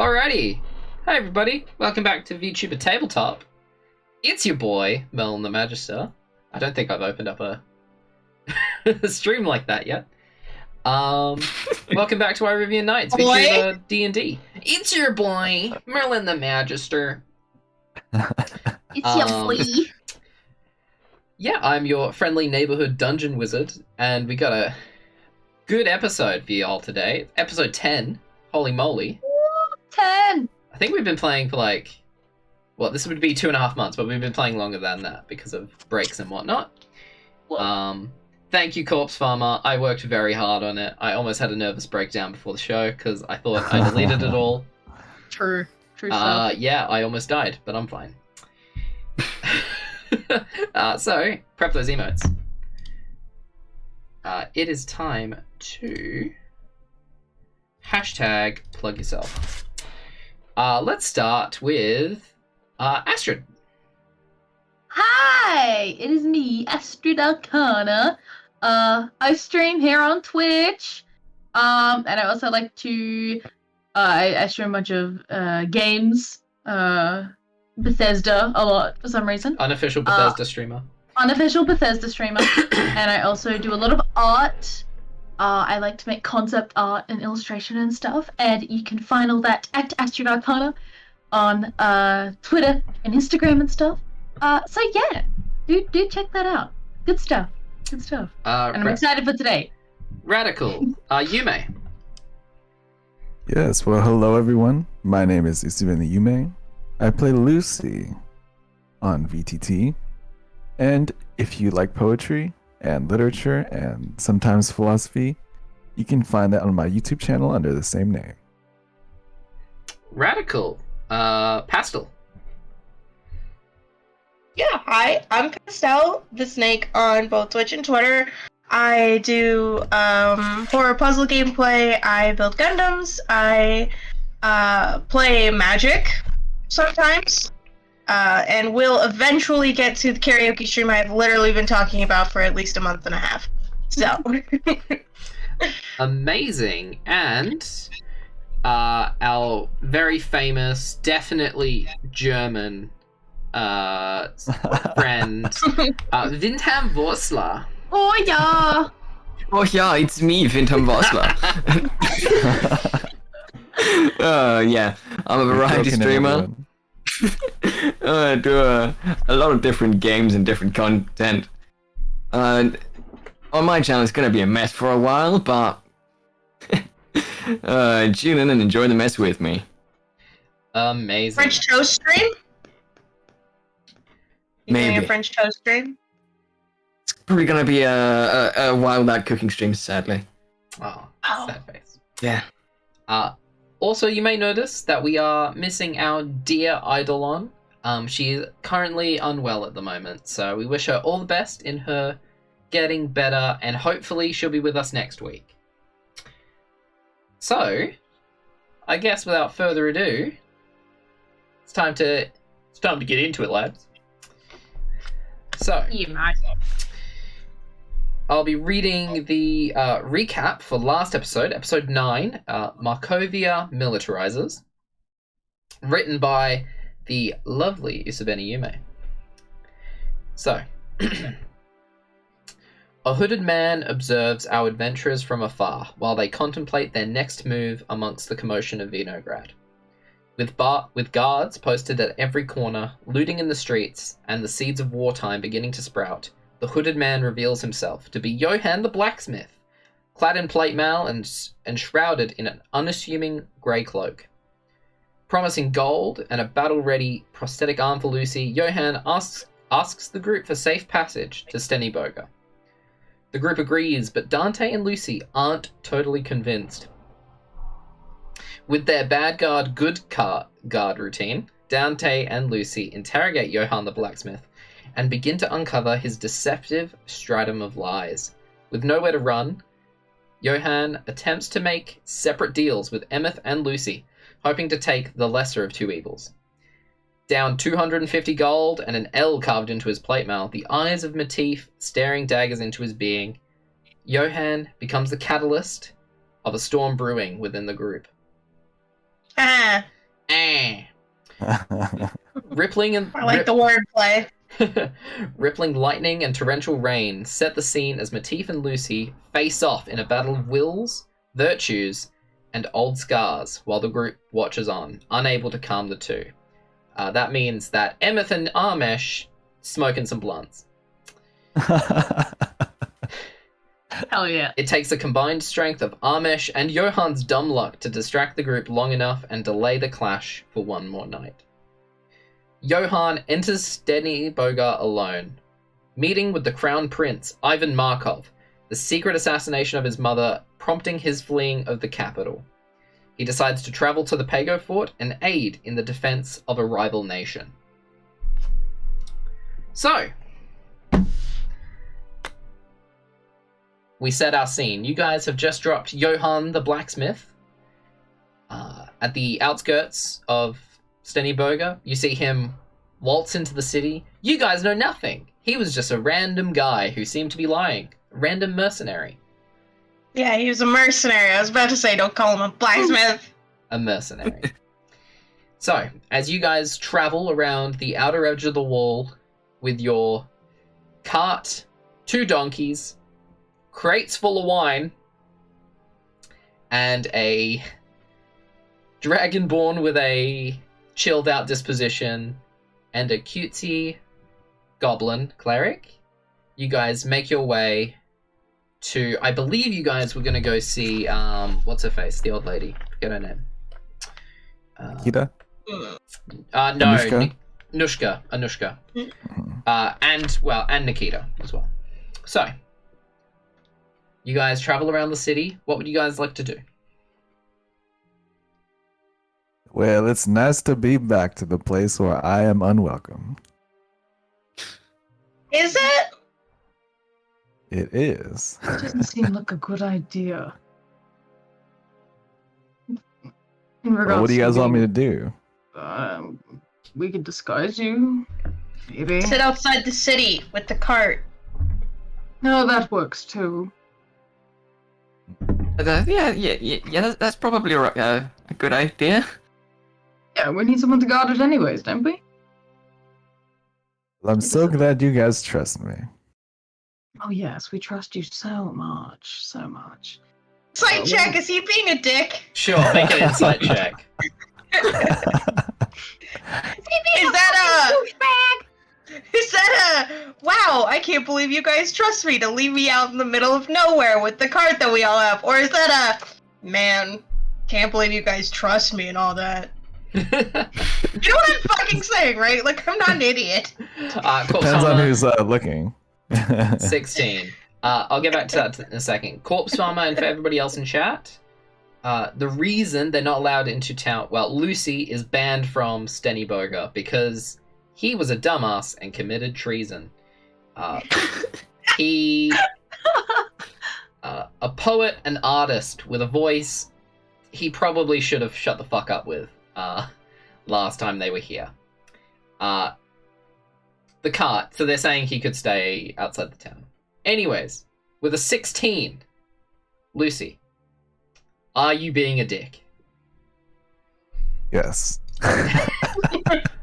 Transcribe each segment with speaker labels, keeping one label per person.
Speaker 1: Alrighty. Hi everybody. Welcome back to VTuber Tabletop. It's your boy, Merlin the Magister. I don't think I've opened up a stream like that yet. Welcome back to our Rivian Nights, VTuber D&D. It's your boy, Merlin the Magister.
Speaker 2: It's your flea.
Speaker 1: Yeah, I'm your friendly neighborhood dungeon wizard, and we got a good episode for y'all today. Episode 10. Holy moly.
Speaker 2: 10!
Speaker 1: I think we've been playing for this would be 2.5 months, but we've been playing longer than that because of breaks and whatnot.
Speaker 2: Whoa.
Speaker 1: Thank you, Corpse Farmer. I worked very hard on it. I almost had a nervous breakdown before the show because I thought I deleted it all.
Speaker 2: True stuff.
Speaker 1: Yeah, I almost died, but I'm fine. So, prep those emotes. It is time to hashtag plug yourself. Let's start with Astrid.
Speaker 2: Hi! It is me, Astrid Arcana. I stream here on Twitch. And I also like to... I stream a bunch of games. Bethesda a lot for some reason.
Speaker 1: Unofficial Bethesda streamer.
Speaker 2: Unofficial Bethesda streamer. And I also do a lot of art. I like to make concept art and illustration and stuff. And you can find all that at Astrid Arcana on Twitter and Instagram and stuff. So yeah, do check that out. Good stuff. And I'm excited for today.
Speaker 1: Radical. Yume.
Speaker 3: Yes, well, hello everyone. My name is Usubeni Yume. I play Lucy on VTT. And if you like poetry and literature and sometimes philosophy, you can find that on my YouTube channel under the same name.
Speaker 1: Radical. Pastel.
Speaker 4: Yeah, hi, I'm PastelTheSnake on both Twitch and Twitter. I do horror puzzle gameplay, I build Gundams, I play Magic sometimes, and will eventually get to the karaoke stream I've literally been talking about for at least a month and a half. So.
Speaker 1: Amazing. And our very famous, definitely German friend, WyndhamVossler.
Speaker 2: Oh yeah!
Speaker 5: Oh yeah, it's me, WyndhamVossler. Yeah, I'm a variety streamer. I do a lot of different games and different content. On my channel, it's gonna be a mess for a while, but tune in and enjoy the mess with me.
Speaker 1: Amazing.
Speaker 4: French toast stream?
Speaker 5: Maybe.
Speaker 4: Doing a French toast stream?
Speaker 5: It's probably gonna be a Wildheart cooking stream, sadly.
Speaker 1: Oh, sad face.
Speaker 5: Yeah.
Speaker 1: Also, you may notice that we are missing our dear Aidolon. She is currently unwell at the moment, so we wish her all the best in her getting better, and hopefully she'll be with us next week. So, I guess without further ado, it's time to get into it, lads. So, I'll be reading the recap for last episode, episode 9, Markovia Militarizers, written by the lovely Usubeni Yume. So, a hooded man observes our adventurers from afar while they contemplate their next move amongst the commotion of Vinograd. With guards posted at every corner, looting in the streets, and the seeds of wartime beginning to sprout, the hooded man reveals himself to be Johann the blacksmith, clad in plate mail and shrouded in an unassuming grey cloak. Promising gold and a battle-ready prosthetic arm for Lucy, Johann asks the group for safe passage to Steniboga. The group agrees, but Dante and Lucy aren't totally convinced. With their bad guard, good guard routine, Dante and Lucy interrogate Johann the blacksmith and begin to uncover his deceptive stratum of lies. With nowhere to run, Johann attempts to make separate deals with Emmyth and Lucy, hoping to take the lesser of two evils. Down 250 gold and an L carved into his plate mail, the eyes of Matif staring daggers into his being, Johann becomes the catalyst of a storm brewing within the group. Rippling and
Speaker 4: I like the wordplay.
Speaker 1: rippling lightning and torrential rain set the scene as Matif and Lucy face off in a battle of wills, virtues, and old scars while the group watches on, unable to calm the two. That means that Emmyth and Armesh smoking some blunts.
Speaker 2: Hell yeah.
Speaker 1: It takes the combined strength of Armesh and Johan's dumb luck to distract the group long enough and delay the clash for one more night. Johan enters Steny Bogar alone, meeting with the Crown Prince, Ivan Markov, the secret assassination of his mother prompting his fleeing of the capital. He decides to travel to the Pago Fort and aid in the defense of a rival nation. So, we set our scene. You guys have just dropped Johan the blacksmith at the outskirts of Steny Bogar. You see him waltz into the city. You guys know nothing. He was just a random guy who seemed to be lying. A random mercenary.
Speaker 4: Yeah, he was a mercenary. I was about to say, don't call him a blacksmith.
Speaker 1: A mercenary. So, as you guys travel around the outer edge of the wall with your cart, 2 donkeys, crates full of wine, and a dragonborn with a chilled out disposition, and a cutesy goblin cleric, you guys make your way to, I believe you guys were going to go see, what's her face? The old lady. Forget her name.
Speaker 3: Kita?
Speaker 1: No.
Speaker 3: Anushka?
Speaker 1: Anushka. And Nikita as well. So, you guys travel around the city. What would you guys like to do?
Speaker 3: Well, it's nice to be back to the place where I am unwelcome.
Speaker 4: Is it?
Speaker 3: It is.
Speaker 2: It doesn't seem like a good idea.
Speaker 3: Well, what do you guys want me to do?
Speaker 2: We could disguise you, maybe.
Speaker 4: Sit outside the city with the cart.
Speaker 2: No, that works too.
Speaker 5: Yeah, that's probably a good idea.
Speaker 2: Yeah, we need someone to guard it anyways, don't we?
Speaker 3: Well, I'm so glad you guys trust me.
Speaker 2: Oh yes, we trust you so much, so much.
Speaker 4: Insight check, is he being a dick?
Speaker 1: Sure, make an insight check.
Speaker 4: Is that a wow, I can't believe you guys trust me to leave me out in the middle of nowhere with the cart that we all have? Or is that a man, can't believe you guys trust me and all that? You know what I'm fucking saying, right? Like, I'm not an idiot.
Speaker 3: Depends on who's looking.
Speaker 1: 16. I'll get back to that in a second. Corpse Farmer, and for everybody else in chat, the reason they're not allowed into town, well, Lucy is banned from Steny Bogar because he was a dumbass and committed treason. He, a poet and artist with a voice he probably should have shut the fuck up with last time they were here. The cart, so they're saying he could stay outside the town. Anyways, with a 16, Lucy, are you being a dick?
Speaker 3: Yes.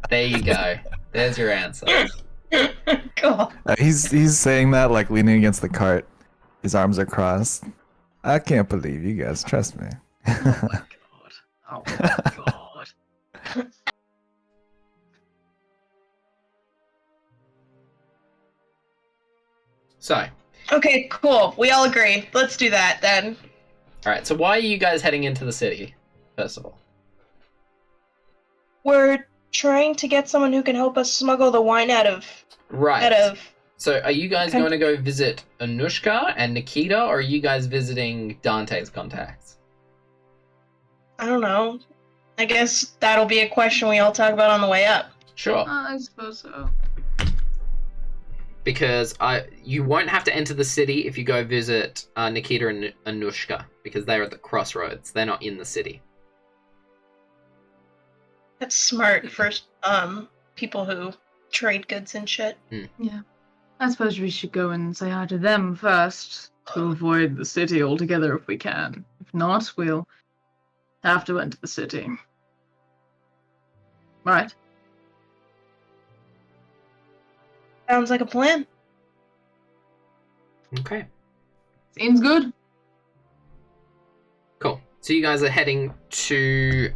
Speaker 1: There you go. There's your answer.
Speaker 4: Cool.
Speaker 3: He's saying that like leaning against the cart. His arms are crossed. I can't believe you guys trust me.
Speaker 2: Oh my god.
Speaker 1: So,
Speaker 4: Okay, cool. We all agree. Let's do that then.
Speaker 1: alright, so why are you guys heading into the city, first of all?
Speaker 4: We're trying to get someone who can help us smuggle the wine out of.
Speaker 1: Right. So are you guys
Speaker 4: Okay.
Speaker 1: going to go visit Anushka and Nikita, or are you guys visiting Dante's contacts?
Speaker 4: I don't know. I guess that'll be a question we all talk about on the way up.
Speaker 1: Sure.
Speaker 2: I suppose so.
Speaker 1: Because you won't have to enter the city if you go visit Nikita and Anushka, because they're at the crossroads. They're not in the city.
Speaker 4: That's smart for people who trade goods and shit.
Speaker 2: Yeah. I suppose we should go and say hi to them first to avoid the city altogether if we can. If not, we'll have to enter the city. Right.
Speaker 4: Sounds like a plan.
Speaker 1: Okay.
Speaker 2: Seems good.
Speaker 1: Cool. So you guys are heading to,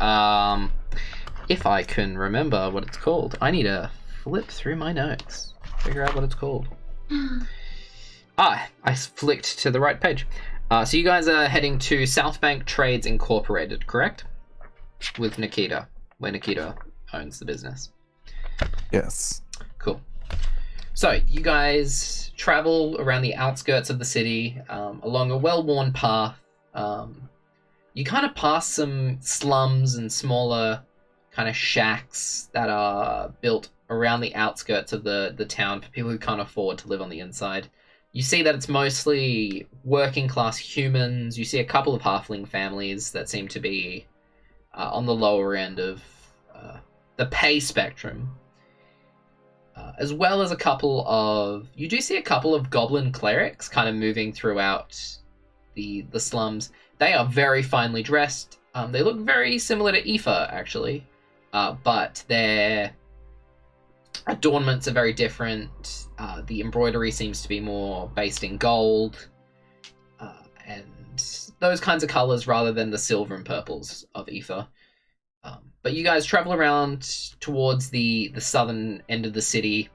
Speaker 1: if I can remember what it's called. I need to flip through my notes, figure out what it's called. I flicked to the right page. So you guys are heading to South Bank Trades Incorporated, correct? With Nikita, where Nikita owns the business.
Speaker 3: Yes.
Speaker 1: Cool. So you guys travel around the outskirts of the city, along a well-worn path. You kind of pass some slums and smaller kind of shacks that are built around the outskirts of the town for people who can't afford to live on the inside. You see that it's mostly working-class humans. You see a couple of halfling families that seem to be on the lower end of the pay spectrum. As well as you do see a couple of goblin clerics kind of moving throughout the slums. They are very finely dressed. They look very similar to Eefa, actually, but their adornments are very different. The embroidery seems to be more based in gold, and those kinds of colors rather than the silver and purples of Eefa. But you guys travel around towards the southern end of the city.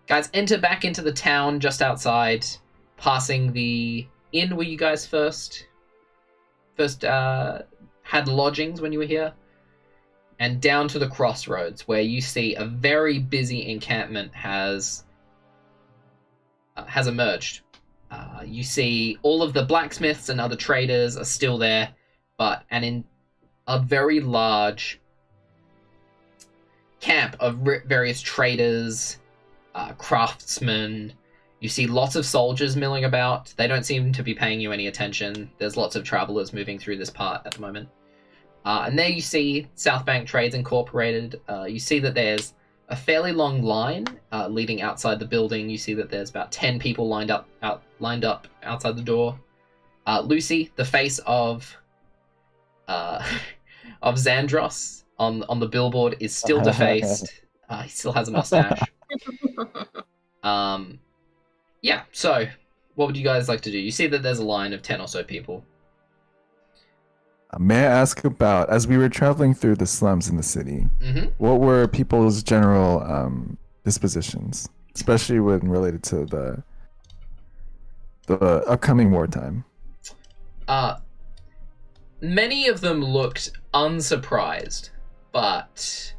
Speaker 1: Guys enter back into the town just outside, passing the inn where you guys first had lodgings when you were here, and down to the crossroads where you see a very busy encampment has emerged. You see all of the blacksmiths and other traders are still there, and in a very large camp of various traders, craftsmen. You see lots of soldiers milling about. They don't seem to be paying you any attention. There's lots of travelers moving through this part at the moment. And there you see South Bank Trades Incorporated. You see that there's a fairly long line leading outside the building. You see that there's about 10 people lined up outside the door. Lucy, the face of Xandros on the billboard, is still defaced. He still has a mustache. Yeah, so what would you guys like to do? You see that there's a line of 10 or so people.
Speaker 3: May I ask about, as we were traveling through the slums in the city, what were people's general dispositions, especially when related to the upcoming wartime?
Speaker 1: Many of them looked unsurprised, but,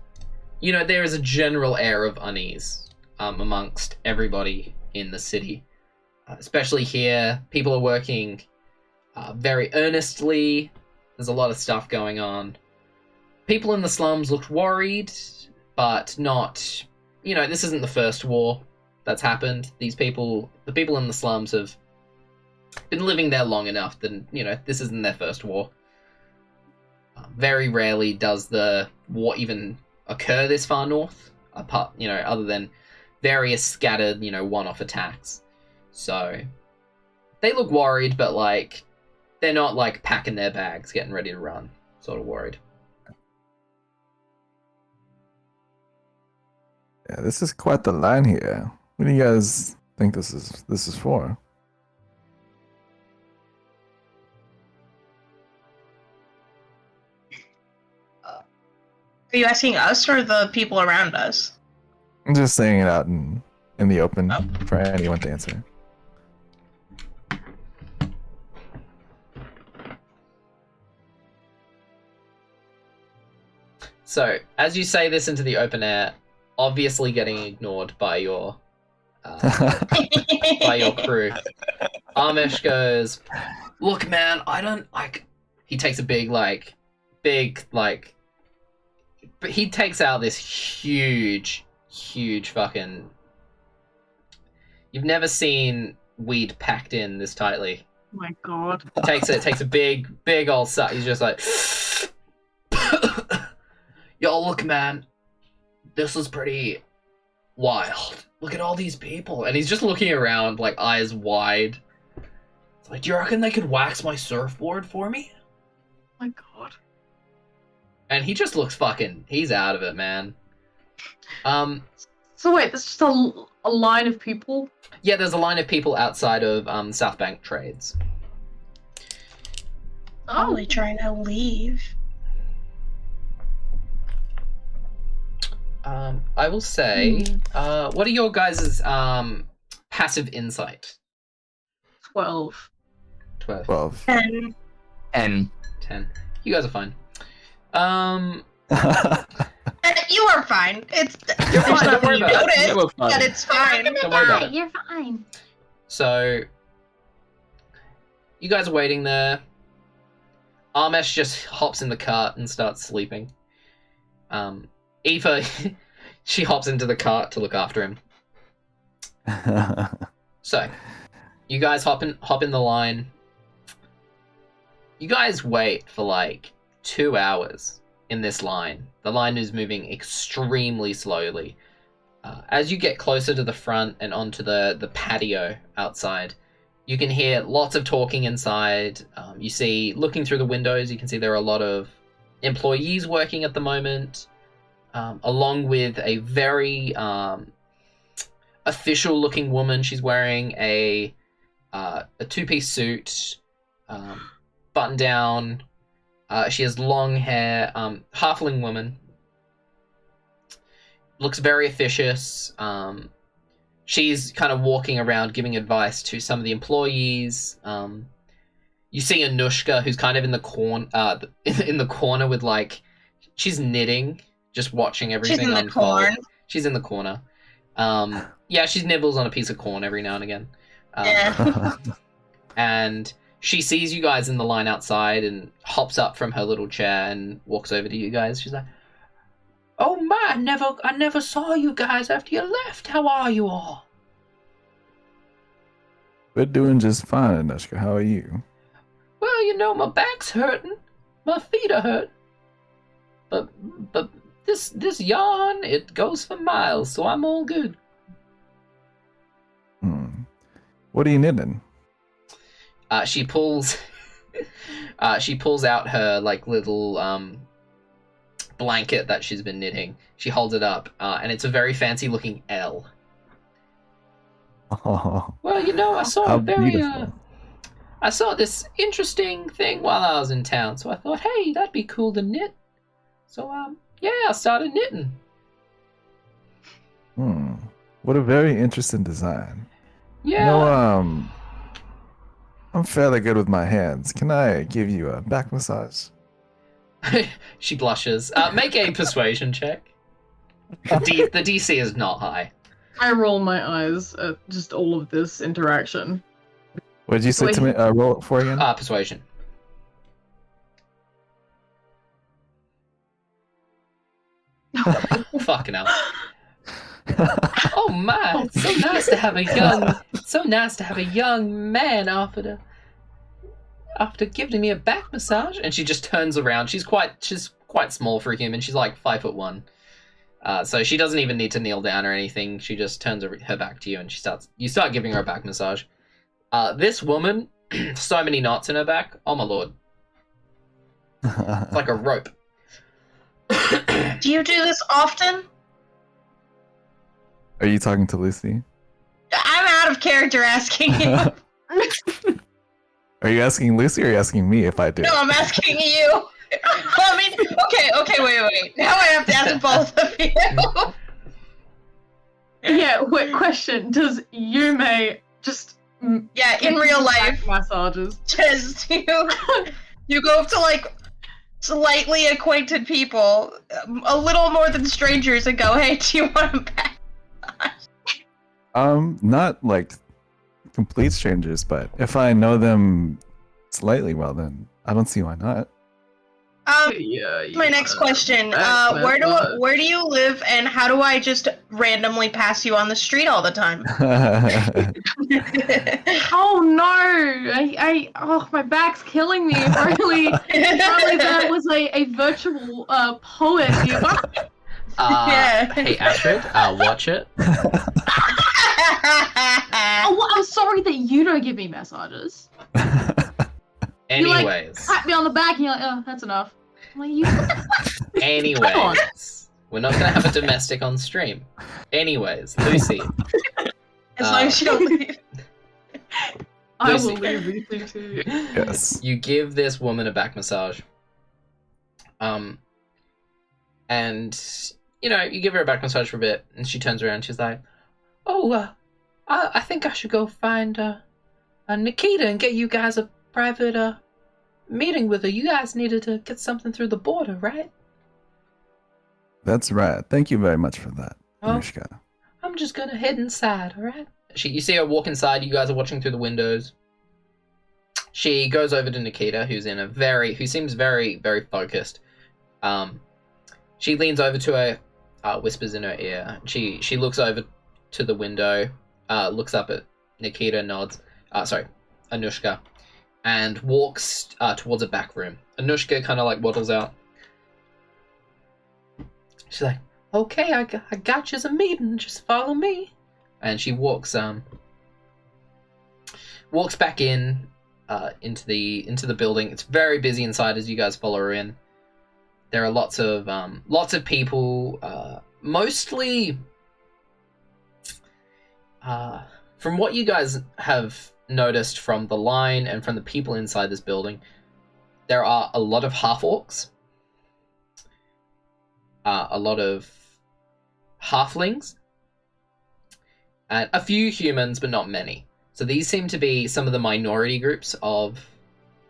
Speaker 1: there is a general air of unease amongst everybody in the city. Especially here, people are working very earnestly. There's a lot of stuff going on. People in the slums looked worried, but not... this isn't the first war that's happened. The people in the slums have been living there long enough that, this isn't their first war. Very rarely does the war even occur this far north, apart, other than various scattered, one-off attacks. So, they look worried, but, they're not, packing their bags, getting ready to run. Sort of worried.
Speaker 3: Yeah, this is quite the line here. What do you guys think this is for?
Speaker 4: Are you asking us or the people around us?
Speaker 3: I'm just saying it out in the open for anyone to answer.
Speaker 1: So, as you say this into the open air, obviously getting ignored by your crew, Amish goes, "Look, man, I don't like." He takes a but he takes out this huge fucking. You've never seen weed packed in this tightly.
Speaker 2: Oh my god.
Speaker 1: Takes a big old suck. He's just like, "Yo, look, man, this is pretty wild. Look at all these people." And he's just looking around, eyes wide. It's like, "Do you reckon they could wax my surfboard for me?"
Speaker 2: Oh my god.
Speaker 1: And he just looks he's out of it, man.
Speaker 2: So wait, there's just a line of people?
Speaker 1: Yeah, there's a line of people outside of South Bank Trades.
Speaker 4: Probably trying to leave.
Speaker 1: I will say, what are your guys' passive insight?
Speaker 2: 12.
Speaker 3: 12.
Speaker 4: 10.
Speaker 1: 10. You guys are fine.
Speaker 4: You are fine. It's
Speaker 1: You're fine,
Speaker 4: there's
Speaker 1: don't worry
Speaker 4: nothing you
Speaker 1: about it.
Speaker 5: Yeah, we're
Speaker 4: noticed,
Speaker 5: fine.
Speaker 4: but it's fine.
Speaker 1: Don't worry about it.
Speaker 2: You're fine.
Speaker 1: So, you guys are waiting there. Armesh just hops in the cart and starts sleeping. Eefa, she hops into the cart to look after him. So, you guys hop in the line. You guys wait for like 2 hours in this line. The line is moving extremely slowly. As you get closer to the front and onto the patio outside, you can hear lots of talking inside. You see, looking through the windows, you can see there are a lot of employees working at the moment, along with a very official-looking woman. She's wearing a two-piece suit, button down. She has long hair. Halfling woman. Looks very officious. She's kind of walking around giving advice to some of the employees. You see Anushka, who's kind of in the corner with like, she's knitting, just watching everything
Speaker 4: She's in the
Speaker 1: unfold.
Speaker 4: corn.
Speaker 1: She's in the corner. Yeah, she nibbles on a piece of corn every now and again.
Speaker 4: Yeah.
Speaker 1: And she sees you guys in the line outside and hops up from her little chair and walks over to you guys. She's like, "Oh my, I never saw you guys after you left. How are you all?"
Speaker 3: We're doing just fine, Anushka. How are you?
Speaker 1: "Well, you know, my back's hurting. My feet are hurt. But this yarn, it goes for miles, so I'm all good."
Speaker 3: What are you knitting?
Speaker 1: She pulls out her like little blanket that she's been knitting. She holds it up, and it's a very fancy looking L.
Speaker 3: Oh,
Speaker 1: "Well, you know, I saw
Speaker 3: how
Speaker 1: a very
Speaker 3: beautiful.
Speaker 1: I saw this interesting thing while I was in town, so I thought, hey, that'd be cool to knit. So yeah, I started knitting."
Speaker 3: What a very interesting design.
Speaker 1: Yeah.
Speaker 3: You know, I'm fairly good with my hands. Can I give you a back massage?
Speaker 1: She blushes. Make a persuasion check. The DC is not high.
Speaker 2: I roll my eyes at just all of this interaction.
Speaker 3: What did you say to me? Roll it for again?
Speaker 1: Persuasion. Fucking hell. "Oh my, it's so nice to have a young man after giving me a back massage." And she just turns around. She's quite small for a human. She's like 5'1". So she doesn't even need to kneel down or anything. She just turns her back to you and you start giving her a back massage. This woman, so many knots in her back. Oh my lord. It's like a rope.
Speaker 4: Do you do this often?
Speaker 3: Are you talking to Lucy?
Speaker 4: I'm out of character asking you.
Speaker 3: Are you asking Lucy or are you asking me if I do?
Speaker 4: No, I'm asking you. I mean, okay, wait. Now I have to ask both of you.
Speaker 2: Yeah, wait, question. Does Yume just...
Speaker 4: Yeah, in real life,
Speaker 2: massages?
Speaker 4: just you go up to like slightly acquainted people, a little more than strangers, and go, "Hey, do you want a back?"
Speaker 3: Not like complete strangers, but if I know them slightly well, then I don't see why not.
Speaker 4: My next question: where do you live, and how do I just randomly pass you on the street all the time?
Speaker 2: Oh no! Oh, my back's killing me. If only there was a virtual poet nearby.
Speaker 4: Yeah.
Speaker 1: Hey Astrid, watch it.
Speaker 2: Oh, well, I'm sorry that you don't give me massages.
Speaker 1: Anyways.
Speaker 2: Pat me on the back and you're like, "Oh, that's enough." I'm like,
Speaker 1: Anyways. We're not gonna have a domestic on stream. Anyways, Lucy.
Speaker 4: As long as you don't leave.
Speaker 2: I
Speaker 1: Lucy.
Speaker 2: will leave these things too.
Speaker 3: Yes.
Speaker 1: You give this woman a back massage. And, you know, you give her a back massage for a bit, and she turns around, she's like, oh, I think I should go find Nikita and get you guys a private meeting with her. You guys needed to get something through the border, right?
Speaker 3: That's right. Thank you very much for that,
Speaker 1: Oh.
Speaker 3: Anushka.
Speaker 1: I'm just gonna head inside, alright? You see her walk inside, you guys are watching through the windows. She goes over to Nikita, who seems very, very focused. She leans over to her, whispers in her ear. She looks over to the window, looks up at Nikita, nods, Anushka, and walks towards a back room. Anushka kind of like waddles out. She's like, okay, I got you a meeting, just follow me. And she walks back into the building. It's very busy inside as you guys follow her in. There are lots of people, mostly from what you guys have noticed from the line and from the people inside this building, there are a lot of half-orcs, a lot of halflings, and a few humans, but not many. So these seem to be some of the minority groups of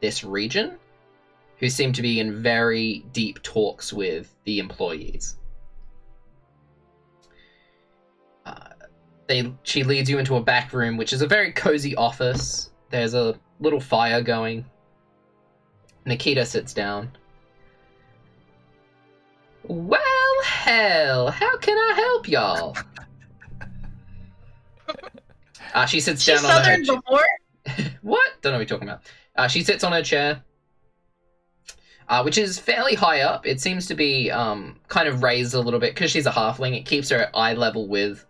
Speaker 1: this region, who seem to be in very deep talks with the employees. She leads you into a back room, which is a very cozy office. There's a little fire going. Nikita sits down. Well, hell, how can I help y'all? She sits down on her
Speaker 4: Southern
Speaker 1: chair.
Speaker 4: before?
Speaker 1: What? Don't know what you're talking about. She sits on her chair, which is fairly high up. It seems to be kind of raised a little bit because she's a halfling. It keeps her at eye level with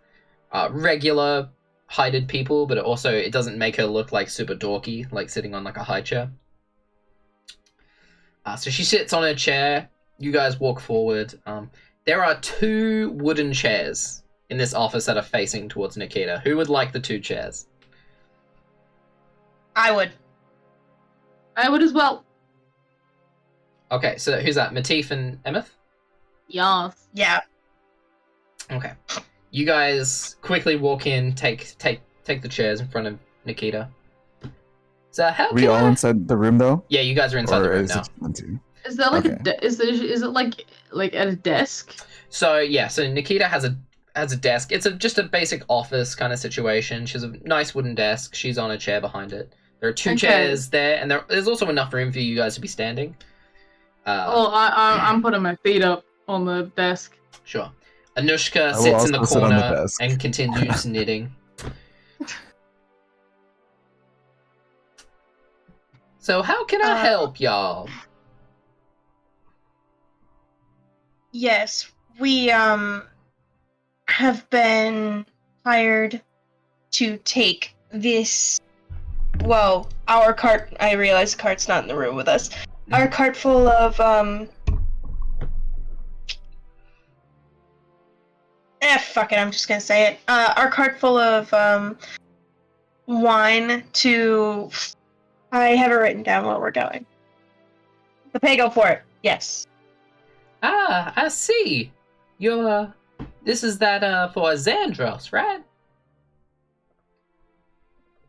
Speaker 1: regular heighted people, but it doesn't make her look like super dorky, like sitting on like a high chair. So she sits on her chair. You guys walk forward. There are 2 wooden chairs in this office that are facing towards Nikita. Who would like the 2 chairs?
Speaker 4: I would.
Speaker 2: I would as well.
Speaker 1: Okay, so who's that? Matif and Emmyth?
Speaker 2: Yes.
Speaker 4: Yeah.
Speaker 1: Okay. You guys quickly walk in, take the chairs in front of Nikita. So how
Speaker 3: We
Speaker 1: can
Speaker 3: all
Speaker 1: I...
Speaker 3: inside the room though?
Speaker 1: Yeah, you guys are inside the
Speaker 3: Or
Speaker 1: room
Speaker 3: is
Speaker 1: now.
Speaker 3: it one, two?
Speaker 2: Is that like
Speaker 3: Okay.
Speaker 2: is it like at a desk?
Speaker 1: So yeah, so Nikita has a desk. It's just a basic office kind of situation. She has a nice wooden desk. She's on a chair behind it. There are 2
Speaker 2: Okay.
Speaker 1: chairs there, and there's also enough room for you guys to be standing.
Speaker 2: I'm putting my feet up on the desk.
Speaker 1: Sure. Anushka
Speaker 3: I will
Speaker 1: sits in the
Speaker 3: also sit on the
Speaker 1: corner
Speaker 3: desk.
Speaker 1: and continues knitting. So how can I help y'all?
Speaker 4: Yes, we have been hired to take this. Well, our cart. I realize the cart's not in the room with us. Our cart full of fuck it. I'm just gonna say it. Our cart full of wine to. I have it written down where we're going. The Pago Fort. Yes.
Speaker 1: Ah, I see. You're, this is that, for Xandros, right?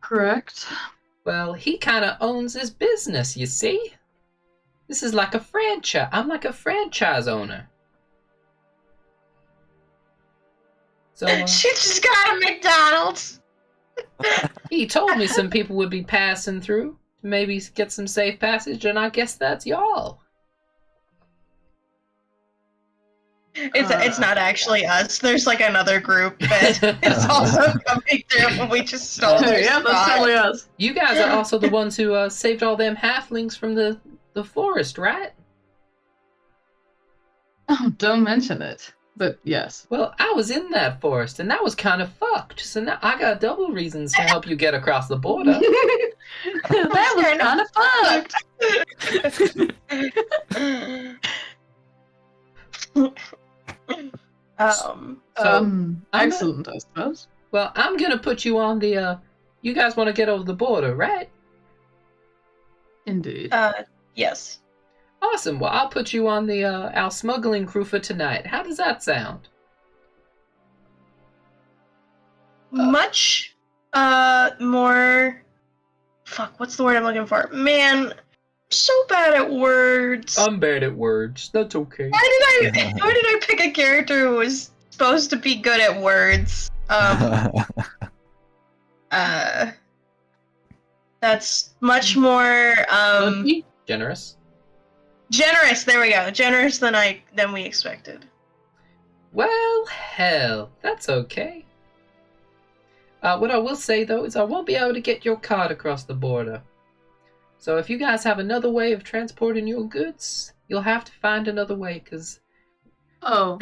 Speaker 2: Correct.
Speaker 1: Well, he kinda owns his business, you see? This is like a franchise. I'm like a franchise owner. So,
Speaker 4: She just got a McDonald's.
Speaker 1: he told me some people would be passing through. Maybe get some safe passage, and I guess that's y'all.
Speaker 4: It's not actually us. There's like another group that is also coming through, and we just stole their
Speaker 2: Yeah, that's
Speaker 4: spot.
Speaker 2: totally us.
Speaker 1: You guys are also the ones who saved all them halflings from the forest, right?
Speaker 2: Oh, don't mention it. But yes.
Speaker 1: Well, I was in that forest, and that was kind of fucked. So now I got double reasons to help you get across the border.
Speaker 2: That was kind of fucked. Excellent, I suppose.
Speaker 1: Well, I'm gonna put you on the, you guys want to get over the border, right?
Speaker 2: Indeed.
Speaker 4: Yes.
Speaker 1: Awesome. Well, I'll put you on the, our smuggling crew for tonight. How does that sound?
Speaker 4: Much, more... Fuck, what's the word I'm looking for? Man, I'm so bad at words.
Speaker 1: I'm bad at words. That's okay.
Speaker 4: Why did I pick a character who was supposed to be good at words? That's much more,
Speaker 1: Generous?
Speaker 4: generous, there we go. Generous than we expected.
Speaker 1: Well, hell, that's okay. What I will say, though, is I won't be able to get your cart across the border. So if you guys have another way of transporting your goods, you'll have to find another way, because...
Speaker 2: Oh.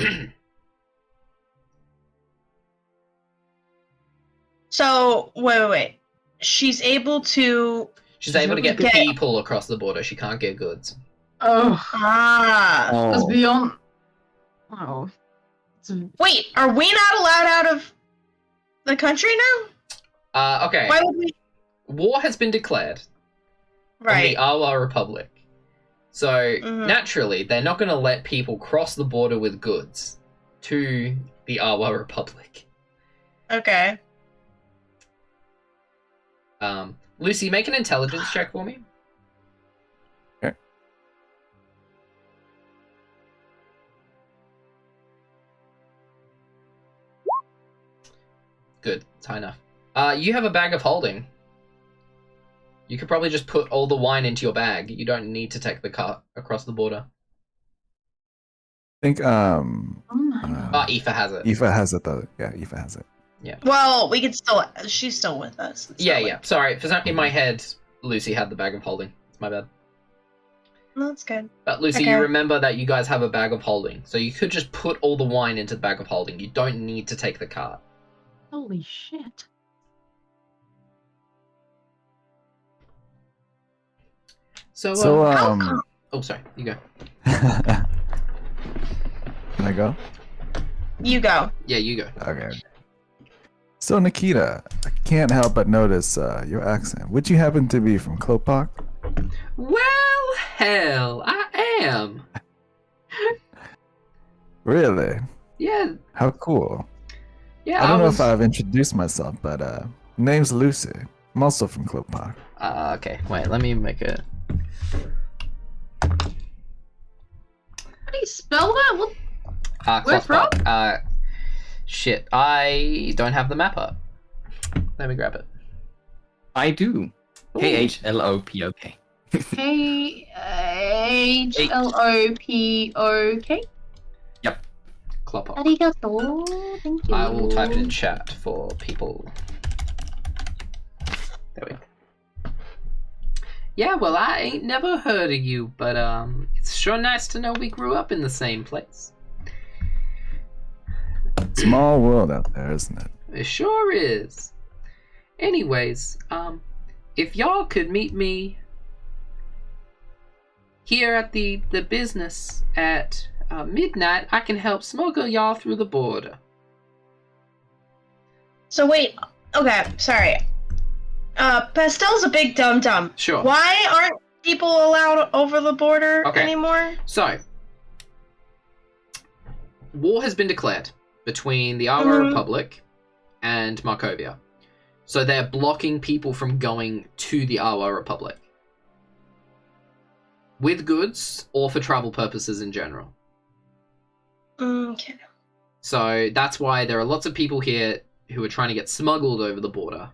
Speaker 4: So, wait. She's able to...
Speaker 1: She's able to get people across the border. She can't get goods.
Speaker 2: Oh.
Speaker 4: Ah.
Speaker 2: That's beyond... Oh.
Speaker 4: Wait, are we not allowed out of the country now?
Speaker 1: Okay.
Speaker 4: Why would we...
Speaker 1: War has been declared on
Speaker 4: Right.
Speaker 1: the Awa Republic. So, naturally, they're not going to let people cross the border with goods to the Awa Republic.
Speaker 4: Okay.
Speaker 1: Lucy, make an intelligence check for me.
Speaker 3: Okay.
Speaker 1: Good. It's high enough. You have a bag of holding. You could probably just put all the wine into your bag. You don't need to take the cart across the border.
Speaker 3: I think
Speaker 1: Eefa has it.
Speaker 3: Eefa has it though. Yeah, Eefa has it.
Speaker 1: Yeah.
Speaker 4: Well, we could still... She's still with us. It's not like-
Speaker 1: Sorry, for some, in my head, Lucy had the bag of holding. It's my bad.
Speaker 4: No, that's good.
Speaker 1: But Lucy,
Speaker 4: Okay.
Speaker 1: you remember that you guys have a bag of holding, so you could just put all the wine into the bag of holding. You don't need to take the cart.
Speaker 2: Holy shit.
Speaker 1: So, oh, sorry, you go.
Speaker 3: Can I go?
Speaker 4: You go.
Speaker 1: Yeah, you go.
Speaker 3: Okay. So Nikita, I can't help but notice your accent. Would you happen to be from Klopak?
Speaker 1: Well, hell, I am.
Speaker 3: Really?
Speaker 1: Yeah,
Speaker 3: How cool.
Speaker 1: yeah.
Speaker 3: I don't know if I've introduced myself, but name's Lucy. I'm also from Klopak.
Speaker 1: Okay, wait, let me make it.
Speaker 2: How do you spell that? What? Where from?
Speaker 1: Shit, I don't have the map up. Let me grab it.
Speaker 5: I do. K-H-L-O-P-O-K.
Speaker 2: K-H-L-O-P-O-K?
Speaker 5: Yep.
Speaker 1: Clop up.
Speaker 2: Arigato. Thank you.
Speaker 1: I will type it in chat for people. There we go. Yeah, well, I ain't never heard of you, but it's sure nice to know we grew up in the same place.
Speaker 3: Small world out there, isn't it?
Speaker 1: It sure is. Anyways, if y'all could meet me here at the business at midnight, I can help smuggle y'all through the border.
Speaker 4: So wait. Okay, sorry. Pastel's a big dum-dum.
Speaker 1: Sure.
Speaker 4: Why aren't people allowed over the border anymore?
Speaker 1: So, war has been declared between the Awa Republic and Markovia. So they're blocking people from going to the Awa Republic. With goods, or for travel purposes in general.
Speaker 4: Okay.
Speaker 1: So that's why there are lots of people here who are trying to get smuggled over the border,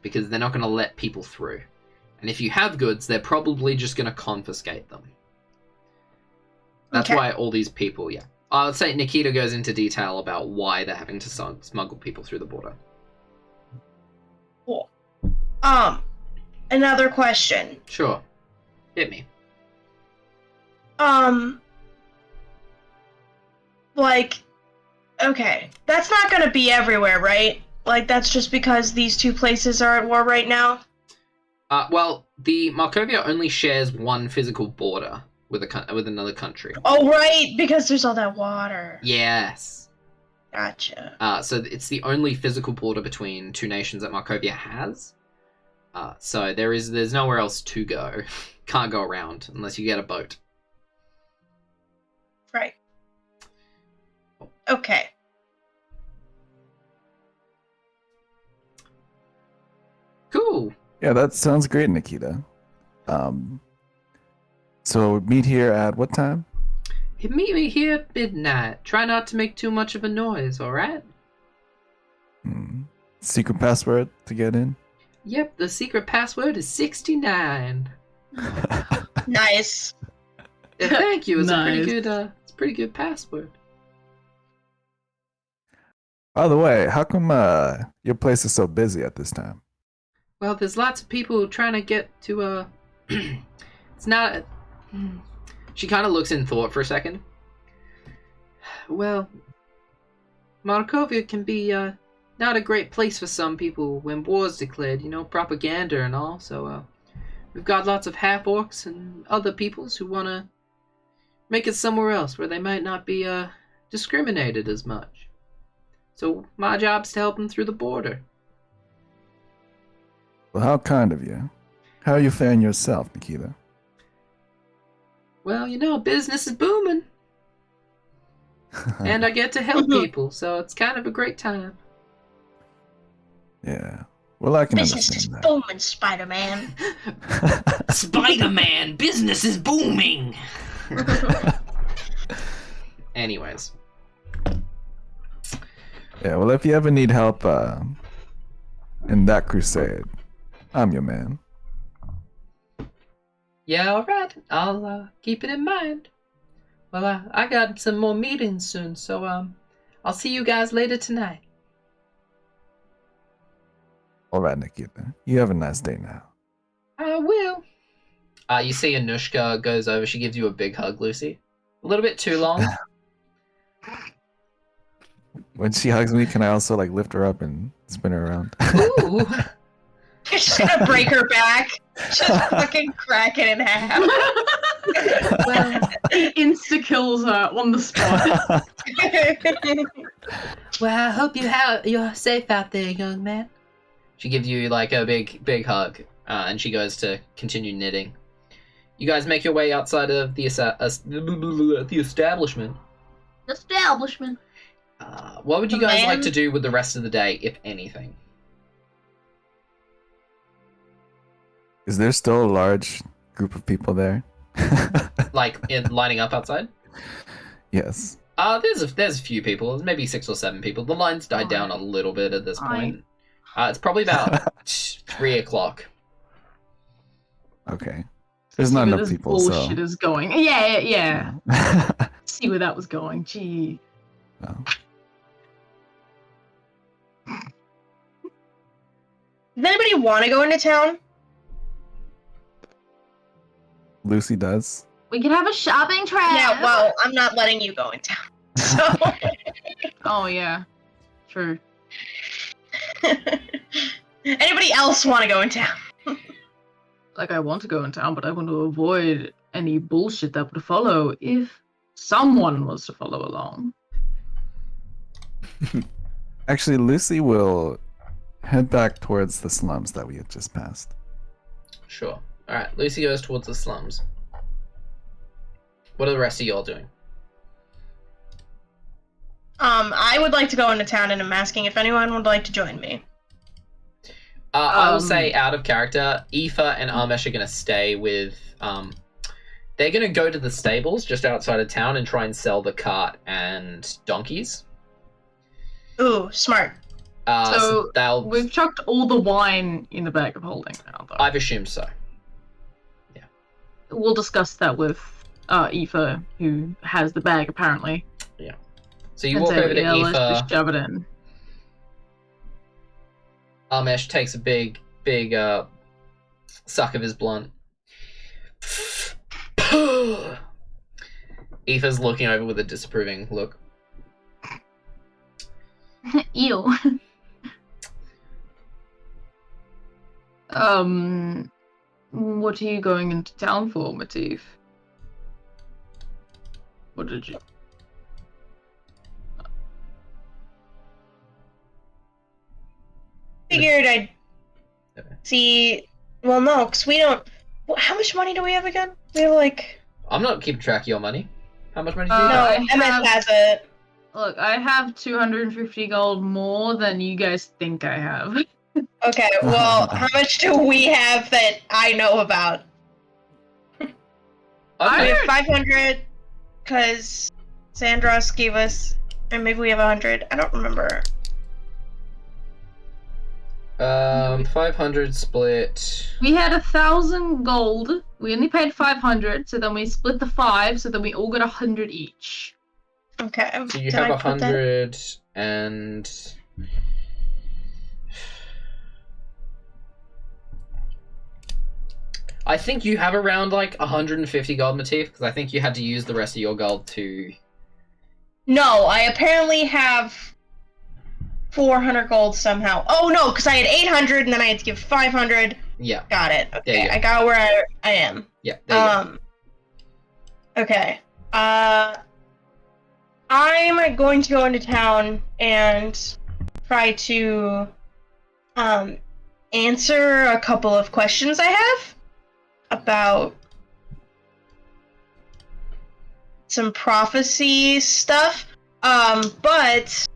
Speaker 1: because they're not going to let people through. And if you have goods, they're probably just going to confiscate them. That's why all these people, I would say Nikita goes into detail about why they're having to smuggle people through the border.
Speaker 4: Cool. Another question.
Speaker 1: Sure. Hit me.
Speaker 4: Like, okay, that's not gonna be everywhere, right? Like, that's just because these two places are at war right now?
Speaker 1: Well, the Markovia only shares one physical border with another country.
Speaker 4: Oh, right, because there's all that water.
Speaker 1: Yes.
Speaker 4: Gotcha.
Speaker 1: So it's the only physical border between two nations that Markovia has. So there's nowhere else to go. Can't go around unless you get a boat.
Speaker 4: Right. Okay.
Speaker 1: Cool.
Speaker 3: Yeah, that sounds great, Nikita. So meet here at what time?
Speaker 1: Meet me here at midnight. Try not to make too much of a noise, alright?
Speaker 3: Secret password to get in?
Speaker 1: Yep, the secret password is 69.
Speaker 4: Nice.
Speaker 1: Yeah, thank you. It's
Speaker 2: Nice.
Speaker 1: a pretty good password.
Speaker 3: By the way, how come your place is so busy at this time?
Speaker 1: Well, there's lots of people trying to get to it's not. She kind of looks in thought for a second. Well, Markovia can be not a great place for some people when war's declared, propaganda and all, so we've got lots of half-orcs and other peoples who want to make it somewhere else where they might not be discriminated as much. So my job's to help them through the border.
Speaker 3: Well, how kind of you. How are you faring yourself, Nikita?
Speaker 1: Well, business is booming, and I get to help people, so it's kind of a great time.
Speaker 3: Yeah. Well, I can
Speaker 4: Business is
Speaker 3: understand that.
Speaker 4: booming, Spider-Man.
Speaker 1: Spider-Man, business is booming! Anyways.
Speaker 3: Yeah, well, if you ever need help in that crusade, I'm your man.
Speaker 1: Yeah, alright. I'll keep it in mind. Well, I got some more meetings soon, so I'll see you guys later tonight.
Speaker 3: All right, Nikita. You have a nice day now.
Speaker 1: I will. You see Anushka goes over. She gives you a big hug, Lucy. A little bit too long.
Speaker 3: When she hugs me, can I also lift her up and spin her around?
Speaker 1: Ooh.
Speaker 4: You're just gonna break her back. Just fucking crack it in half.
Speaker 2: Well, he insta-kills her on the spot.
Speaker 1: Well, I hope you're safe out there, young man. She gives you a big hug, and she goes to continue knitting. You guys make your way outside of the establishment.
Speaker 2: Establishment.
Speaker 1: What would you guys like
Speaker 4: Man.
Speaker 1: to do with the rest of the day, if anything?
Speaker 3: Is there still a large group of people there?
Speaker 1: Lining up outside?
Speaker 3: Yes.
Speaker 1: There's a few people. There's maybe 6 or 7 people. The line's died down a little bit at this point. It's probably about 3 o'clock.
Speaker 3: Okay. There's not enough people,
Speaker 2: bullshit
Speaker 3: so...
Speaker 2: is going. Yeah. See where that was going. Gee.
Speaker 3: No.
Speaker 4: Does anybody want to go into town?
Speaker 3: Lucy does.
Speaker 2: We can have a shopping trip.
Speaker 4: Yeah, well, I'm not letting you go in town. So.
Speaker 2: Oh yeah. True.
Speaker 4: Anybody else want to go in town?
Speaker 2: I want to go in town, but I want to avoid any bullshit that would follow if someone was to follow along.
Speaker 3: Actually, Lucy will head back towards the slums that we had just passed.
Speaker 1: Sure. Alright, Lucy goes towards the slums. What are the rest of y'all doing?
Speaker 4: I would like to go into town, and I'm asking if anyone would like to join me.
Speaker 1: I will say, out of character, Eefa and Amesh are going to stay with... they're going to go to the stables just outside of town and try and sell the cart and donkeys.
Speaker 4: Ooh, smart.
Speaker 2: So
Speaker 1: they'll...
Speaker 2: we've chucked all the wine in the bag of holding now, though.
Speaker 1: I've assumed so. Yeah.
Speaker 2: We'll discuss that with Eefa, who has the bag apparently.
Speaker 1: Yeah. So you
Speaker 2: And
Speaker 1: walk
Speaker 2: say,
Speaker 1: over to
Speaker 2: yeah, let's
Speaker 1: Eefa.
Speaker 2: just shove it in.
Speaker 1: Amesh takes a big suck of his blunt. Eefa's looking over with a disapproving look.
Speaker 2: Ew. What are you going into town for, Matif? What did you...
Speaker 4: figured I'd see. Well, no, because we don't. How much money do we have again? We have like.
Speaker 1: I'm not keeping track of your money. How much money do you
Speaker 4: No,
Speaker 1: have?
Speaker 4: Emmyth has it.
Speaker 2: Look, I have 250 gold more than you guys think I have.
Speaker 4: Okay, well, how much do we have that I know about? We have 500, because Sandros gave us, and maybe we have 100. I don't remember.
Speaker 1: 500 split.
Speaker 2: We had 1,000 gold. We only paid 500, so then we split the 5, so then we all got 100 each.
Speaker 4: Okay.
Speaker 1: So you have 100 and... I think you have around like 150 gold, Matif, because I think you had to use the rest of your gold to...
Speaker 4: No, I apparently have 400 gold somehow. Oh no, because I had 800 and then I had to give 500.
Speaker 1: Yeah.
Speaker 4: Got it. Okay,
Speaker 1: Go.
Speaker 4: I got where I am.
Speaker 1: Yeah, there you go.
Speaker 4: Okay. I'm going to go into town and try to answer a couple of questions I have about some prophecy stuff. But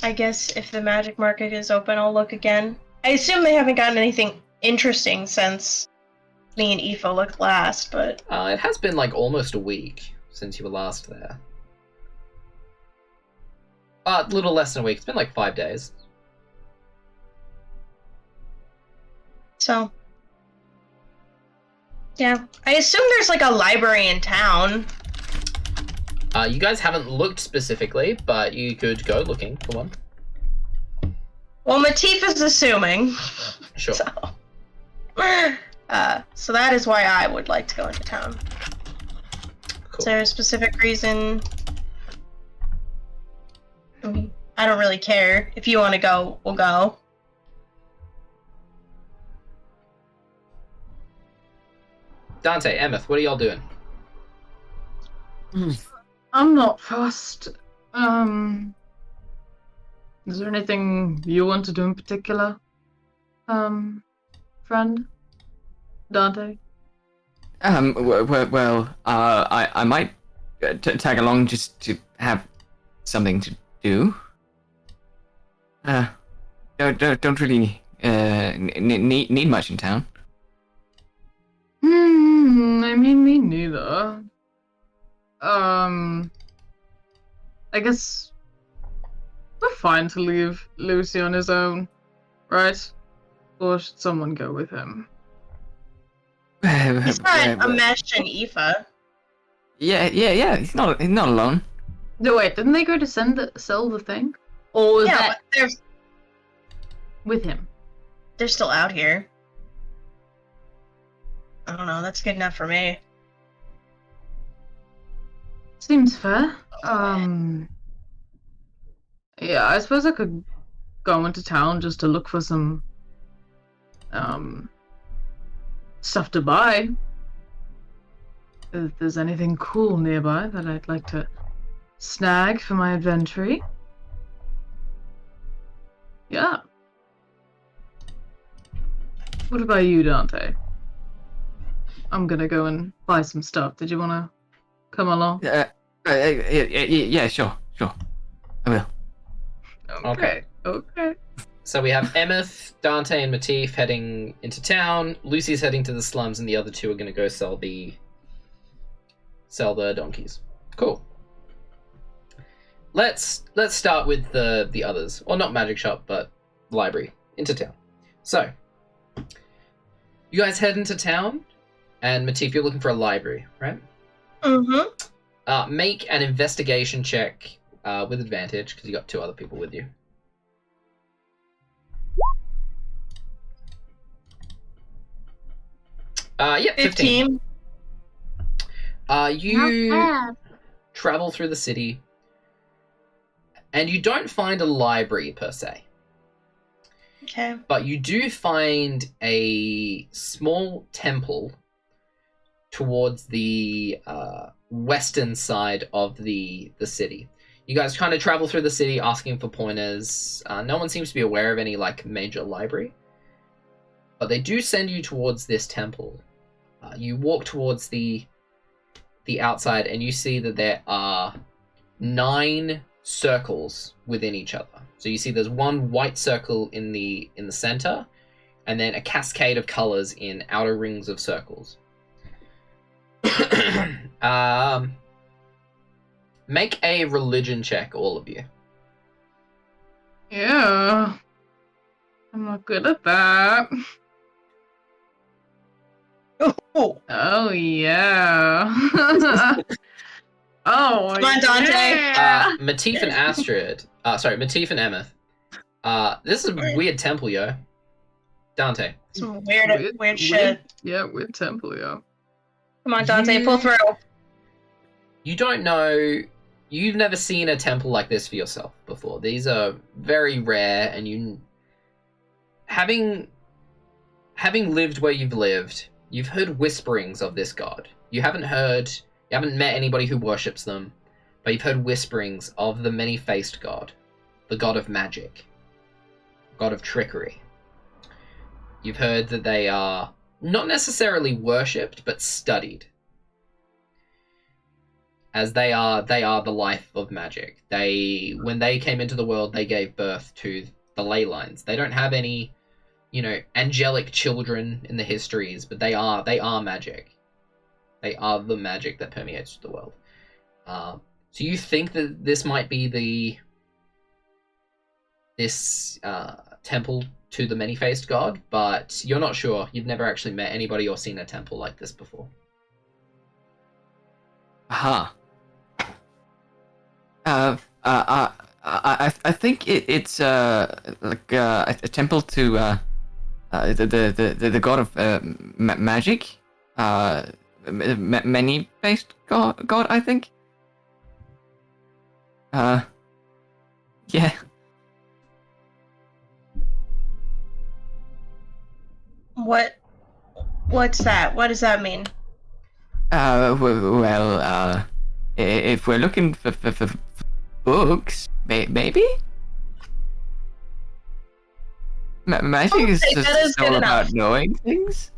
Speaker 4: I guess if the magic market is open, I'll look again. I assume they haven't gotten anything interesting since me and Eefa looked last, but...
Speaker 1: It has been like almost a week since you were last there. A little less than a week. It's been like 5 days.
Speaker 4: So... yeah. I assume there's like a library in town.
Speaker 1: You guys haven't looked specifically, but you could go looking for one.
Speaker 4: Well, Matif is assuming.
Speaker 1: Sure.
Speaker 4: So that is why I would like to go into town.
Speaker 1: Cool.
Speaker 4: Is there a specific reason? I don't really care. If you want to go, we'll go.
Speaker 1: Dante, Emmyth, what are y'all doing?
Speaker 2: I'm not fussed. Is there anything you want to do in particular? Friend? Dante?
Speaker 5: Well, I might tag along just to have something to do. Don't really need much in town.
Speaker 2: I mean, me neither. I guess we're fine to leave Lucy on his own, right? Or should someone go with him?
Speaker 4: He's not a mesh and Eefa.
Speaker 5: Yeah. He's not alone.
Speaker 2: No, wait, didn't they go to sell the thing? Or was that
Speaker 4: but
Speaker 2: with him?
Speaker 4: they're still out here. I don't know, that's good enough for me.
Speaker 2: Seems fair. Yeah, I suppose I could go into town just to look for some stuff to buy. If there's anything cool nearby that I'd like to snag for my adventure. Yeah. What about you, Dante? I'm gonna go and buy some stuff. Did you wanna come along?
Speaker 5: Yeah, sure. I will.
Speaker 2: Okay.
Speaker 1: So we have Emmyth, Dante, and Matif heading into town. Lucy's heading to the slums, and the other two are going to go sell the donkeys. Cool. Let's start with the others, or not magic shop, but library into town. So you guys head into town, and Matif, you're looking for a library, right?
Speaker 4: Mm-hmm.
Speaker 1: Make an investigation check with advantage because you got two other people with you. Yeah, 15. You travel through the city, and you don't find a library per se.
Speaker 4: Okay.
Speaker 1: But you do find a small temple towards the western side of the city. You guys kind of travel through the city asking for pointers. No one seems to be aware of any like major library, but they do send you towards this temple. You walk towards the outside, and you see that there are 9 circles within each other. So you see there's one white circle in the center, and then a cascade of colors in outer rings of circles. Make a religion check, all of you.
Speaker 2: Yeah. I'm not good at that.
Speaker 4: Oh,
Speaker 2: Oh, yeah. Oh,
Speaker 4: come on, Dante.
Speaker 2: yeah.
Speaker 1: Matif and Astrid. Matif and Emmyth. This is a weird temple, yo. Dante.
Speaker 4: Some weird shit.
Speaker 2: Yeah, weird temple, yeah.
Speaker 4: Come on, Dante, pull through.
Speaker 1: You don't know. You've never seen a temple like this for yourself before. These are very rare, and you, having lived where you've lived, you've heard whisperings of this god. You haven't met anybody who worships them, but you've heard whisperings of the many-faced god, the god of magic, god of trickery. You've heard that they are not necessarily worshipped, but studied, as they are the life of magic. When they came into the world, they gave birth to the ley lines. They don't have any, angelic children in the histories, but they are magic. They are the magic that permeates the world. So you think that this might be this temple to the many-faced god, but you're not sure. You've never actually met anybody or seen a temple like this before.
Speaker 5: Aha. I think it's like a temple to the god of magic, many-faced god. I think. Yeah.
Speaker 4: What's that? What does that mean?
Speaker 5: Well, if we're looking for books, maybe? Magic is
Speaker 4: Okay, that is
Speaker 5: just all
Speaker 4: good
Speaker 5: about
Speaker 4: enough.
Speaker 5: knowing things.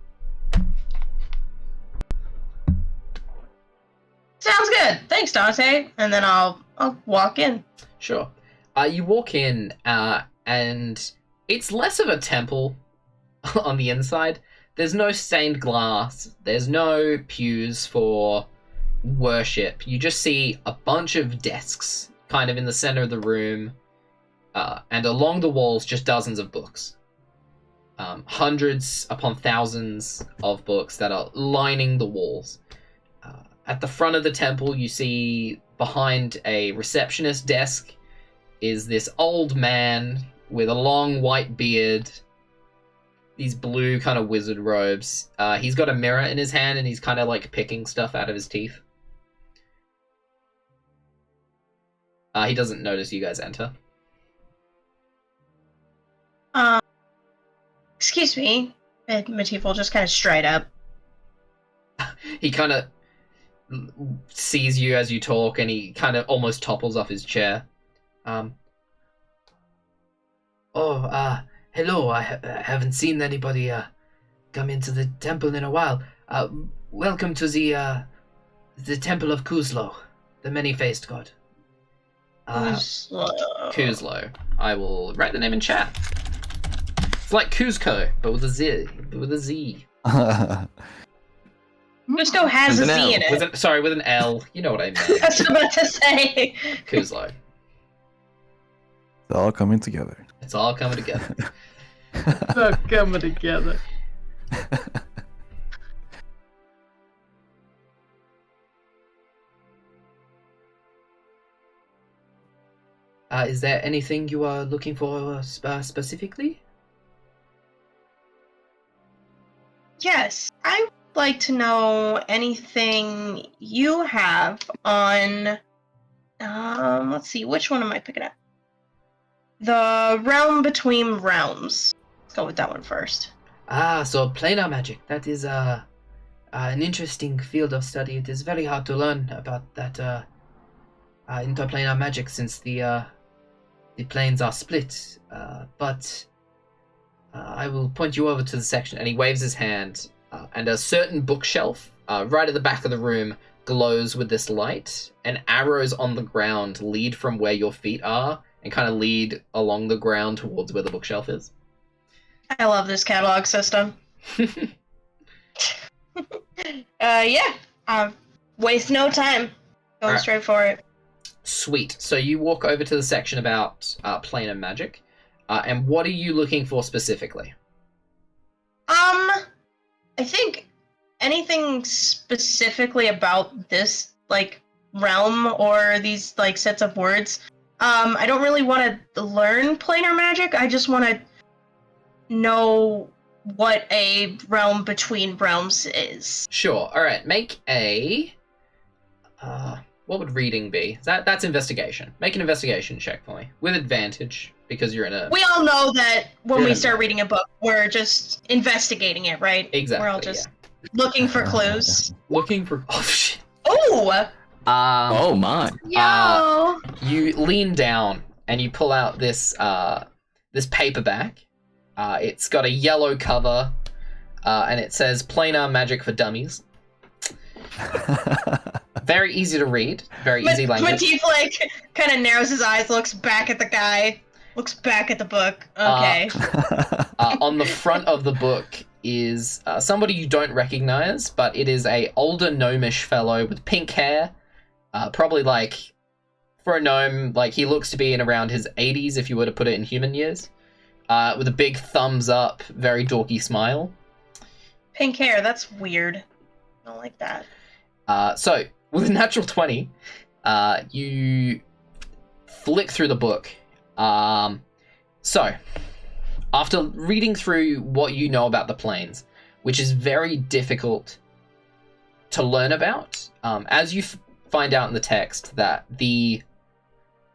Speaker 4: Sounds good. Thanks, Dante. And then I'll walk in.
Speaker 1: Sure. You walk in, and it's less of a temple on the inside. There's no stained glass. There's no pews for worship. You just see a bunch of desks kind of in the center of the room, and along the walls, just dozens of books. Hundreds upon thousands of books that are lining the walls. At the front of the temple, you see behind a receptionist desk is this old man with a long white beard, these blue kind of wizard robes. He's got a mirror in his hand, and he's kind of like picking stuff out of his teeth. He doesn't notice you guys enter.
Speaker 4: Excuse me. And Matif will just kind of stride up.
Speaker 1: He kind of sees you as you talk, and he kind of almost topples off his chair. Hello. I haven't seen anybody come into the temple in a while. Welcome to the temple of Kuzlo, the many-faced god. Kuzlo. I will write the name in chat. It's like Kuzco, but with a Z.
Speaker 4: Cusco has a
Speaker 5: With an
Speaker 4: Z
Speaker 5: L.
Speaker 4: in it.
Speaker 1: With an L. You know what I mean.
Speaker 4: That's what I'm about to say.
Speaker 1: Kuzlo.
Speaker 3: It's all coming together.
Speaker 1: It's all coming together.
Speaker 2: They're coming together.
Speaker 1: Is there anything you are looking for specifically?
Speaker 4: Yes, I would like to know anything you have on. Let's see, which one am I picking up? The realm between realms. Let's go with that one first.
Speaker 1: So planar magic. That is an interesting field of study. It is very hard to learn about that. interplanar magic since the planes are split. But I will point you over to the section. And he waves his hand, and a certain bookshelf right at the back of the room glows with this light, and arrows on the ground lead from where your feet are and kind of lead along the ground towards where the bookshelf is.
Speaker 4: I love this catalog system. Waste no time. Going straight for it.
Speaker 1: Sweet. So you walk over to the section about planar magic, and what are you looking for specifically?
Speaker 4: I think anything specifically about this, like, realm or these, like, sets of words. I don't really want to learn planar magic. I just want to know what a realm between realms is.
Speaker 1: Sure. All right. Make a... what would reading be? That's investigation. Make an investigation check for me. With advantage, because you're in a...
Speaker 4: We all know that when we start reading a book, we're just investigating it, right?
Speaker 1: Exactly,
Speaker 4: We're all just looking for clues.
Speaker 1: Looking for... Oh, shit.
Speaker 4: Oh!
Speaker 5: Oh, my.
Speaker 2: Yo!
Speaker 1: You lean down, and you pull out this paperback. It's got a yellow cover, and it says Planar Magic for Dummies. Very easy to read. Very easy language.
Speaker 4: Matif, like, kind of narrows his eyes, looks back at the guy, looks back at the book. Okay.
Speaker 1: On the front of the book is somebody you don't recognize, but it is a older gnomish fellow with pink hair. Probably, like, for a gnome, like, he looks to be in around his 80s if you were to put it in human years. With a big thumbs up, very dorky smile.
Speaker 4: Pink hair, that's weird. I don't like that.
Speaker 1: So, with a natural 20, you flick through the book. So, after reading through what you know about the planes, which is very difficult to learn about, as you find out in the text that the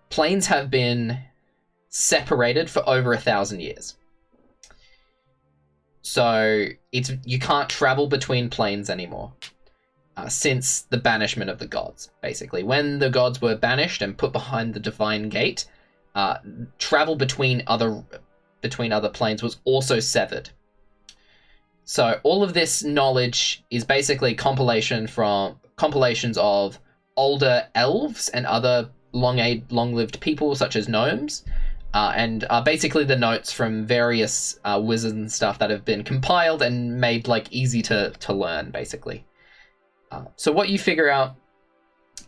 Speaker 1: planes have been separated for over 1,000 years. So you can't travel between planes anymore since the banishment of the gods, basically. When the gods were banished and put behind the divine gate, travel between other planes was also severed. So all of this knowledge is basically compilations of older elves and other long-lived people such as gnomes, and basically the notes from various wizards and stuff that have been compiled and made like easy to learn, basically. So what you figure out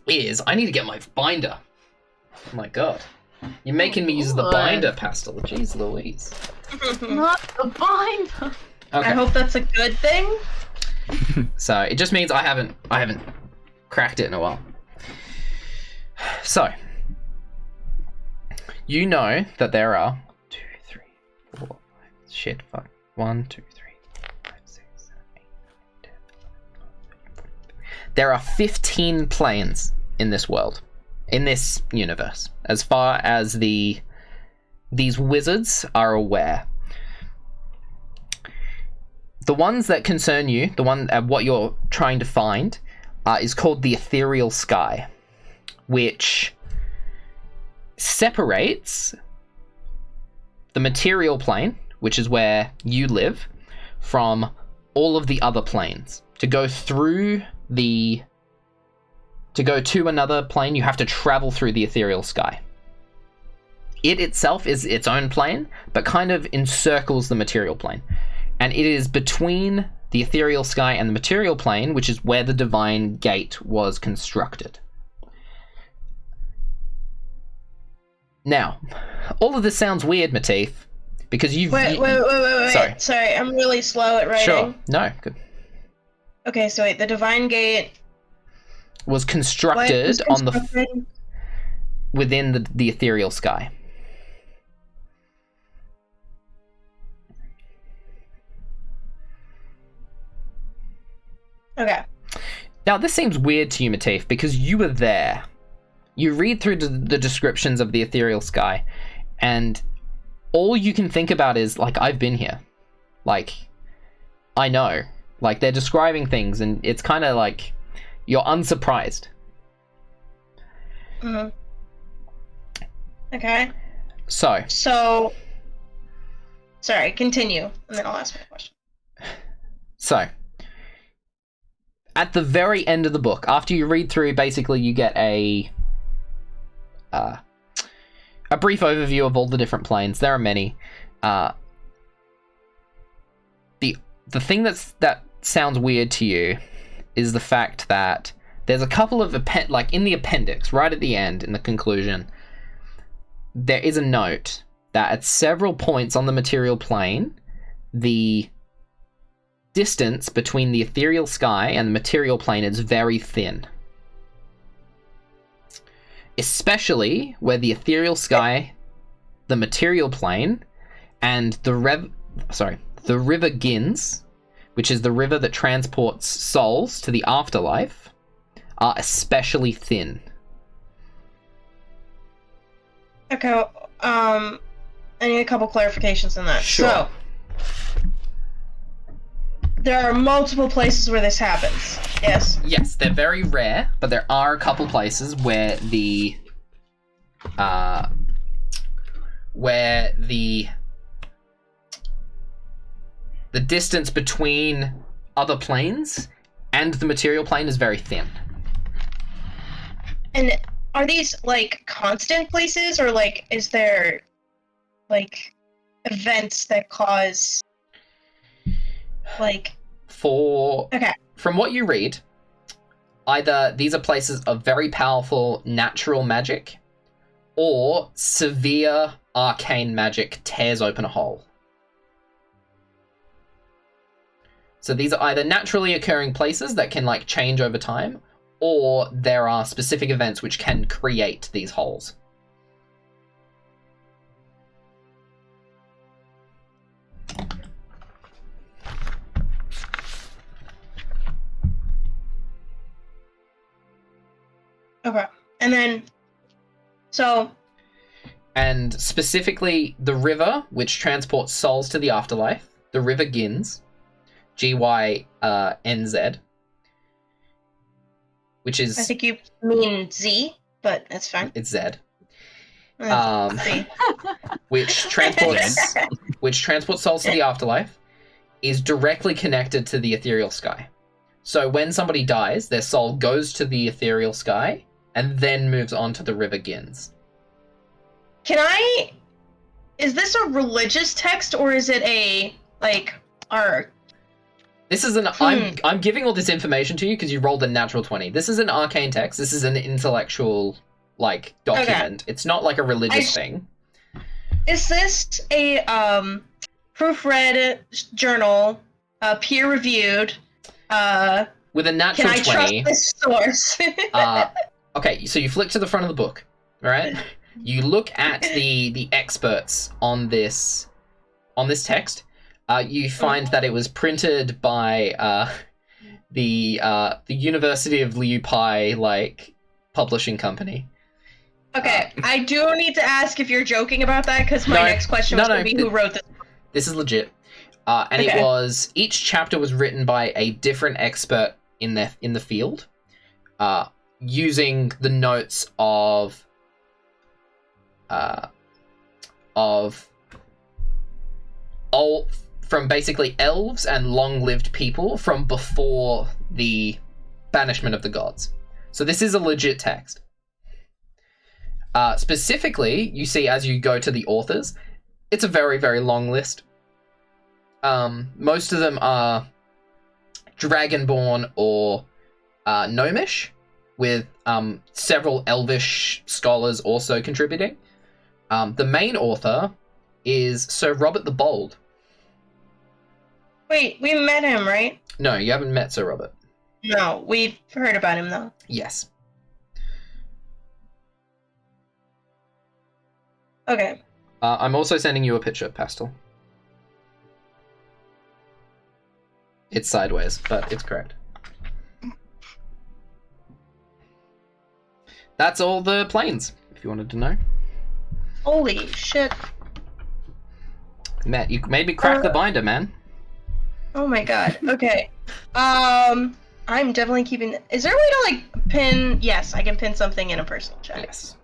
Speaker 1: is, I need to get my binder. Oh my god. You're making me use the binder, Pastel. Jeez Louise.
Speaker 2: Not the binder!
Speaker 1: Okay.
Speaker 4: I hope that's a good thing.
Speaker 1: So it just means I haven't cracked it in a while. So you know that there are 2, 3, 4, 5, 1, 2, 3, 4, 5, 6, 7, 8, 9, 10, 11, 12, 13. There are 15 planes in this world, in this universe, as far as these wizards are aware. The ones that concern you, what you're trying to find, is called the Ethereal Sky, which separates the material plane, which is where you live, from all of the other planes. To go to another plane, you have to travel through the Ethereal Sky. It itself is its own plane, but kind of encircles the material plane. And it is between the Ethereal Sky and the material plane, which is where the Divine Gate was constructed. Now, all of this sounds weird, Matif, because you've...
Speaker 4: Wait. Sorry, I'm really slow at writing.
Speaker 1: Sure. No, good.
Speaker 4: Okay, so wait, the Divine Gate...
Speaker 1: was constructed within the Ethereal Sky.
Speaker 4: Okay.
Speaker 1: Now, this seems weird to you, Matif, because you were there. You read through the descriptions of the Ethereal Sky, and all you can think about is, like, I've been here. Like, I know. Like, they're describing things, and it's kind of like, you're unsurprised.
Speaker 4: Mm-hmm. Okay.
Speaker 1: So,
Speaker 4: sorry, continue, and then I'll ask my question.
Speaker 1: So, at the very end of the book, after you read through, basically you get a brief overview of all the different planes. There are many. The thing that sounds weird to you is the fact that there's a couple of in the appendix, right at the end, in the conclusion, there is a note that at several points on the material plane, the distance between the ethereal sky and the material plane is very thin. Especially where the ethereal sky, the material plane, and the river Gins, which is the river that transports souls to the afterlife, are especially thin.
Speaker 4: Okay, I need a couple clarifications on that.
Speaker 1: Sure.
Speaker 4: So, there are multiple places where this happens, yes?
Speaker 1: Yes, they're very rare, but there are a couple places where the distance between other planes and the material plane is very thin.
Speaker 4: And are these, like, constant places, or, like, is there, like, events that cause, like...
Speaker 1: Okay. From what you read, either these are places of very powerful natural magic, or severe arcane magic tears open a hole. So these are either naturally occurring places that can, like, change over time, or there are specific events which can create these holes.
Speaker 4: Okay. And then,
Speaker 1: And specifically, the river, which transports souls to the afterlife, the river Gins, Gynz, which is...
Speaker 4: I think you mean Z, but that's fine.
Speaker 1: It's Z.
Speaker 4: Z.
Speaker 1: which transports souls to the afterlife, is directly connected to the ethereal sky. So when somebody dies, their soul goes to the ethereal sky and then moves on to the river Gins.
Speaker 4: Is this a religious text, or is it a, like, art?
Speaker 1: This is I'm giving all this information to you because you rolled a natural 20. This is an arcane text. This is an intellectual, like, document. Okay. It's not like a religious thing.
Speaker 4: Is this a proofread journal, peer-reviewed,
Speaker 1: with a natural 20?
Speaker 4: Can I trust this source?
Speaker 1: Okay, so you flick to the front of the book, all right? You look at the experts on this text. You find that it was printed by the University of Liu Pai, like, publishing company.
Speaker 4: Okay, I do need to ask if you're joking about that, because my next question was going to be who wrote this.
Speaker 1: This is legit. And okay. It was, each chapter was written by a different expert in the field, using the notes of from basically elves and long-lived people from before the banishment of the gods. So this is a legit text. Specifically, you see as you go to the authors, it's a very, very long list. Most of them are Dragonborn or Gnomish, with several Elvish scholars also contributing. The main author is Sir Robert the Bold.
Speaker 4: Wait, we met him, right?
Speaker 1: No, you haven't met Sir Robert.
Speaker 4: No, we've heard about him, though.
Speaker 1: Yes.
Speaker 4: Okay.
Speaker 1: I'm also sending you a picture, Pastel. It's sideways, but it's correct. That's all the planes, if you wanted to know.
Speaker 4: Holy shit.
Speaker 1: Matt, you made me crack the binder, man.
Speaker 4: Oh my god. Okay. I'm definitely keeping. Is there a way to like pin? Yes, I can pin something in a personal chat.
Speaker 1: Yes.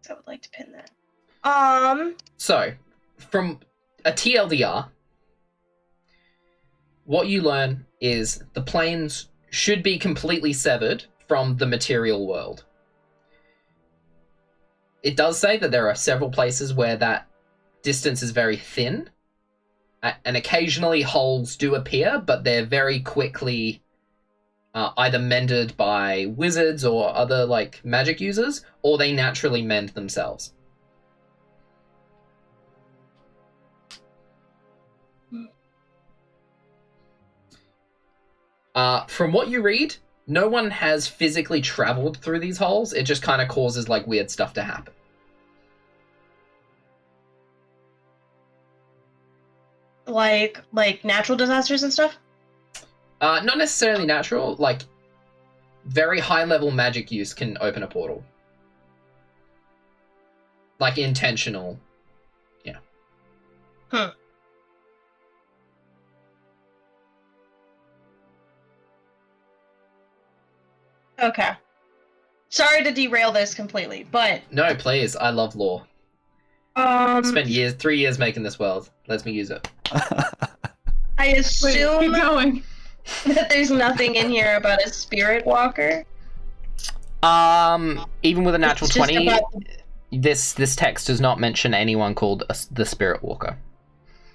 Speaker 4: So I would like to pin that.
Speaker 1: So, from a TLDR, what you learn is the planes should be completely severed from the material world. It does say that there are several places where that distance is very thin, and occasionally holes do appear, but they're very quickly either mended by wizards or other like magic users, or they naturally mend themselves. From what you read, no one has physically traveled through these holes. It just kind of causes like weird stuff to happen.
Speaker 4: Like natural disasters and stuff?
Speaker 1: Not necessarily natural, like very high level magic use can open a portal. Like intentional. Yeah.
Speaker 4: Okay. Sorry to derail this completely, but
Speaker 1: No, please. I love lore. Spent 3 years making this world. Let me use it.
Speaker 4: I assume
Speaker 2: Keep going.
Speaker 4: that there's nothing in here about a spirit walker.
Speaker 1: Even with a natural
Speaker 4: It's just
Speaker 1: 20,
Speaker 4: about-
Speaker 1: this text does not mention anyone called the Spirit Walker.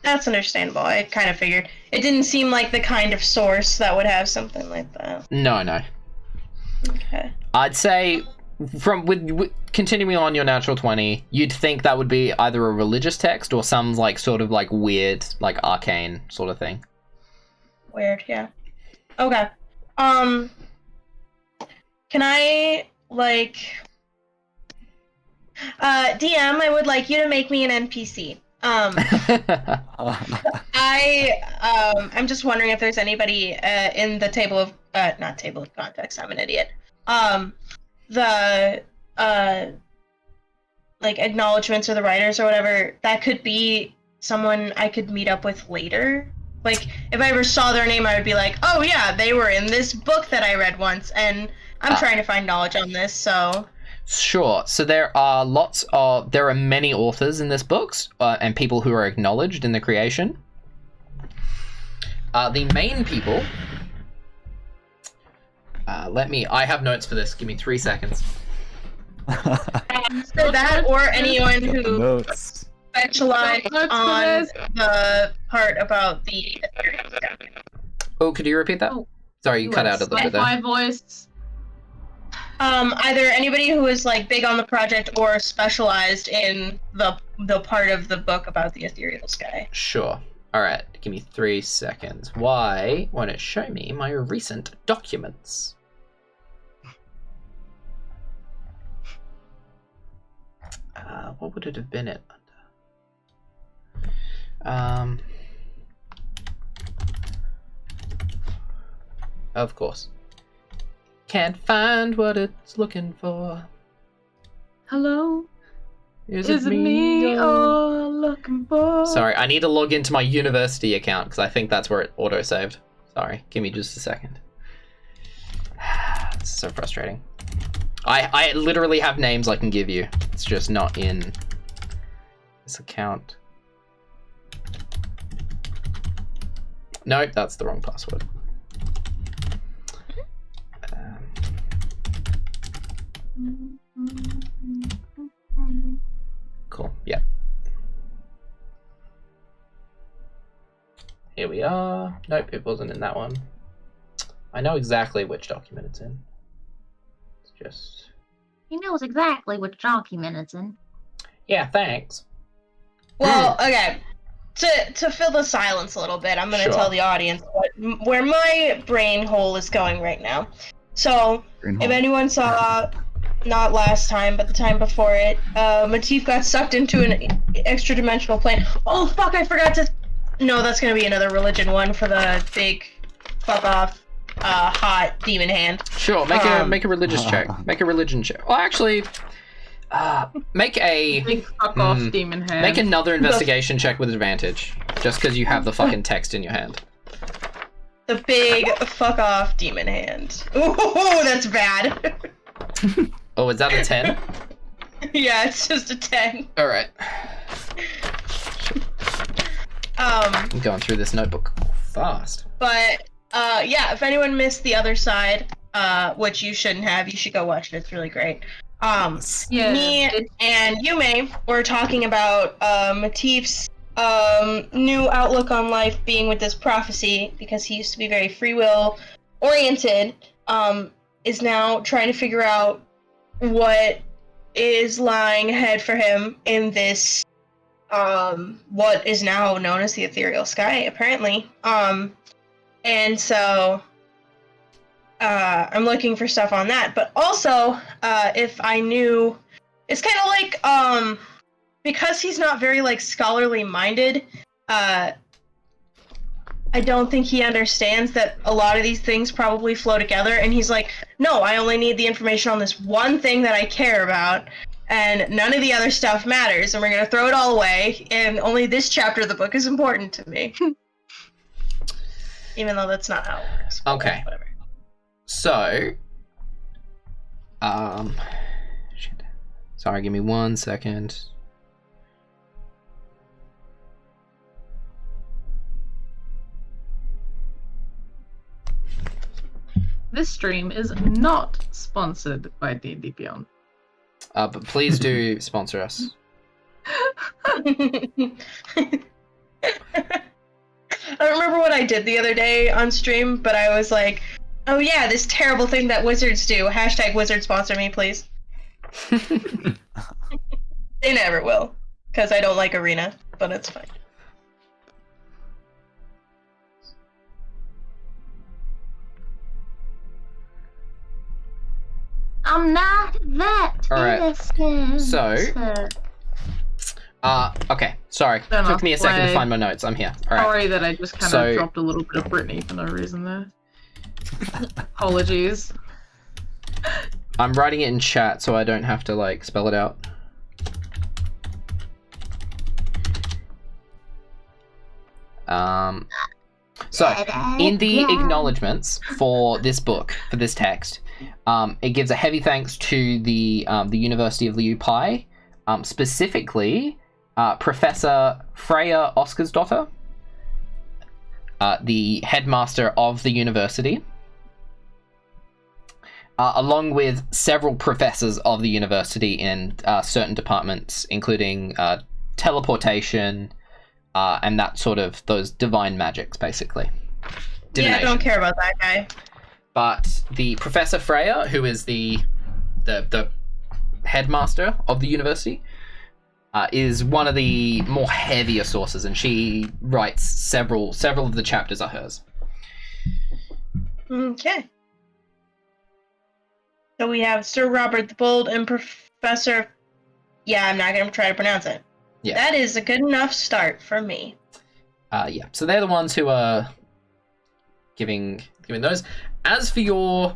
Speaker 4: That's understandable. I kind of figured. It didn't seem like the kind of source that would have something like that.
Speaker 1: No.
Speaker 4: Okay.
Speaker 1: I'd say, with continuing on your natural 20, you'd think that would be either a religious text or some like sort of like weird, like arcane sort of thing.
Speaker 4: Weird, yeah. Okay. Can I, like... DM, I would like you to make me an NPC. I'm just wondering if there's anybody in the table of not table of context. I'm an idiot. The like acknowledgements or the writers or whatever that could be someone I could meet up with later. Like if I ever saw their name, I would be like, oh yeah, they were in this book that I read once, and I'm trying to find knowledge on this. So
Speaker 1: Sure. So there are many authors in this book, and people who are acknowledged in the creation. The main people. I have notes for this. Give me 3 seconds.
Speaker 4: for that or anyone who
Speaker 3: Notes.
Speaker 4: specialized
Speaker 2: Notes for
Speaker 4: on
Speaker 2: this.
Speaker 4: the part about the ethereal sky.
Speaker 1: Oh, could you repeat that?
Speaker 2: Oh.
Speaker 1: Sorry, you cut out a little bit there.
Speaker 2: My voice.
Speaker 4: Either anybody who is like big on the project or specialized in the part of the book about the ethereal sky.
Speaker 1: Sure. All right. Give me 3 seconds. Why won't it show me my recent documents? What would it have been it under? Of course. Can't find what it's looking for.
Speaker 2: Hello?
Speaker 1: Is
Speaker 2: Is it me you're looking for?
Speaker 1: Sorry, I need to log into my university account because I think that's where it auto-saved. Sorry, give me just a second. It's so frustrating. I literally have names I can give you. It's just not in this account. Nope, that's the wrong password. Cool, yeah. Here we are. Nope, it wasn't in that one. I know exactly which document it's in. It's just...
Speaker 6: He knows exactly which document it's in.
Speaker 1: Yeah, thanks.
Speaker 4: Well, okay. To fill the silence a little bit, I'm going to
Speaker 1: Sure.
Speaker 4: tell the audience where my brain hole is going right now. So, if anyone saw, not last time, but the time before it, Matif got sucked into an extra-dimensional plane. Oh, fuck, I forgot to... No, that's going to be another religion one for the big fuck-off hot demon hand.
Speaker 1: Sure, make a religious check. Make a religion check. Well, actually, make a...
Speaker 2: Big fuck off demon hand.
Speaker 1: Make another investigation check with advantage. Just because you have the fucking text in your hand.
Speaker 4: the big fuck off demon hand. Ooh, that's bad.
Speaker 1: Oh, is that a 10?
Speaker 4: Yeah, it's just a 10.
Speaker 1: Alright. I'm going through this notebook fast.
Speaker 4: But, yeah, if anyone missed the other side, which you shouldn't have, you should go watch it, it's really great. Me and Yume were talking about Matif's new outlook on life being with this prophecy, because he used to be very free will oriented, is now trying to figure out what is lying ahead for him in this what is now known as the ethereal sky, apparently. And so I'm looking for stuff on that, but also if I knew, it's kind of like because he's not very like scholarly minded, I don't think he understands that a lot of these things probably flow together, and he's like, no, I only need the information on this one thing that I care about, and none of the other stuff matters, and we're gonna throw it all away, and only this chapter of the book is important to me. Even though that's not how it works.
Speaker 1: Okay.
Speaker 4: Whatever.
Speaker 1: So, shit. Sorry, give me 1 second.
Speaker 2: This stream is not sponsored by D&D Beyond.
Speaker 1: But please do sponsor us.
Speaker 4: I don't remember what I did the other day on stream, but I was like, oh yeah, this terrible thing that wizards do. Hashtag wizard sponsor me, please. They never will, because I don't like Arena, but it's fine.
Speaker 6: I'm not that innocent.
Speaker 1: So, okay, sorry.
Speaker 2: Turn
Speaker 1: Took
Speaker 2: off
Speaker 1: me a second to
Speaker 2: play.
Speaker 1: find my notes. I'm here. All right.
Speaker 2: Sorry that I just kind of dropped a little bit of Brittany for no reason there. Apologies.
Speaker 1: I'm writing it in chat so I don't have to like spell it out. So in the acknowledgements for this book, for this text, it gives a heavy thanks to the University of Liu Pai, specifically Professor Freya Oscarsdottir, the headmaster of the university, along with several professors of the university in certain departments, including teleportation and that sort of those divine magics, basically.
Speaker 4: Yeah, I don't care about that guy.
Speaker 1: But the Professor Freya, who is the headmaster of the university, is one of the more heavier sources, and she writes several of the chapters are hers.
Speaker 4: Okay. So we have Sir Robert the Bold and Professor... Yeah, I'm not going to try to pronounce it.
Speaker 1: Yeah.
Speaker 4: That is a good enough start for me.
Speaker 1: Yeah, so they're the ones who are giving those. As for your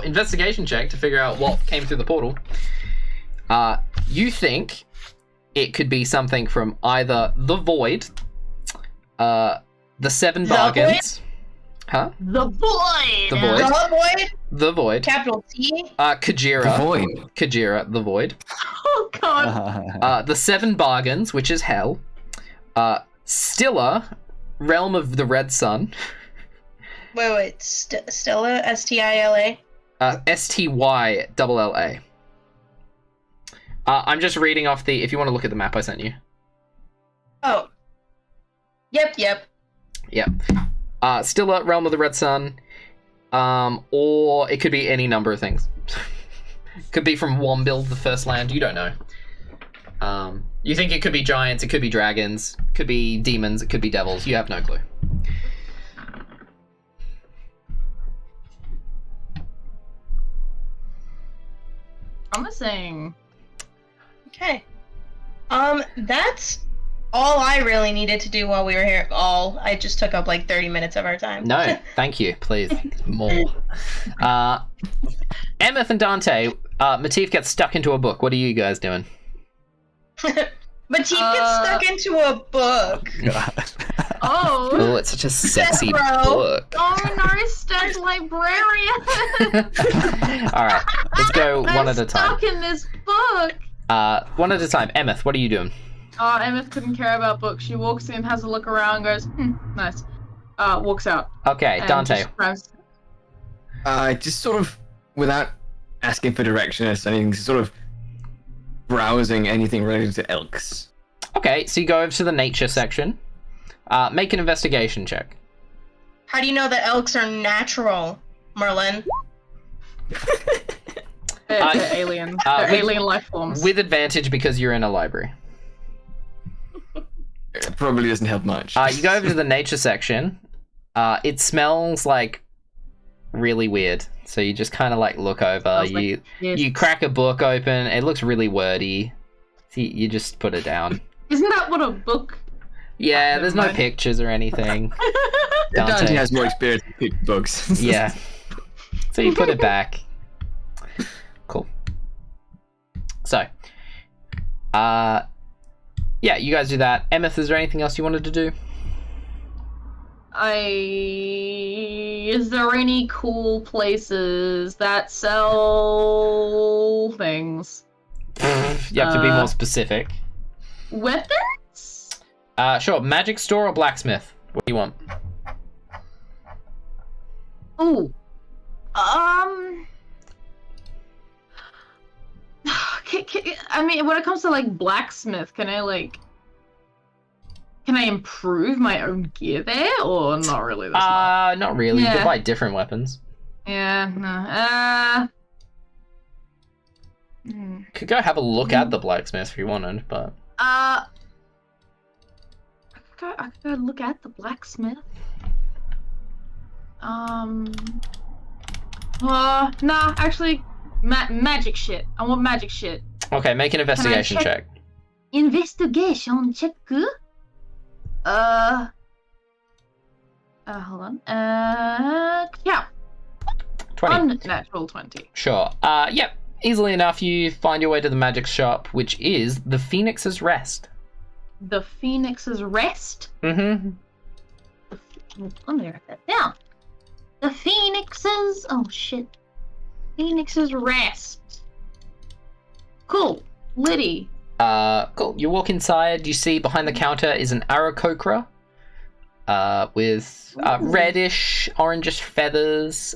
Speaker 1: investigation check to figure out what came through the portal, you think it could be something from either the Void, the Seven Bargains, huh?
Speaker 6: The Void!
Speaker 1: The Void.
Speaker 4: The Void?
Speaker 1: The Void.
Speaker 4: Capital T?
Speaker 1: Kajira.
Speaker 5: The Void.
Speaker 1: Kajira, the Void.
Speaker 2: Oh god.
Speaker 1: The Seven Bargains, which is Hell. Stilla, Realm of the Red Sun.
Speaker 4: Wait. Stilla? S-T-I-L-A?
Speaker 1: S-T-Y-L-L-A. I'm just reading off if you want to look at the map I sent you.
Speaker 4: Oh. Yep.
Speaker 1: Yep. Stilla, Realm of the Red Sun. Or it could be any number of things. Could be from Wombil, the first land, you don't know. You think it could be giants, it could be dragons, it could be demons, it could be devils, you have no clue.
Speaker 2: Promising.
Speaker 4: Okay. That's all I really needed to do while we were here. I just took up like 30 minutes of our time.
Speaker 1: No, thank you, please. More. Emmyth and Dante, Matif gets stuck into a book. What are you guys doing?
Speaker 4: Matif gets stuck into a book.
Speaker 1: Oh, it's such a sexy
Speaker 4: Bro.
Speaker 1: book.
Speaker 2: Oh no, Steph Librarian!
Speaker 1: Alright, let's go one at a time.
Speaker 2: Stuck in this book!
Speaker 1: One at a time. Emmyth, what are you doing?
Speaker 2: Emmyth couldn't care about books. She walks in, has a look around, goes, nice. Walks out.
Speaker 1: Okay,
Speaker 2: And
Speaker 1: Dante.
Speaker 2: just grabs-
Speaker 5: Just sort of, without asking for direction or anything, just sort of browsing anything related to elks.
Speaker 1: Okay, so you go over to the nature section. Make an investigation check.
Speaker 4: How do you know that elks are natural, Merlin?
Speaker 2: They're alien. They're alien life forms.
Speaker 1: With advantage because you're in a library.
Speaker 5: It probably doesn't help much.
Speaker 1: You go over to the nature section. It smells like really weird. So you just kind of like look over. You crack a book open. It looks really wordy. So you just put it down.
Speaker 2: Isn't that what a book?
Speaker 1: Yeah, there's no pictures or anything.
Speaker 5: Dante has more experience with picking books.
Speaker 1: Yeah. So you put it back. Cool. So, yeah, you guys do that. Emmyth, is there anything else you wanted to do?
Speaker 2: Is there any cool places that sell things?
Speaker 1: You have to be more specific.
Speaker 2: Weapons?
Speaker 1: Sure. Magic store or blacksmith? What do you want?
Speaker 2: Ooh. I mean, when it comes to like blacksmith, can I improve my own gear there, or not really?
Speaker 1: Not really. You
Speaker 2: Yeah.
Speaker 1: can buy different weapons.
Speaker 2: Yeah, no.
Speaker 1: Could go have a look at the blacksmith if you wanted, but
Speaker 2: I could go look at the blacksmith. Nah, actually, magic shit. I want magic shit.
Speaker 1: okay. Make an investigation check.
Speaker 6: Investigation check.
Speaker 2: Hold on. Yeah.
Speaker 1: 20.
Speaker 2: Unnatural 20.
Speaker 1: Sure. Yep. Easily enough, you find your way to the magic shop, which is the Phoenix's Rest.
Speaker 2: The Phoenix's Rest?
Speaker 1: Mm-hmm.
Speaker 2: Let me write that down. The Phoenix's... Oh, shit. Phoenix's Rest. Cool. Liddy.
Speaker 1: Cool. You walk inside, you see behind the counter is an Aarakocra, with reddish, orangish feathers.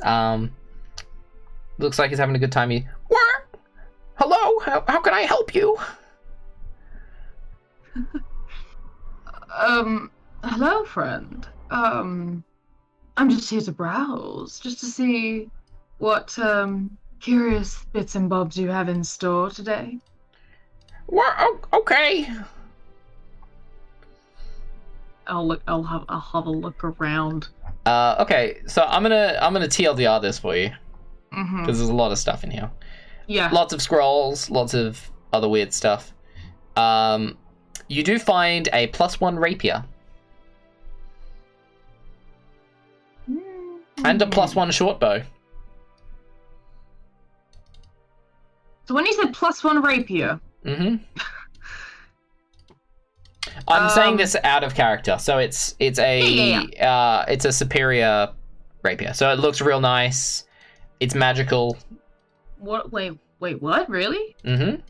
Speaker 1: Looks like he's having a good time. What? Hello? How can I help you?
Speaker 2: Hello, friend. I'm just here to browse, just to see what, curious bits and bobs you have in store today.
Speaker 1: Well, okay.
Speaker 2: I'll have a look around.
Speaker 1: Okay, so I'm gonna TLDR this for you,
Speaker 2: Mm-hmm.
Speaker 1: because there's a lot of stuff in here.
Speaker 2: Yeah.
Speaker 1: Lots of scrolls, lots of other weird stuff. You do find a +1 rapier. And a +1 short bow.
Speaker 2: So when you said +1 rapier...
Speaker 1: Mm-hmm. I'm saying this out of character, so it's a superior rapier. So it looks real nice. It's magical.
Speaker 2: What? Wait, what? Really?
Speaker 1: Mm-hmm.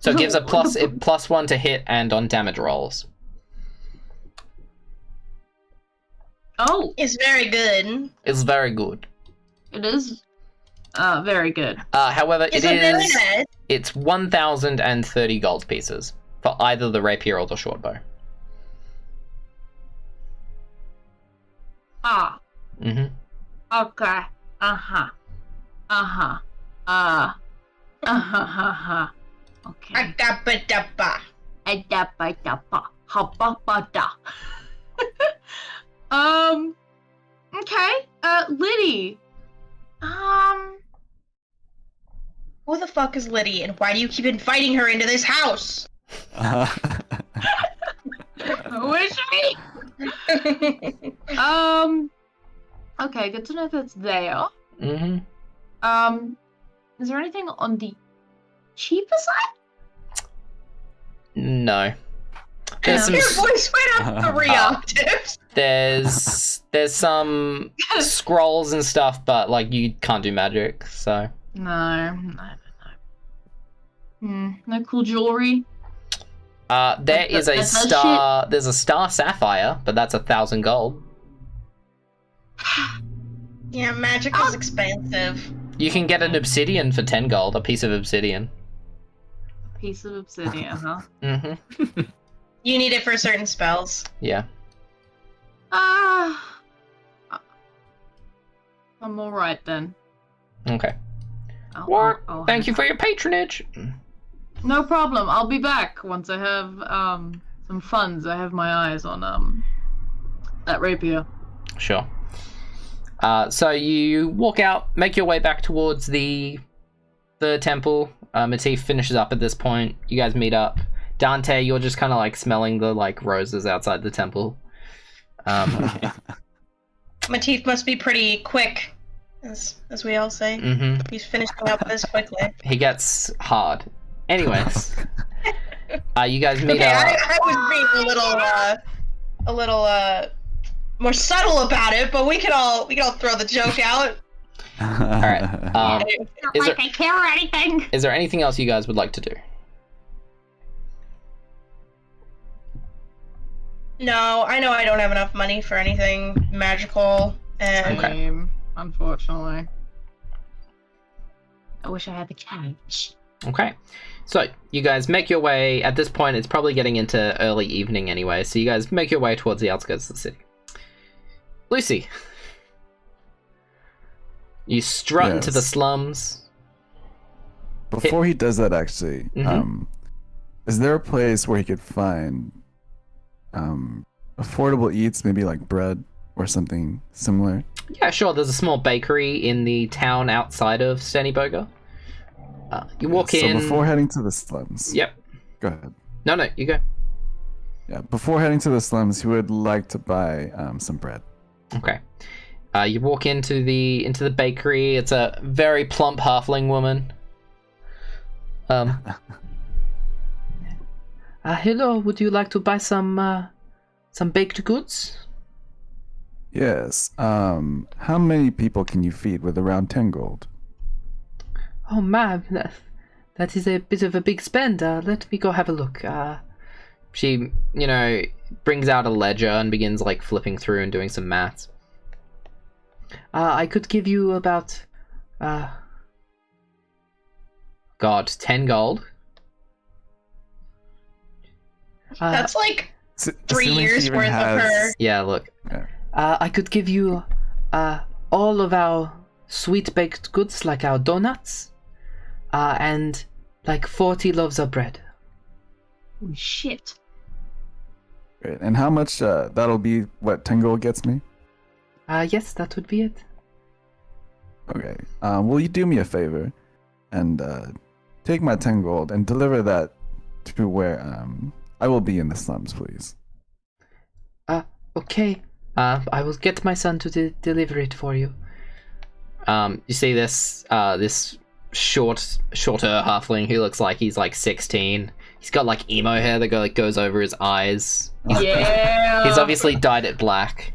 Speaker 1: So it gives a +1 to hit and on damage rolls.
Speaker 2: Oh,
Speaker 4: It's very good.
Speaker 1: It's very good.
Speaker 2: it is very good.
Speaker 1: However,
Speaker 4: Is it really good?
Speaker 1: it's 1,030 gold pieces for either the rapier or the short bow.
Speaker 2: Ah,
Speaker 1: Mm-hmm.
Speaker 2: okay. Uh-huh. Okay.
Speaker 4: Adappadappa.
Speaker 2: Okay. Liddy.
Speaker 4: Who the fuck is Liddy, and why do you keep inviting her into this house?
Speaker 2: Who is she? Okay, good to know that's there.
Speaker 1: Mm-hmm.
Speaker 2: Is there anything on the cheaper side?
Speaker 1: No. There's
Speaker 4: Your
Speaker 1: some,
Speaker 4: voice went up 3 octaves.
Speaker 1: There's some scrolls and stuff, but like you can't do magic, so.
Speaker 2: No. No cool jewelry.
Speaker 1: There is a star. There's a star sapphire, but that's 1,000 gold.
Speaker 4: Yeah, magic is expensive.
Speaker 1: You can get an obsidian for 10 gold, a piece of obsidian.
Speaker 2: Piece of obsidian, huh?
Speaker 1: Mm-hmm.
Speaker 4: You need it for certain spells.
Speaker 1: Yeah.
Speaker 2: I'm alright then.
Speaker 1: Okay. Thank you for your patronage.
Speaker 2: No problem. I'll be back once I have some funds. I have my eyes on that rapier.
Speaker 1: Sure. So you walk out, make your way back towards the temple. Matif finishes up at this point. You guys meet up. Dante, you're just kind of like smelling the like roses outside the temple.
Speaker 4: Matif must be pretty quick, as we all say.
Speaker 1: Mm-hmm.
Speaker 4: He's finishing up this quickly.
Speaker 1: He gets hard. Anyways, you guys meet up.
Speaker 4: I was being a little more subtle about it, but we can all throw the joke out.
Speaker 1: All right.
Speaker 6: I care or anything.
Speaker 1: Is there anything else you guys would like to do?
Speaker 4: No, I know I don't have enough money for anything magical, and
Speaker 1: Okay.
Speaker 2: Unfortunately.
Speaker 6: I wish I had the cash.
Speaker 1: Okay. So you guys make your way. At this point, it's probably getting into early evening anyway. So you guys make your way towards the outskirts of the city. Lucy, you strut into the slums.
Speaker 3: Before he does that, actually, is there a place where he could find affordable eats, maybe like bread or something similar?
Speaker 1: Yeah, sure. There's a small bakery in the town outside of Stennyburger. You walk in.
Speaker 3: So before heading to the slums.
Speaker 1: Yep.
Speaker 3: Go ahead.
Speaker 1: No, you go.
Speaker 3: Yeah, before heading to the slums, he would like to buy some bread.
Speaker 1: Okay. You walk into the bakery. It's a very plump halfling woman. Hello. Would you like to buy some baked goods?
Speaker 3: Yes. How many people can you feed with around 10 gold?
Speaker 1: Oh, ma'am, that is a bit of a big spend. Let me go have a look. She, brings out a ledger and begins, like, flipping through and doing some maths. I could give you about, 10 gold.
Speaker 4: that's like 3 years worth of her.
Speaker 1: Yeah, look. I could give you, all of our sweet baked goods, like our donuts, and like 40 loaves of bread.
Speaker 6: Holy shit.
Speaker 3: Great. And how much that'll be what 10 gold gets me?
Speaker 1: Yes, that would be it.
Speaker 3: Okay. Will you do me a favor and take my 10 gold and deliver that to where I will be in the slums, please?
Speaker 1: Okay. I will get my son to deliver it for you. You see this shorter halfling who looks like he's like 16. He's got like emo hair that goes over his eyes. He's obviously dyed it black.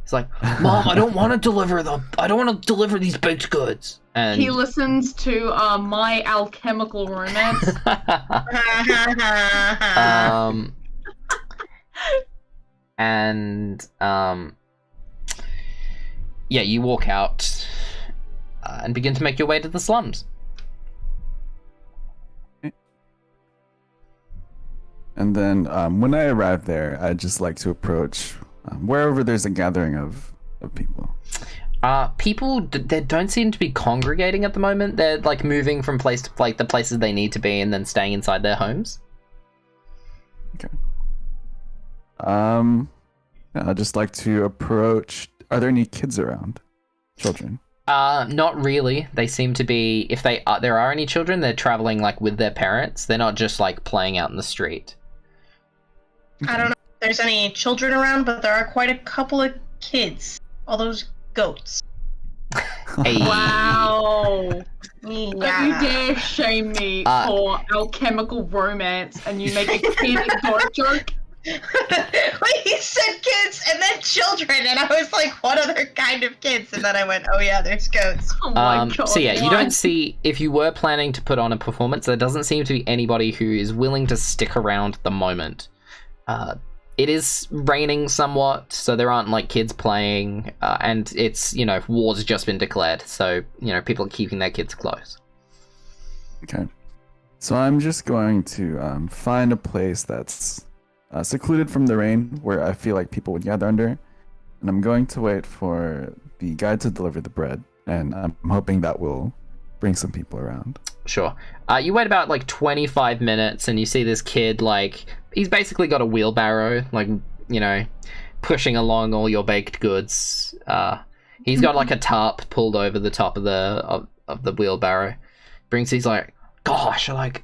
Speaker 1: He's like, Mom, I don't want to deliver them. I don't want to deliver these baked goods. And
Speaker 2: He listens to My Alchemical Romance.
Speaker 1: You walk out and begin to make your way to the slums.
Speaker 3: And then when I arrive there, I'd just like to approach wherever there's a gathering of people.
Speaker 1: People, they don't seem to be congregating at the moment. They're like moving from place to like the places they need to be and then staying inside their homes.
Speaker 3: Okay. I'd just like to approach. Are there any kids around? Children?
Speaker 1: Not really. They seem to be, if there are any children, they're traveling like with their parents. They're not just like playing out in the street.
Speaker 4: I don't know if there's any children around, but there are quite a couple of kids. All those goats.
Speaker 1: Hey.
Speaker 2: Wow.
Speaker 4: Yeah.
Speaker 2: Don't you dare shame me for Alchemical Romance and you make a kid goat joke.
Speaker 4: Wait, he said kids and then children, and I was like, what other kind of kids? And then I went, oh yeah, there's goats.
Speaker 2: Oh my god.
Speaker 1: So yeah, you
Speaker 2: why?
Speaker 1: don't see, if you were planning to put on a performance, there doesn't seem to be anybody who is willing to stick around at the moment. It is raining somewhat, so there aren't like kids playing, and it's, you know, war's just been declared, so, you know, people are keeping their kids close.
Speaker 3: Okay. So I'm just going to find a place that's secluded from the rain where I feel like people would gather under. And I'm going to wait for the guy to deliver the bread. And I'm hoping that will bring some people around.
Speaker 1: Sure. You wait about like 25 minutes and you see this kid, like, he's basically got a wheelbarrow, like, you know, pushing along all your baked goods. He's got like a tarp pulled over the top of the wheelbarrow. Brings these like, gosh, like,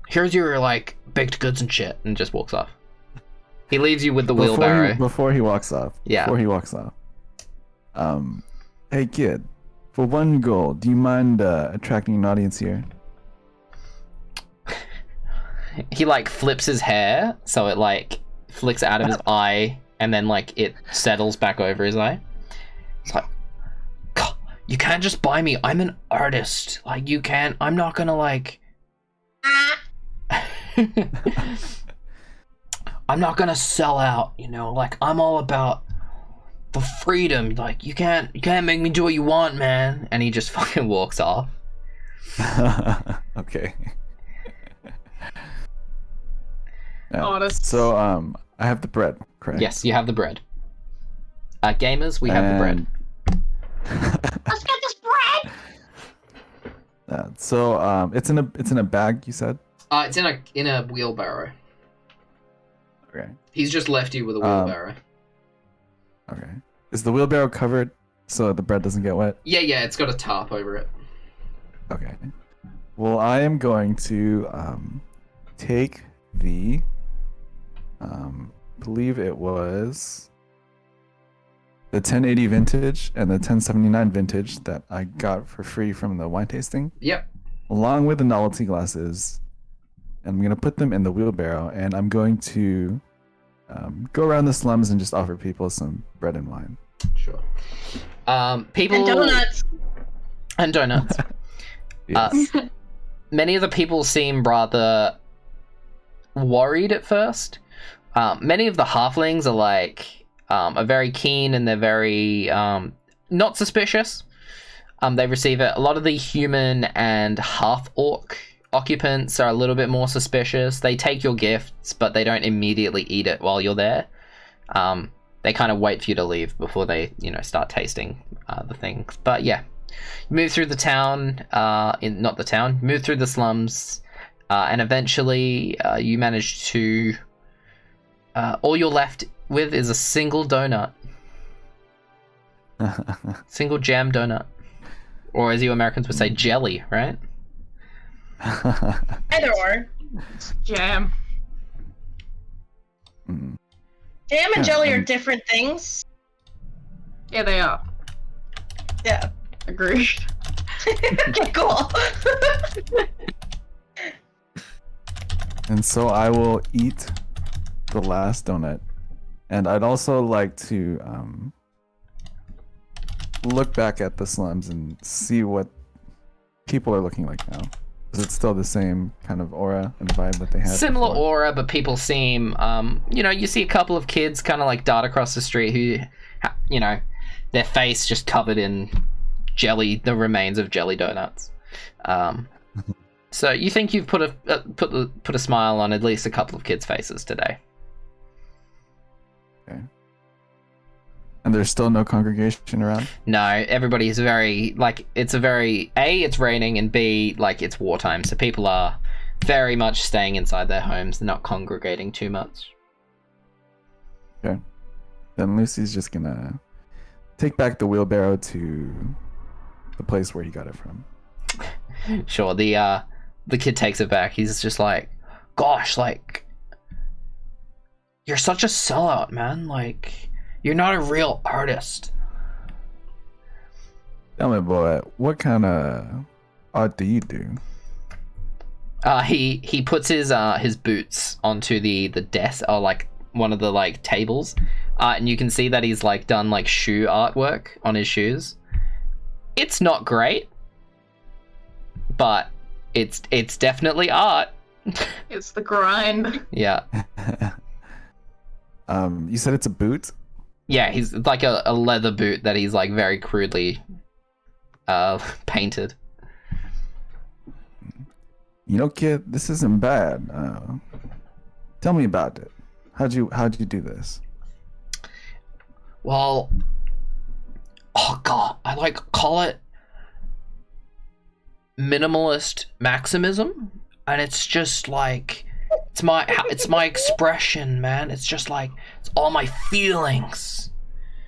Speaker 1: here's your like baked goods and shit, and just walks off. He leaves you with the wheelbarrow.
Speaker 3: Before he walks off.
Speaker 1: Yeah.
Speaker 3: Before he walks off. Hey kid, for 1 gold, do you mind attracting an audience here?
Speaker 1: He like flips his hair so it like flicks out of his eye and then like it settles back over his eye. It's like, God, you can't just buy me. I'm an artist. Like, you can't. I'm not gonna like. I'm not gonna sell out. You know, like, I'm all about the freedom. Like, you can't make me do what you want, man. And he just fucking walks off.
Speaker 3: Okay. Yeah.
Speaker 2: Honest.
Speaker 3: So I have the bread, correct?
Speaker 1: Yes, you have the bread. Gamers, we have the bread.
Speaker 6: Let's get this bread.
Speaker 3: So it's in a bag, you said?
Speaker 1: It's in a wheelbarrow.
Speaker 3: Okay.
Speaker 1: He's just left you with a wheelbarrow.
Speaker 3: Okay. Is the wheelbarrow covered so the bread doesn't get wet?
Speaker 1: Yeah, it's got a tarp over it.
Speaker 3: Okay. Well, I am going to take the believe it was the 1080 vintage and the 1079 vintage that I got for free from the wine tasting.
Speaker 1: Yep.
Speaker 3: Along with the novelty glasses. And I'm going to put them in the wheelbarrow, and I'm going to go around the slums and just offer people some bread and wine.
Speaker 1: Sure. People...
Speaker 4: And donuts.
Speaker 1: And donuts.
Speaker 3: Yes.
Speaker 1: Many of the people seem rather worried at first. Many of the halflings are very keen, and they're very not suspicious. They receive it. A lot of the human and half-orc occupants are a little bit more suspicious. They take your gifts, but they don't immediately eat it while you're there. They kind of wait for you to leave before they, start tasting the things. But yeah, you move through the town, move through the slums, and eventually you manage to... all you're left with is a single donut. Single jam donut. Or as you Americans would say, jelly, right?
Speaker 4: Either or.
Speaker 2: Jam.
Speaker 3: Mm.
Speaker 4: Jam and jelly are different things.
Speaker 2: Yeah, they are.
Speaker 4: Yeah.
Speaker 2: Agreed.
Speaker 4: Okay, cool.
Speaker 3: And so I will eat the last donut. And I'd also like to look back at the slums and see what people are looking like now. Is it still the same kind of aura and vibe that they had?
Speaker 1: Similar
Speaker 3: before?
Speaker 1: aura, but people seem, you see a couple of kids kind of like dart across the street who, their face just covered in jelly, the remains of jelly donuts. So you think you've put a smile on at least a couple of kids' faces today.
Speaker 3: Okay. And there's still no congregation around?
Speaker 1: No, everybody is very, it's it's raining, and B, it's wartime, so people are very much staying inside their homes. They're not congregating too much.
Speaker 3: Okay. Then Lucy's just gonna take back the wheelbarrow to the place where he got it from.
Speaker 1: Sure, the kid takes it back. He's just like, gosh, you're such a sellout, man. You're not a real artist.
Speaker 3: Tell me, boy, what kind of art do you do?
Speaker 1: He puts his boots onto the desk, or one of the like tables, and you can see that he's like done like shoe artwork on his shoes. It's not great, but it's definitely art.
Speaker 2: It's the grind.
Speaker 1: Yeah.
Speaker 3: You said it's a boot?
Speaker 1: Yeah, he's like a leather boot that he's like very crudely painted.
Speaker 3: You know, kid, this isn't bad. Tell me about it. How'd you do this?
Speaker 1: Well, oh god, I like call it minimalist maximism, and it's just like it's my expression, man. It's just like it's all my feelings.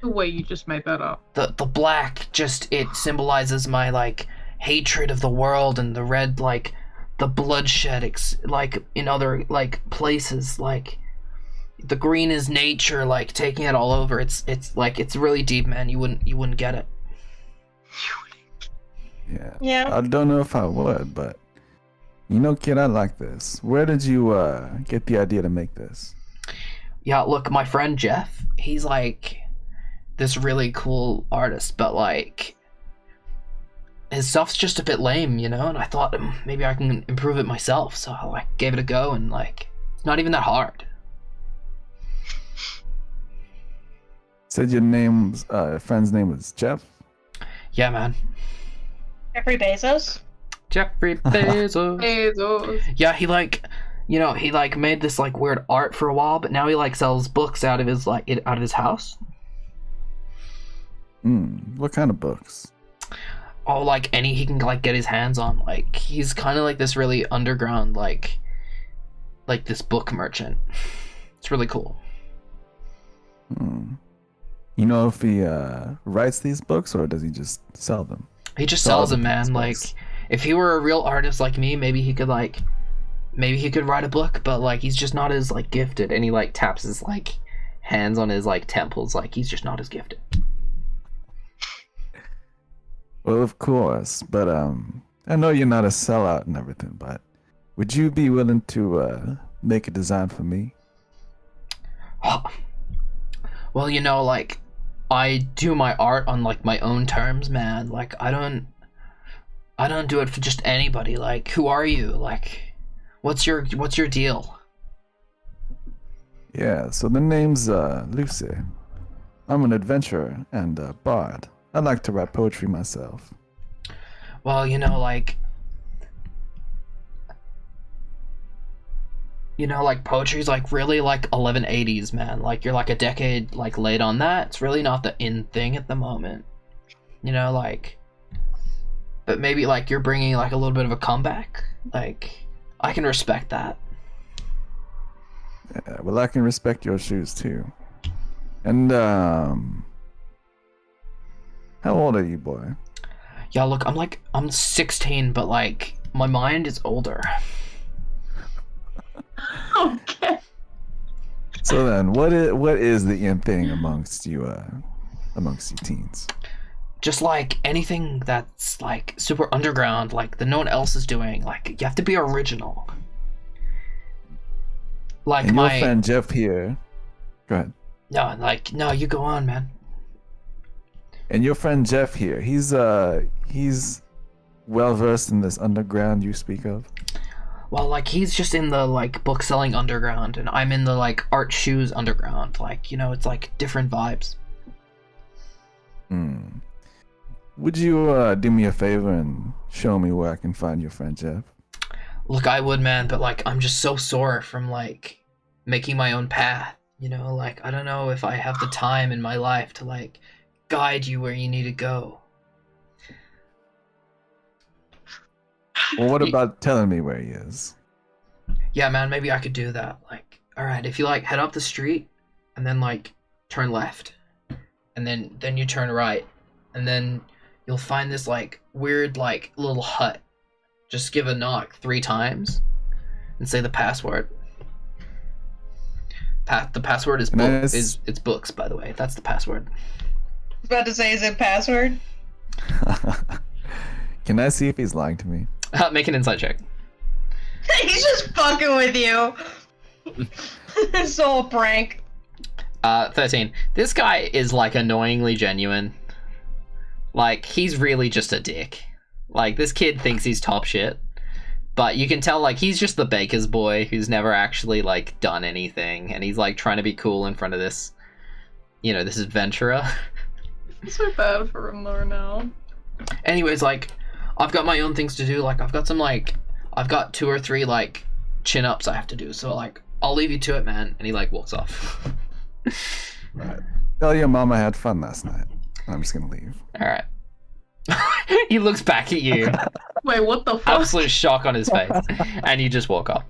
Speaker 2: The way you just made that up.
Speaker 1: The black just it symbolizes my like hatred of the world, and the red like the bloodshed like in other like places, like the green is nature, like taking it all over. It's like it's really deep, man. You wouldn't get it.
Speaker 3: Yeah. I don't know if I would, but you know, kid, I like this. Where did you get the idea to make this?
Speaker 1: Yeah, look, my friend Jeff, he's like this really cool artist, but like his stuff's just a bit lame, you know, and I thought maybe I can improve it myself, so I like gave it a go, and like it's not even that hard.
Speaker 3: Said your friend's name was Jeff?
Speaker 1: Yeah, man.
Speaker 4: Jeffrey Bezos?
Speaker 1: Jeffrey Bezos. Yeah, he like, you know, he like made this like weird art for a while, but now he like sells books out of his house.
Speaker 3: What kind of books?
Speaker 1: Oh, like any he can like get his hands on. Like he's kind of like this really underground like this book merchant. It's really cool.
Speaker 3: You know if he writes these books, or does he just sell them?
Speaker 1: He just sells them, man. Like if he were a real artist like me, maybe he could write a book, but like he's just not as like gifted, and he like taps his like hands on his like temples, like he's just not as gifted.
Speaker 3: Well, of course, but I know you're not a sellout and everything, but would you be willing to make a design for me?
Speaker 1: Well, you know, like I do my art on like my own terms, man. Like I don't do it for just anybody. Like, who are you? Like, what's your deal?
Speaker 3: Yeah, so the name's Lucy. I'm an adventurer and a bard. I like to write poetry myself.
Speaker 1: Well, you know, like poetry's like really like 1180s, man. Like you're like a decade like late on that. It's really not the in thing at the moment. You know, like, but maybe like you're bringing like a little bit of a comeback. Like I can respect that.
Speaker 3: Yeah, well, I can respect your shoes too. And how old are you, boy?
Speaker 1: Yeah, look, I'm 16, but like my mind is older.
Speaker 2: Okay.
Speaker 3: So then, what is the in thing amongst you teens?
Speaker 1: Just like anything that's like super underground, like that no one else is doing. Like you have to be original. Like
Speaker 3: and
Speaker 1: my
Speaker 3: your friend Jeff here. Go ahead.
Speaker 1: No, you go on, man.
Speaker 3: And your friend Jeff here, he's well versed in this underground you speak of.
Speaker 1: Well, like he's just in the like book selling underground, and I'm in the like art shoes underground. Like, you know, it's like different vibes.
Speaker 3: Would you do me a favor and show me where I can find your friend Jeff?
Speaker 1: Look, I would, man, but like I'm just so sore from like making my own path. You know, like I don't know if I have the time in my life to like guide you where you need to go.
Speaker 3: Well, what about telling me where he is?
Speaker 1: Yeah, man, maybe I could do that. Like, all right, if you like head up the street and then like turn left, and then you turn right, and then you'll find this like weird like little hut. Just give a knock 3 times and say the password. The password is it's books, by the way. That's the password.
Speaker 4: I was about to say, is it password?
Speaker 3: Can I see if he's lying to me?
Speaker 1: Make an insight check.
Speaker 4: He's just fucking with you. It's all a prank.
Speaker 1: 13. This guy is like annoyingly genuine. Like, he's really just a dick. Like, this kid thinks he's top shit. But you can tell, like, he's just the baker's boy who's never actually, like, done anything. And he's, like, trying to be cool in front of this, you know, this adventurer.
Speaker 2: I'm so bad for him though now.
Speaker 1: Anyways, like, I've got my own things to do. Like, I've got 2 or 3, like, chin-ups I have to do. So, like, I'll leave you to it, man. And he, like, walks off.
Speaker 3: Right. Tell your mom I had fun last night. I'm just gonna leave.
Speaker 1: Alright. He looks back at you.
Speaker 2: Wait, what the fuck?
Speaker 1: Absolute shock on his face. And you just walk off.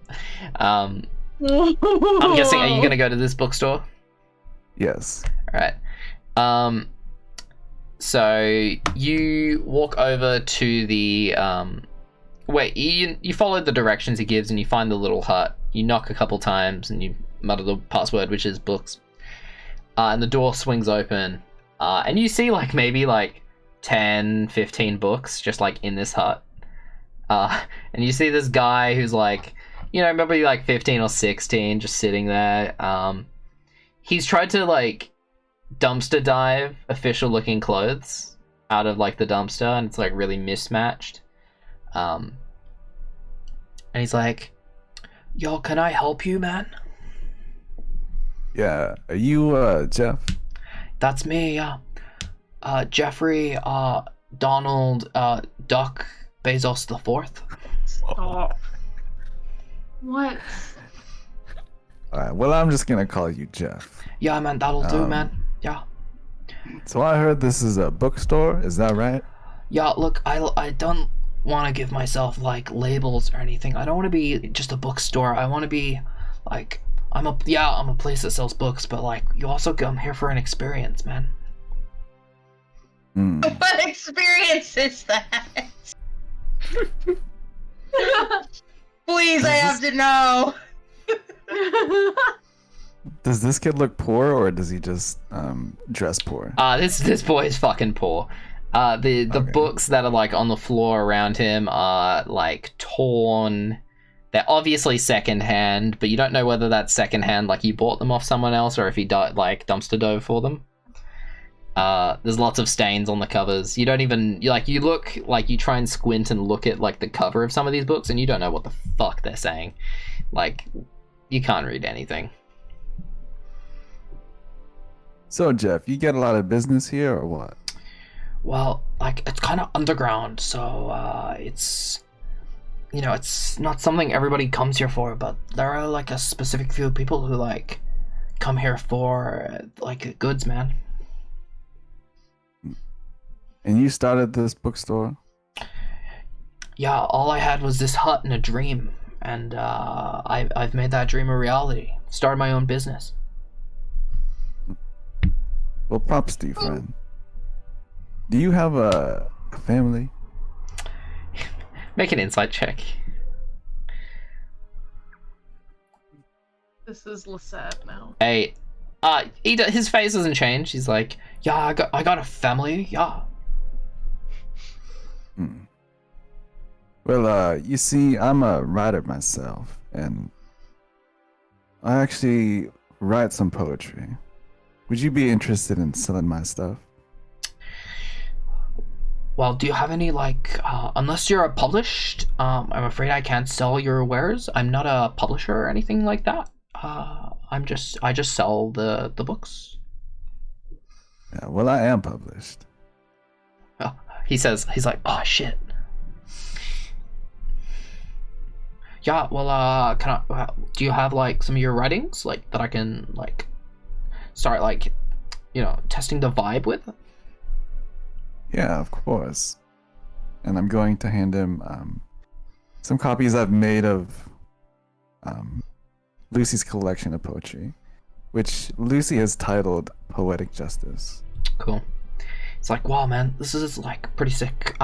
Speaker 1: I'm guessing, are you going to go to this bookstore?
Speaker 3: Yes.
Speaker 1: Alright. So you walk over to the you follow the directions he gives and you find the little hut. You knock a couple times and you mutter the password, which is books. And the door swings open. And you see like maybe like 10, 15 books just like in this hut. And you see this guy who's like, you know, maybe like 15 or 16 just sitting there. He's tried to like dumpster dive official looking clothes out of like the dumpster and it's like really mismatched. And he's like, yo, can I help you, man?
Speaker 3: Yeah. Are you Jeff?
Speaker 1: That's me, yeah. Jeffrey, Donald, Duck, Bezos the Fourth.
Speaker 2: Stop. What?
Speaker 3: Alright, well I'm just gonna call you Jeff.
Speaker 1: Yeah, man, that'll do, man. Yeah.
Speaker 3: So I heard this is a bookstore, is that right?
Speaker 1: Yeah, look, I don't want to give myself, like, labels or anything. I don't want to be just a bookstore. I want to be, like, I'm a place that sells books, but, like, you also come here for an experience, man.
Speaker 4: What experience is that? Please, I have to know.
Speaker 3: Does this kid look poor or does he just dress poor?
Speaker 1: This boy is fucking poor. The
Speaker 3: Okay.
Speaker 1: books that are like on the floor around him are like torn. They're obviously secondhand, but you don't know whether that's secondhand, like he bought them off someone else, or if he like dumpster dove for them. There's lots of stains on the covers. You don't even you look like you try and squint and look at like the cover of some of these books, and you don't know what the fuck they're saying. Like, you can't read anything.
Speaker 3: So Jeff, you get a lot of business here or what?
Speaker 1: Well, like, it's kind of underground, so it's, you know, it's not something everybody comes here for, but there are like a specific few people who like come here for like goods, man.
Speaker 3: And you started this bookstore?
Speaker 1: Yeah, all I had was this hut and a dream, and I've made that dream a reality. Started my own business.
Speaker 3: Well, props to you, friend. Do you have a family?
Speaker 1: Make an insight check.
Speaker 2: This is Lissette now.
Speaker 1: Hey, his face doesn't change. He's like, yeah, I got a family, yeah.
Speaker 3: Well, you see, I'm a writer myself, and I actually write some poetry. Would you be interested in selling my stuff?
Speaker 1: Well, do you have any, like, unless you're published, I'm afraid I can't sell your wares. I'm not a publisher or anything like that. I just sell the books.
Speaker 3: Yeah, well, I am published.
Speaker 1: Oh, he's like, oh, shit. Yeah, well, do you have, like, some of your writings, like, that I can, like, start, like, you know, testing the vibe with?
Speaker 3: Yeah, of course. And I'm going to hand him some copies I've made of Lucy's collection of poetry, which Lucy has titled Poetic Justice.
Speaker 1: Cool. It's like, wow, man, this is, like, pretty sick.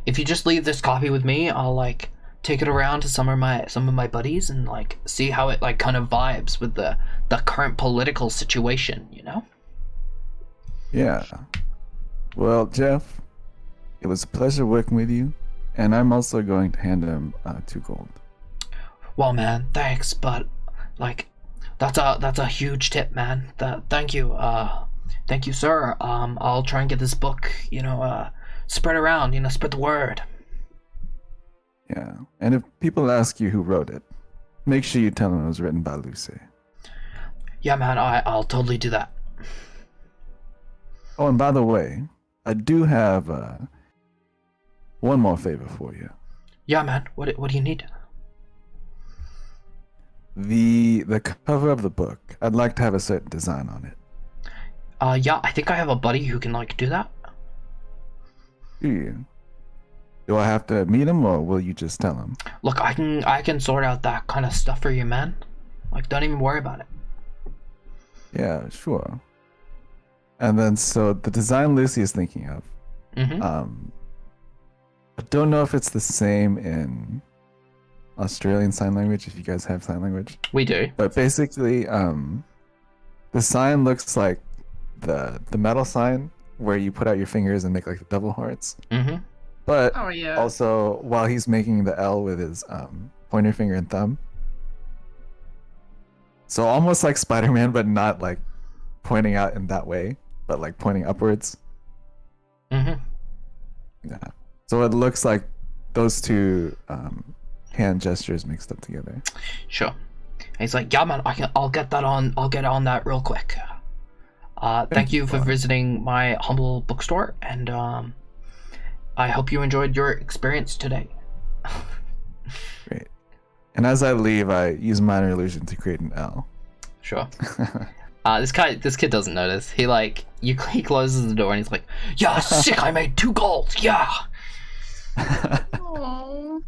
Speaker 1: If you just leave this copy with me, I'll, like, take it around to some of my buddies and, like, see how it, like, kind of vibes with the current political situation, you know?
Speaker 3: Yeah. Well, Jeff, it was a pleasure working with you, and I'm also going to hand him 2 gold.
Speaker 1: Well, man, thanks, but, like, That's a huge tip, man. Thank you. Thank you, sir. I'll try and get this book, spread around, spread the word.
Speaker 3: Yeah. And if people ask you who wrote it, make sure you tell them it was written by Lucy.
Speaker 1: Yeah, man, I'll totally do that.
Speaker 3: Oh, and by the way, I do have one more favor for you.
Speaker 1: Yeah, man. What do you need?
Speaker 3: The cover of the book, I'd like to have a certain design on it.
Speaker 1: Yeah, I think I have a buddy who can do that.
Speaker 3: Do you? Do I have to meet him, or will you just tell him?
Speaker 1: Look, I can sort out that kind of stuff for you, man. Don't even worry about it.
Speaker 3: Yeah, sure. And then, so the design Lucy is thinking of,
Speaker 1: Mm-hmm.
Speaker 3: I don't know if it's the same in Australian Sign Language, if you guys have Sign Language.
Speaker 1: We do.
Speaker 3: But basically, the sign looks like the metal sign where you put out your fingers and make the double hearts.
Speaker 1: Mm-hmm.
Speaker 3: But
Speaker 2: Oh yeah.
Speaker 3: also, while he's making the L with his pointer finger and thumb. So almost like Spider-Man, but not pointing out in that way, but pointing upwards.
Speaker 1: Mm-hmm.
Speaker 3: Yeah. So it looks like those two hand gestures mixed up together.
Speaker 1: Sure. And he's like, yeah, man, I'll get that on. I'll get on that real quick. Thank you for visiting my humble bookstore, and I hope you enjoyed your experience today.
Speaker 3: Great. And as I leave, I use minor illusion to create an L.
Speaker 1: Sure. This kid doesn't notice. He closes the door and he's like, yeah, sick, I made 2 gold, yeah.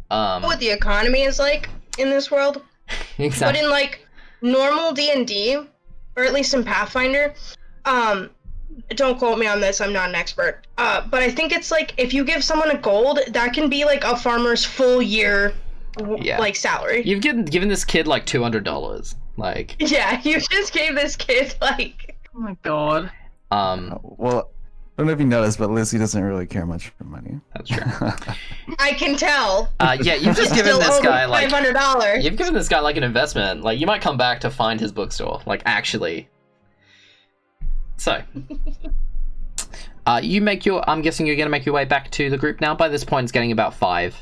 Speaker 4: What the economy is like in this world.
Speaker 1: Exactly.
Speaker 4: But in normal D&D, or at least in Pathfinder, don't quote me on this, I'm not an expert. But I think it's if you give someone a gold, that can be a farmer's full year salary.
Speaker 1: You've given this kid $200.
Speaker 4: Yeah, you just gave this kid
Speaker 2: Oh my god.
Speaker 3: Well, I don't know if you noticed, but Lizzie doesn't really care much for money.
Speaker 1: That's true.
Speaker 4: I can tell.
Speaker 1: Yeah, you've just given this guy
Speaker 4: $500.
Speaker 1: You've given this guy an investment. You might come back to find his bookstore. Actually. So, I'm guessing you're gonna make your way back to the group now. By this point, it's getting about 5.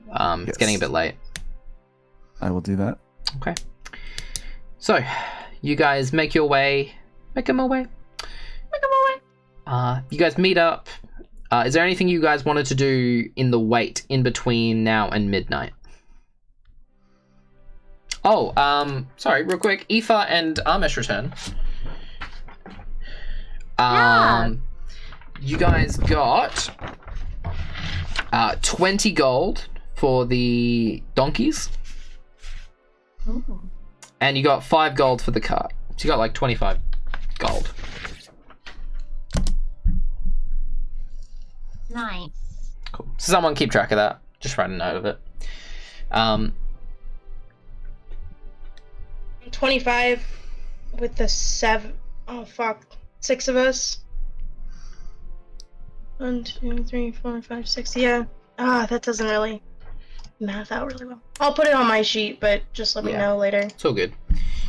Speaker 3: Yes.
Speaker 1: It's getting a bit late.
Speaker 3: I will do that.
Speaker 1: Okay. So, you guys make your way. Make them away. You guys meet up. Is there anything you guys wanted to do in the wait in between now and midnight? Oh, sorry, real quick. Eefa and Amesh return. You guys got 20 gold for the donkeys.
Speaker 2: Ooh.
Speaker 1: And you got 5 gold for the cart. So you got 25 gold.
Speaker 6: Nice.
Speaker 1: Cool. So someone keep track of that. Just write a note of it.
Speaker 4: 25 with the 7. Oh fuck. 6 of us. 1, 2, 3, 4, 5, 6. Yeah. That doesn't really math out really well. I'll put it on my sheet, but just let me know later.
Speaker 1: It's all good.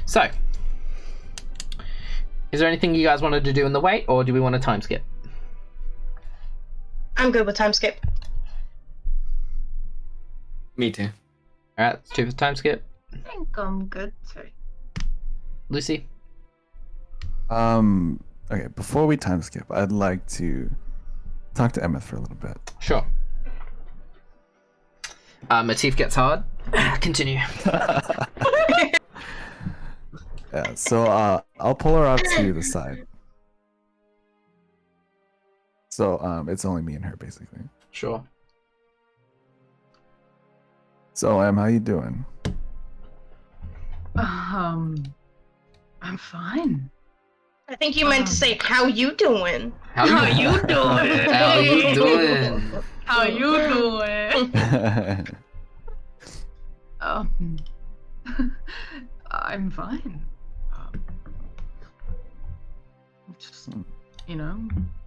Speaker 1: So, is there anything you guys wanted to do in the wait, or do we want to time skip?
Speaker 4: I'm good with time skip.
Speaker 5: Me too.
Speaker 1: Alright, let's do the time skip.
Speaker 2: I think I'm good too.
Speaker 1: Lucy?
Speaker 3: Okay, before we time skip, I'd like to talk to Emmyth for a little bit.
Speaker 1: Sure. Matif gets hard. Continue.
Speaker 3: Yeah, so I'll pull her off to the side. So it's only me and her basically.
Speaker 1: Sure.
Speaker 3: So how you doing?
Speaker 2: I'm fine.
Speaker 4: I think you meant to say, how you doing?
Speaker 1: How you doing? How you doing?
Speaker 2: How you doing? I'm fine. Just,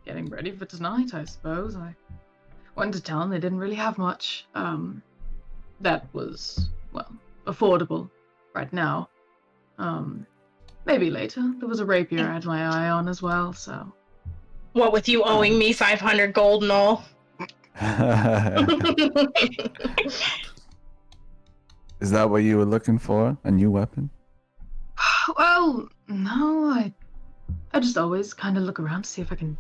Speaker 2: getting ready for tonight, I suppose. I went to town. They didn't really have much. That was, affordable right now. Maybe later. There was a rapier I had my eye on as well, so.
Speaker 4: What with you owing me 500 gold and all?
Speaker 3: Is that what you were looking for? A new weapon?
Speaker 2: Well, no, I just always kind of look around to see if I can,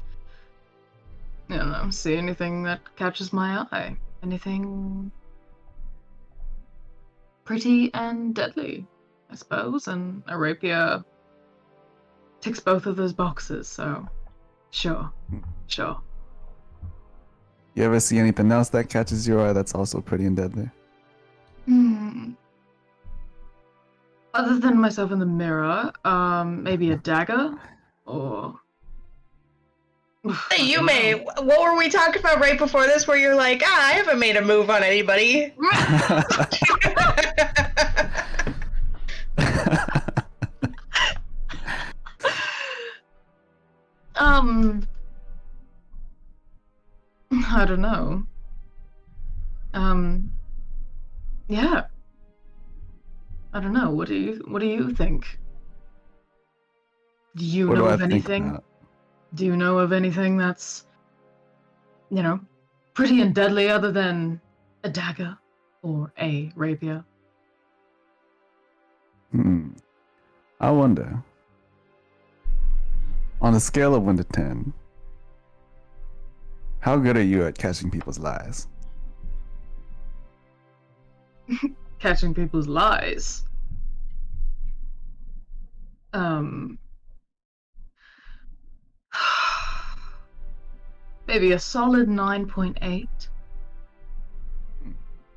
Speaker 2: see anything that catches my eye. Anything pretty and deadly, I suppose, and a rapier ticks both of those boxes, so sure.
Speaker 3: You ever see anything else that catches your eye that's also pretty and deadly?
Speaker 2: Other than myself in the mirror, maybe a dagger, or...
Speaker 4: Hey, Yume, what were we talking about right before this where you're like, I haven't made a move on anybody?
Speaker 2: I don't know. Yeah. I don't know. What do you think? Do you know of anything? Do you know of anything that's, pretty and deadly other than a dagger or a rapier?
Speaker 3: I wonder. On a scale of 1 to 10, how good are you at catching people's lies?
Speaker 2: Catching people's lies? Maybe a solid 9.8.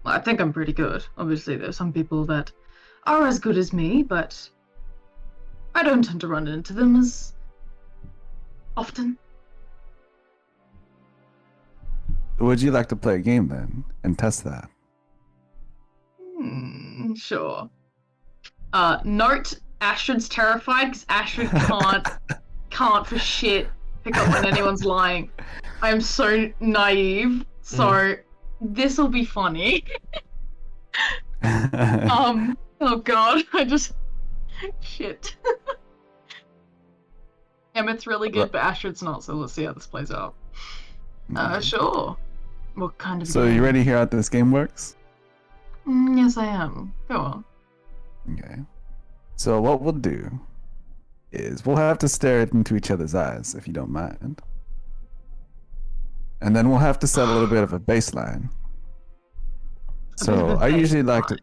Speaker 2: Well, I think I'm pretty good. Obviously, there's some people that are as good as me, but I don't tend to run into them as often.
Speaker 3: Would you like to play a game then and test that?
Speaker 2: Sure. Note, Astrid's terrified because Astrid can't for shit pick up when anyone's lying. I'm so naive, so this'll be funny. Oh god, shit. Emmyth's really good, but Astrid's not, so let's see how this plays out. Sure. What kind of
Speaker 3: So
Speaker 2: game?
Speaker 3: you ready to hear how this game works?
Speaker 2: Yes, I am. Go on.
Speaker 3: Okay. So what we'll do is we'll have to stare into each other's eyes, if you don't mind. And then we'll have to set a little bit of a baseline. So I usually like to...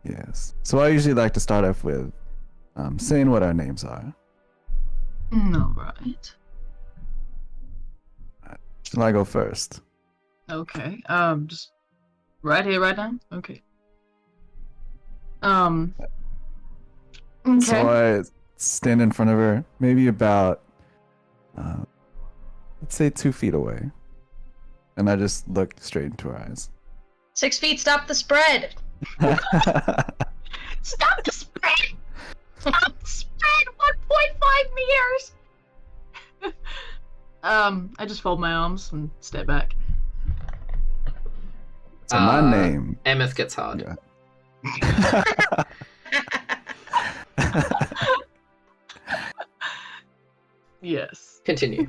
Speaker 3: Yes. So I usually like to start off with saying what our names are.
Speaker 2: Alright.
Speaker 3: Shall I go first?
Speaker 2: Okay. Just right here, right now? Okay. Okay.
Speaker 3: So I stand in front of her, maybe about, let's say 2 feet away. And I just look straight into her eyes.
Speaker 4: 6 feet, stop the spread!
Speaker 6: Stop the spread! Stop the spread! 1.5 meters!
Speaker 2: I just fold my arms and step back.
Speaker 3: So my name...
Speaker 1: Emmyth gets hard.
Speaker 3: Yeah.
Speaker 2: Yes.
Speaker 1: Continue.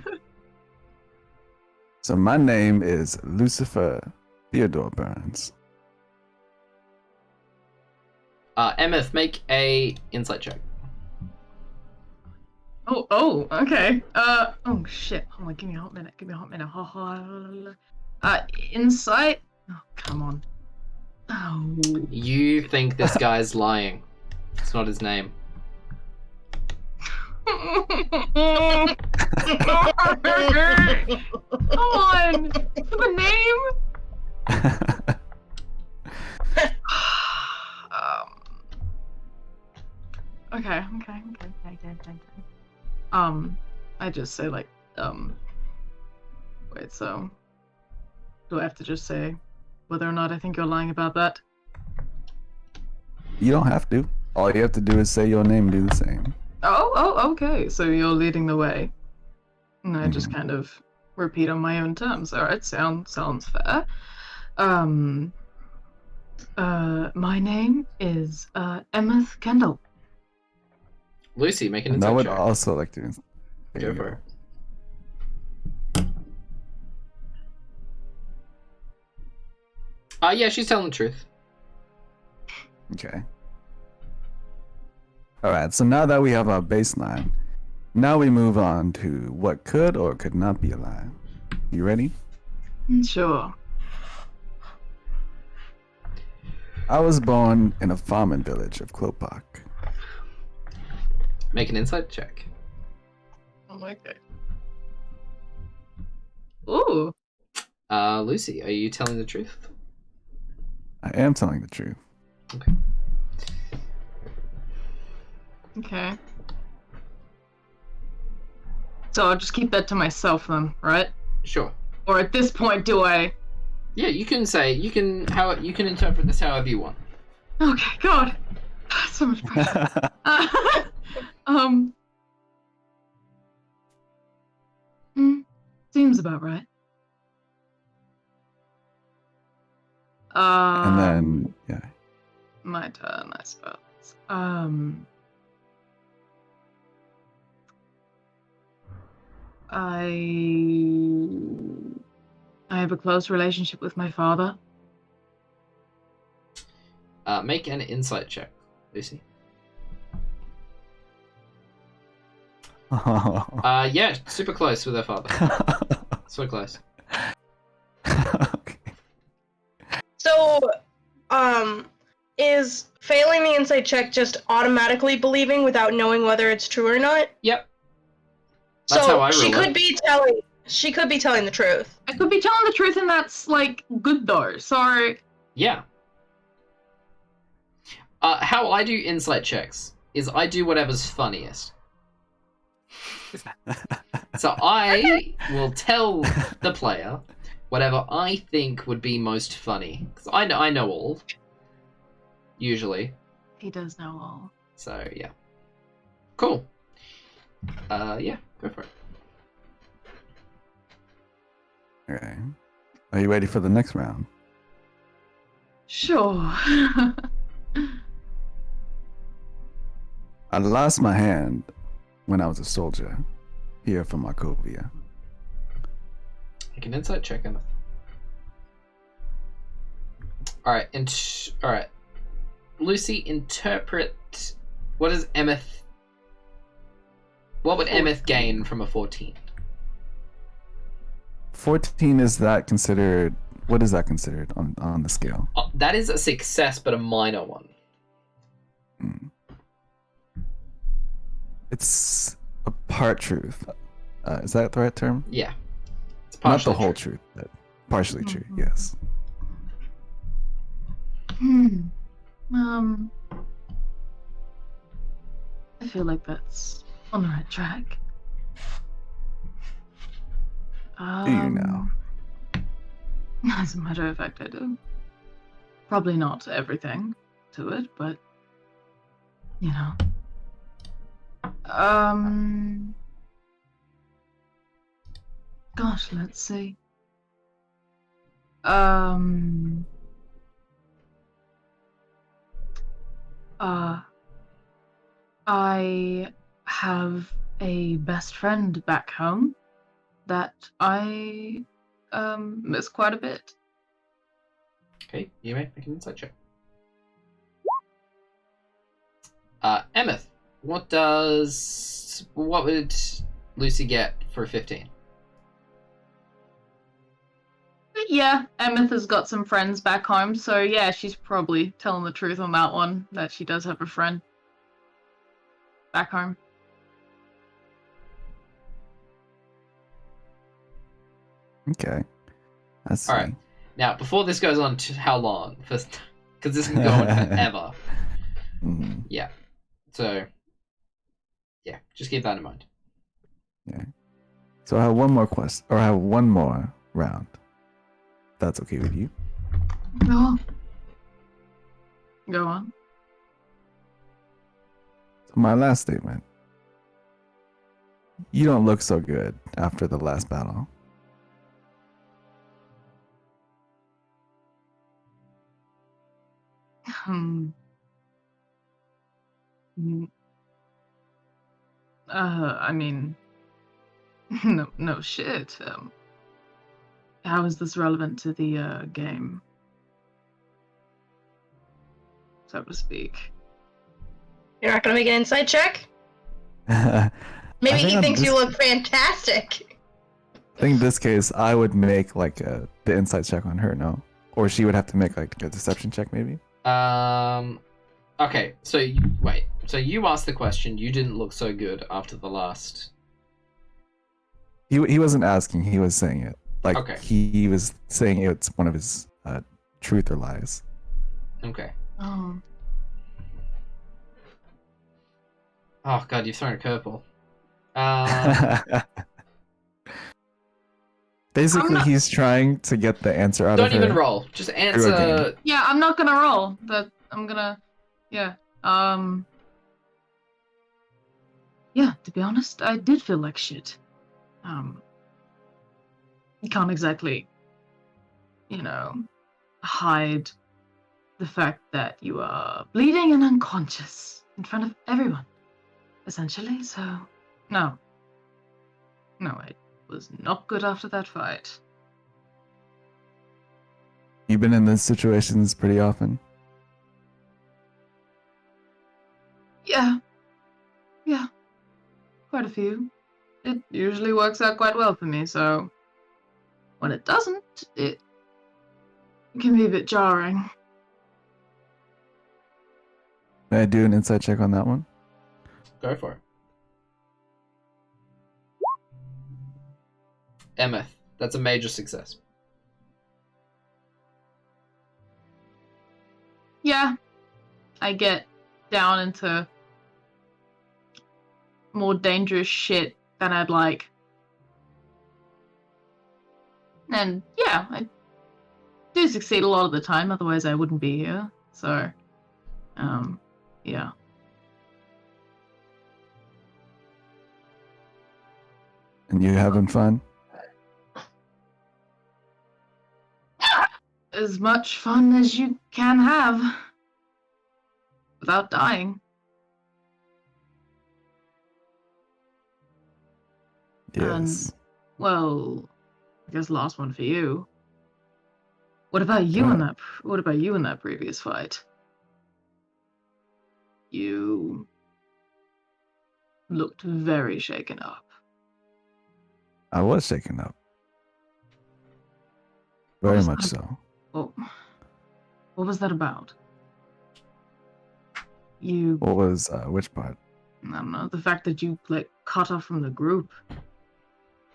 Speaker 3: So my name is Lucifer Theodore Burns.
Speaker 1: Emmyth, make a insight check.
Speaker 2: Oh, okay. Oh shit. Hold on, give me a hot minute. Insight? Oh, come on. Oh.
Speaker 1: You think this guy's lying. It's not his name.
Speaker 2: Come on! The name? Okay. I just say wait, so do I have to just say whether or not I think you're lying about that?
Speaker 3: You don't have to. All you have to do is say your name and do the same.
Speaker 2: Oh, okay. So you're leading the way. And I just kind of repeat on my own terms. Alright, sounds fair. My name is Emmyth Kendall.
Speaker 1: Lucy, make an
Speaker 3: And I
Speaker 1: insight
Speaker 3: would
Speaker 1: check.
Speaker 3: also like to.
Speaker 1: Go for it. Yeah, she's telling the truth.
Speaker 3: Okay. Alright, so now that we have our baseline, now we move on to what could or could not be a lie. You ready?
Speaker 6: Sure.
Speaker 3: I was born in a farming village of Klopak.
Speaker 1: Make an insight check.
Speaker 6: Oh my god. Ooh.
Speaker 1: Lucy, are you telling the truth?
Speaker 3: I am telling the truth.
Speaker 1: Okay.
Speaker 6: Okay. So I'll just keep that to myself then, right?
Speaker 1: Sure.
Speaker 6: Or at this point, do I?
Speaker 1: Yeah, you can interpret this however you want.
Speaker 6: Okay, God. So much pressure. Seems about right.
Speaker 3: And then, yeah.
Speaker 6: My turn, I suppose. I have a close relationship with my father.
Speaker 1: Make an insight check, Lucy. Yeah, super close with her father. So close.
Speaker 3: Okay.
Speaker 4: So, is failing the insight check just automatically believing without knowing whether it's true or not?
Speaker 1: Yep. That's how I roll
Speaker 4: she
Speaker 1: it.
Speaker 4: She could be telling the truth.
Speaker 6: I could be telling the truth, and that's like good though. So
Speaker 1: Yeah. How I do insight checks is I do whatever's funniest. So I will tell the player whatever I think would be most funny. Because I know all. Usually.
Speaker 6: he does know all.
Speaker 1: So, yeah. Cool. Yeah, go for it.
Speaker 3: Okay. Are you ready for the next round?
Speaker 6: Sure.
Speaker 3: I lost my hand when I was a soldier here from Markovia.
Speaker 1: Make an insight check, Emmyth. Alright, alright. Lucy, interpret... What does Emmyth... What would Emmyth gain from a 14?
Speaker 3: 14, is that considered... What is that considered on the scale?
Speaker 1: That is a success, but a minor one.
Speaker 3: Mm. It's a part truth. Is that the right term?
Speaker 1: Yeah. It's
Speaker 3: Not
Speaker 1: partially
Speaker 3: the whole
Speaker 1: true.
Speaker 3: truth, but partially true, yes.
Speaker 6: I feel like that's on the right track.
Speaker 3: Do you now?
Speaker 6: As a matter of fact, I do. Probably not everything to it, but you know. Gosh, let's see. I have a best friend back home that I miss quite a bit.
Speaker 1: Okay, you may make an insight check. Emmyth, what would Lucy get for 15?
Speaker 6: Yeah, Emmyth has got some friends back home, so yeah, she's probably telling the truth on that one, that she does have a friend back home.
Speaker 3: Okay. That's all
Speaker 1: right. Now, before this goes on to how long? Because this can go on forever.
Speaker 3: Mm-hmm.
Speaker 1: Yeah. So, yeah, just keep that in mind.
Speaker 3: Yeah. So I have one more quest, or I have one more round. That's okay with you?
Speaker 6: Go on.
Speaker 3: So my last statement. You don't look so good after the last battle.
Speaker 6: I mean, no shit. How is this relevant to the game, so to speak?
Speaker 4: You're not gonna make an insight check? Maybe he thinks you look fantastic.
Speaker 3: I think in this case, I would make like the insight check on her, no? Or she would have to make like a deception check, maybe?
Speaker 1: Okay, so wait. So you asked the question, you didn't look so good after the last...
Speaker 3: He wasn't asking, he was saying it. Like,
Speaker 1: Okay.
Speaker 3: he was saying it's one of his truth or lies.
Speaker 1: Okay.
Speaker 6: Oh.
Speaker 1: Oh god, you've thrown a curveball.
Speaker 3: Basically, he's trying to get the answer out of her.
Speaker 1: Don't even roll. Just answer...
Speaker 6: Yeah, I'm not gonna roll. I'm gonna... Yeah. Yeah, to be honest, I did feel like shit. You can't exactly, hide the fact that you are bleeding and unconscious in front of everyone, essentially, so... No, it was not good after that fight.
Speaker 3: You've been in these situations pretty often?
Speaker 6: Yeah, quite a few. It usually works out quite well for me, so when it doesn't, it can be a bit jarring.
Speaker 3: May I do an insight check on that one?
Speaker 1: Go for it. Emmyth, that's a major success.
Speaker 6: Yeah, I get down into more dangerous shit than I'd like. And yeah, I do succeed a lot of the time, otherwise I wouldn't be here. So, yeah.
Speaker 3: And you having fun?
Speaker 6: As much fun as you can have without dying.
Speaker 3: Yes.
Speaker 6: Well, I guess last one for you. What about you in that? What about you in that previous fight? You looked very shaken up.
Speaker 3: I was shaken up. Very much so.
Speaker 6: Oh, what was that about?
Speaker 3: What was which part?
Speaker 6: I don't know. The fact that you cut off from the group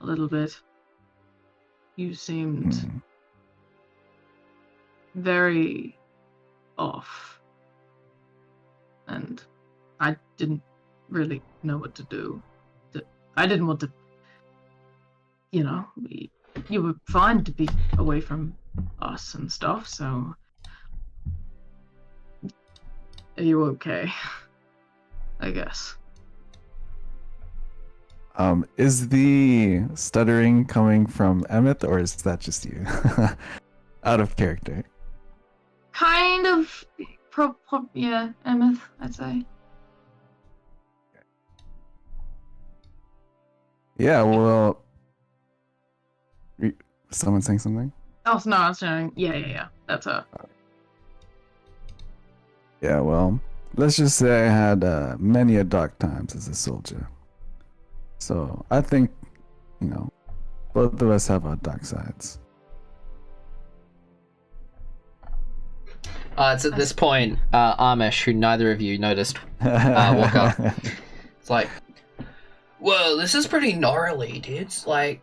Speaker 6: a little bit. You seemed very off, and I didn't really know what to do. I didn't want to. You were fine to be away from us and stuff. So, are you okay? I guess.
Speaker 3: Is the stuttering coming from Emmyth, or is that just you? Out of character.
Speaker 6: Kind of. Yeah, Emmyth, I'd say.
Speaker 3: Yeah, well... Someone saying something?
Speaker 6: Oh, no, I was saying, yeah. That's her.
Speaker 3: Yeah, well, let's just say I had many a dark times as a soldier. So, I think, both of us have our dark sides.
Speaker 1: It's at this point, Amish, who neither of you noticed, walk up. It's like, whoa, this is pretty gnarly, dudes. I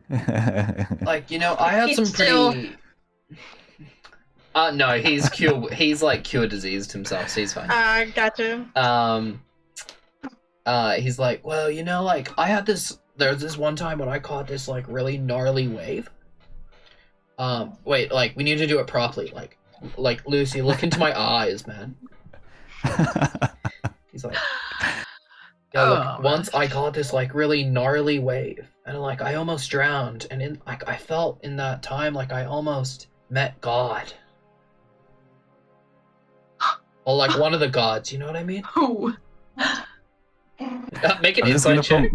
Speaker 1: had some pretty... no, he's cure diseased himself, so he's fine.
Speaker 4: Gotcha.
Speaker 1: He's like, well, there was this one time when I caught this, really gnarly wave. Wait, we need to do it properly, Lucy, look into my eyes, man. He's like, once I caught this, really gnarly wave, and, I almost drowned, and I felt in that time I almost met God. Or, one of the gods, you know what I mean?
Speaker 6: Oh.
Speaker 1: Make an
Speaker 3: I'm just
Speaker 1: insight check.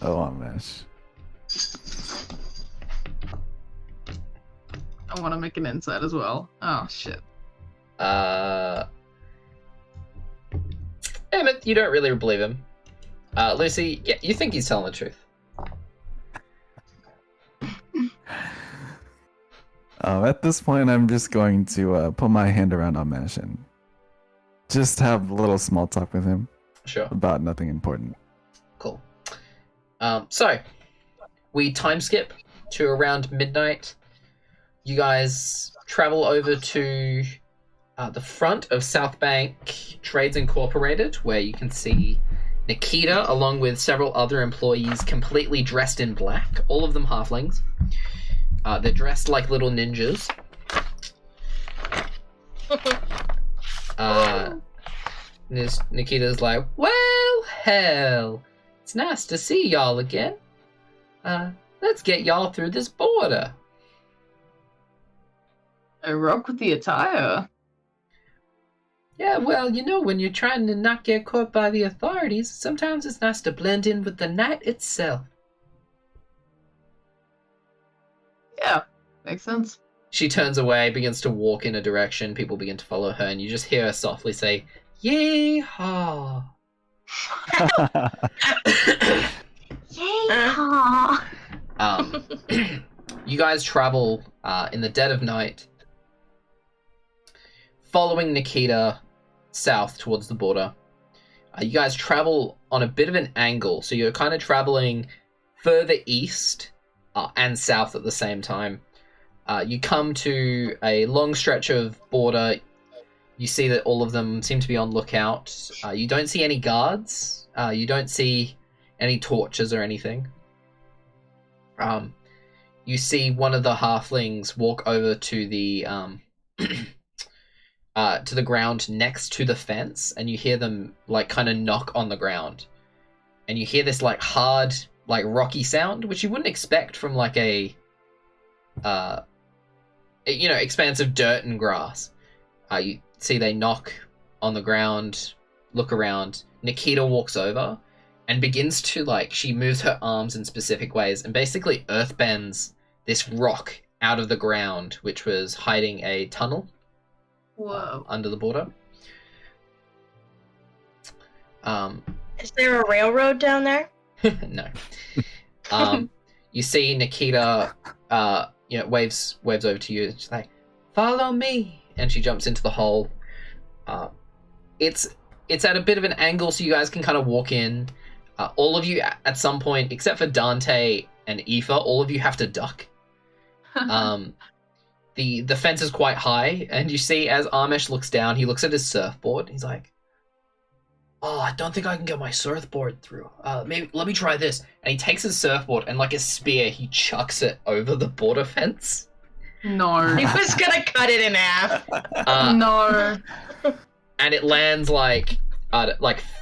Speaker 3: Oh, Amesh.
Speaker 6: I want to make an insight as well. Oh shit.
Speaker 1: Emmyth, you don't really believe him. Lucy, yeah, you think he's telling the truth.
Speaker 3: At this point, I'm just going to put my hand around Amesh and just have a little small talk with him.
Speaker 1: Sure.
Speaker 3: About nothing important.
Speaker 1: Cool. So, we time skip to around midnight. You guys travel over to the front of South Bank Trades Incorporated, where you can see Nikita, along with several other employees, completely dressed in black, all of them halflings. They're dressed like little ninjas. Nikita's like, well, hell, it's nice to see y'all again. Let's get y'all through this border.
Speaker 6: I rock with the attire.
Speaker 1: Yeah, well, you know, when you're trying to not get caught by the authorities, sometimes it's nice to blend in with the night itself.
Speaker 6: Yeah, makes sense.
Speaker 1: She turns away, begins to walk in a direction. People begin to follow her, and you just hear her softly say, "Yee-haw."
Speaker 2: Yay-haw.
Speaker 1: You guys travel in the dead of night, following Nikita south towards the border. You guys travel on a bit of an angle, so you're kind of traveling further east and south at the same time. You come to a long stretch of border. You see that all of them seem to be on lookout. You don't see any guards. You don't see any torches or anything. You see one of the halflings walk over to the ground next to the fence, and you hear them like kind of knock on the ground, and you hear this like hard, like rocky sound, which you wouldn't expect from like a expanse of dirt and grass. You see they knock on the ground, look around. Nikita walks over and begins to she moves her arms in specific ways and basically earthbends this rock out of the ground, which was hiding a tunnel.
Speaker 6: Whoa.
Speaker 1: Under the border.
Speaker 4: Is there a railroad down there?
Speaker 1: No. You see Nikita waves over to you. She's like, "Follow me," and she jumps into the hole. It's at a bit of an angle, so you guys can kind of walk in. All of you at some point, except for Dante and Eefa, all of you have to duck. The fence is quite high, and you see as Amesh looks down, he looks at his surfboard. He's like, "Oh, I don't think I can get my surfboard through. Maybe let me try this." And he takes his surfboard and like a spear, he chucks it over the border fence.
Speaker 6: No.
Speaker 4: He was gonna cut it in half.
Speaker 6: No.
Speaker 1: And it lands like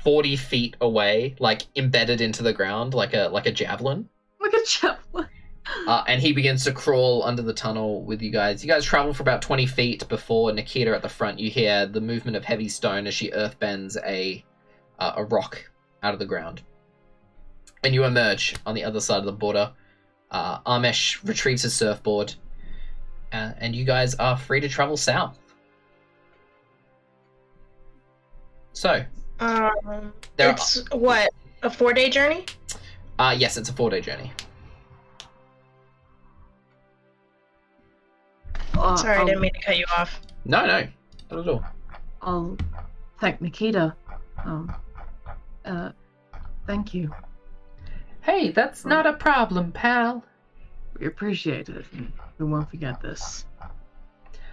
Speaker 1: 40 feet away, like embedded into the ground, like a javelin.
Speaker 6: Like a javelin.
Speaker 1: And he begins to crawl under the tunnel with you guys. You guys travel for about 20 feet before Nikita at the front. You hear the movement of heavy stone as she earthbends a rock out of the ground. And you emerge on the other side of the border. Amesh retrieves his surfboard. And you guys are free to travel south. So,
Speaker 4: it's what, a 4-day journey?
Speaker 1: Yes, it's a 4-day journey.
Speaker 4: Sorry, I didn't mean to cut you off.
Speaker 1: No, not at all.
Speaker 6: I'll thank Nikita. Thank you.
Speaker 1: Hey, that's not a problem, pal.
Speaker 6: We appreciate it. We won't forget this.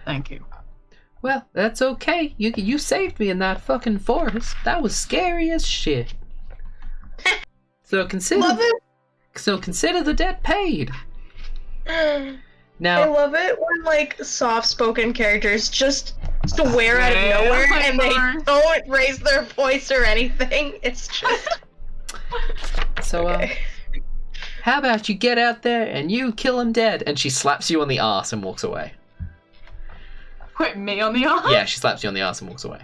Speaker 6: Thank you.
Speaker 1: Well, that's okay. You saved me in that fucking forest. That was scary as shit. So consider the debt paid. Now,
Speaker 4: I love it when soft-spoken characters just swear out of nowhere and they don't raise their voice or anything. It's just
Speaker 1: so
Speaker 4: okay.
Speaker 1: How about you get out there and you kill him dead? And she slaps you on the ass and walks away.
Speaker 6: Put me on the arm?
Speaker 1: Yeah, she slaps you on the ass and walks away.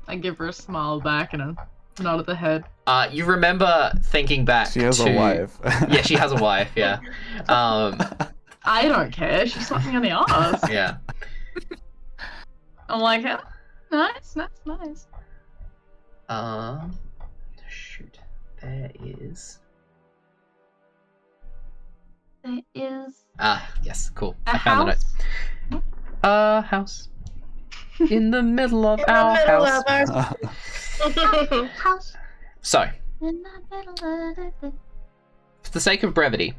Speaker 6: I give her a smile back and a nod of the head.
Speaker 1: You remember thinking back
Speaker 3: She has a wife.
Speaker 1: Yeah, she has a wife, yeah.
Speaker 6: I don't care. She slapped me on the ass.
Speaker 1: Yeah.
Speaker 6: I'm like, oh, nice.
Speaker 1: Shoot. There is...
Speaker 2: There is
Speaker 1: yes, cool.
Speaker 2: a
Speaker 1: I found the notes.
Speaker 2: house.
Speaker 1: A house. In the middle of our house.
Speaker 2: House.
Speaker 1: So,
Speaker 2: In the middle of the...
Speaker 1: for the sake of brevity,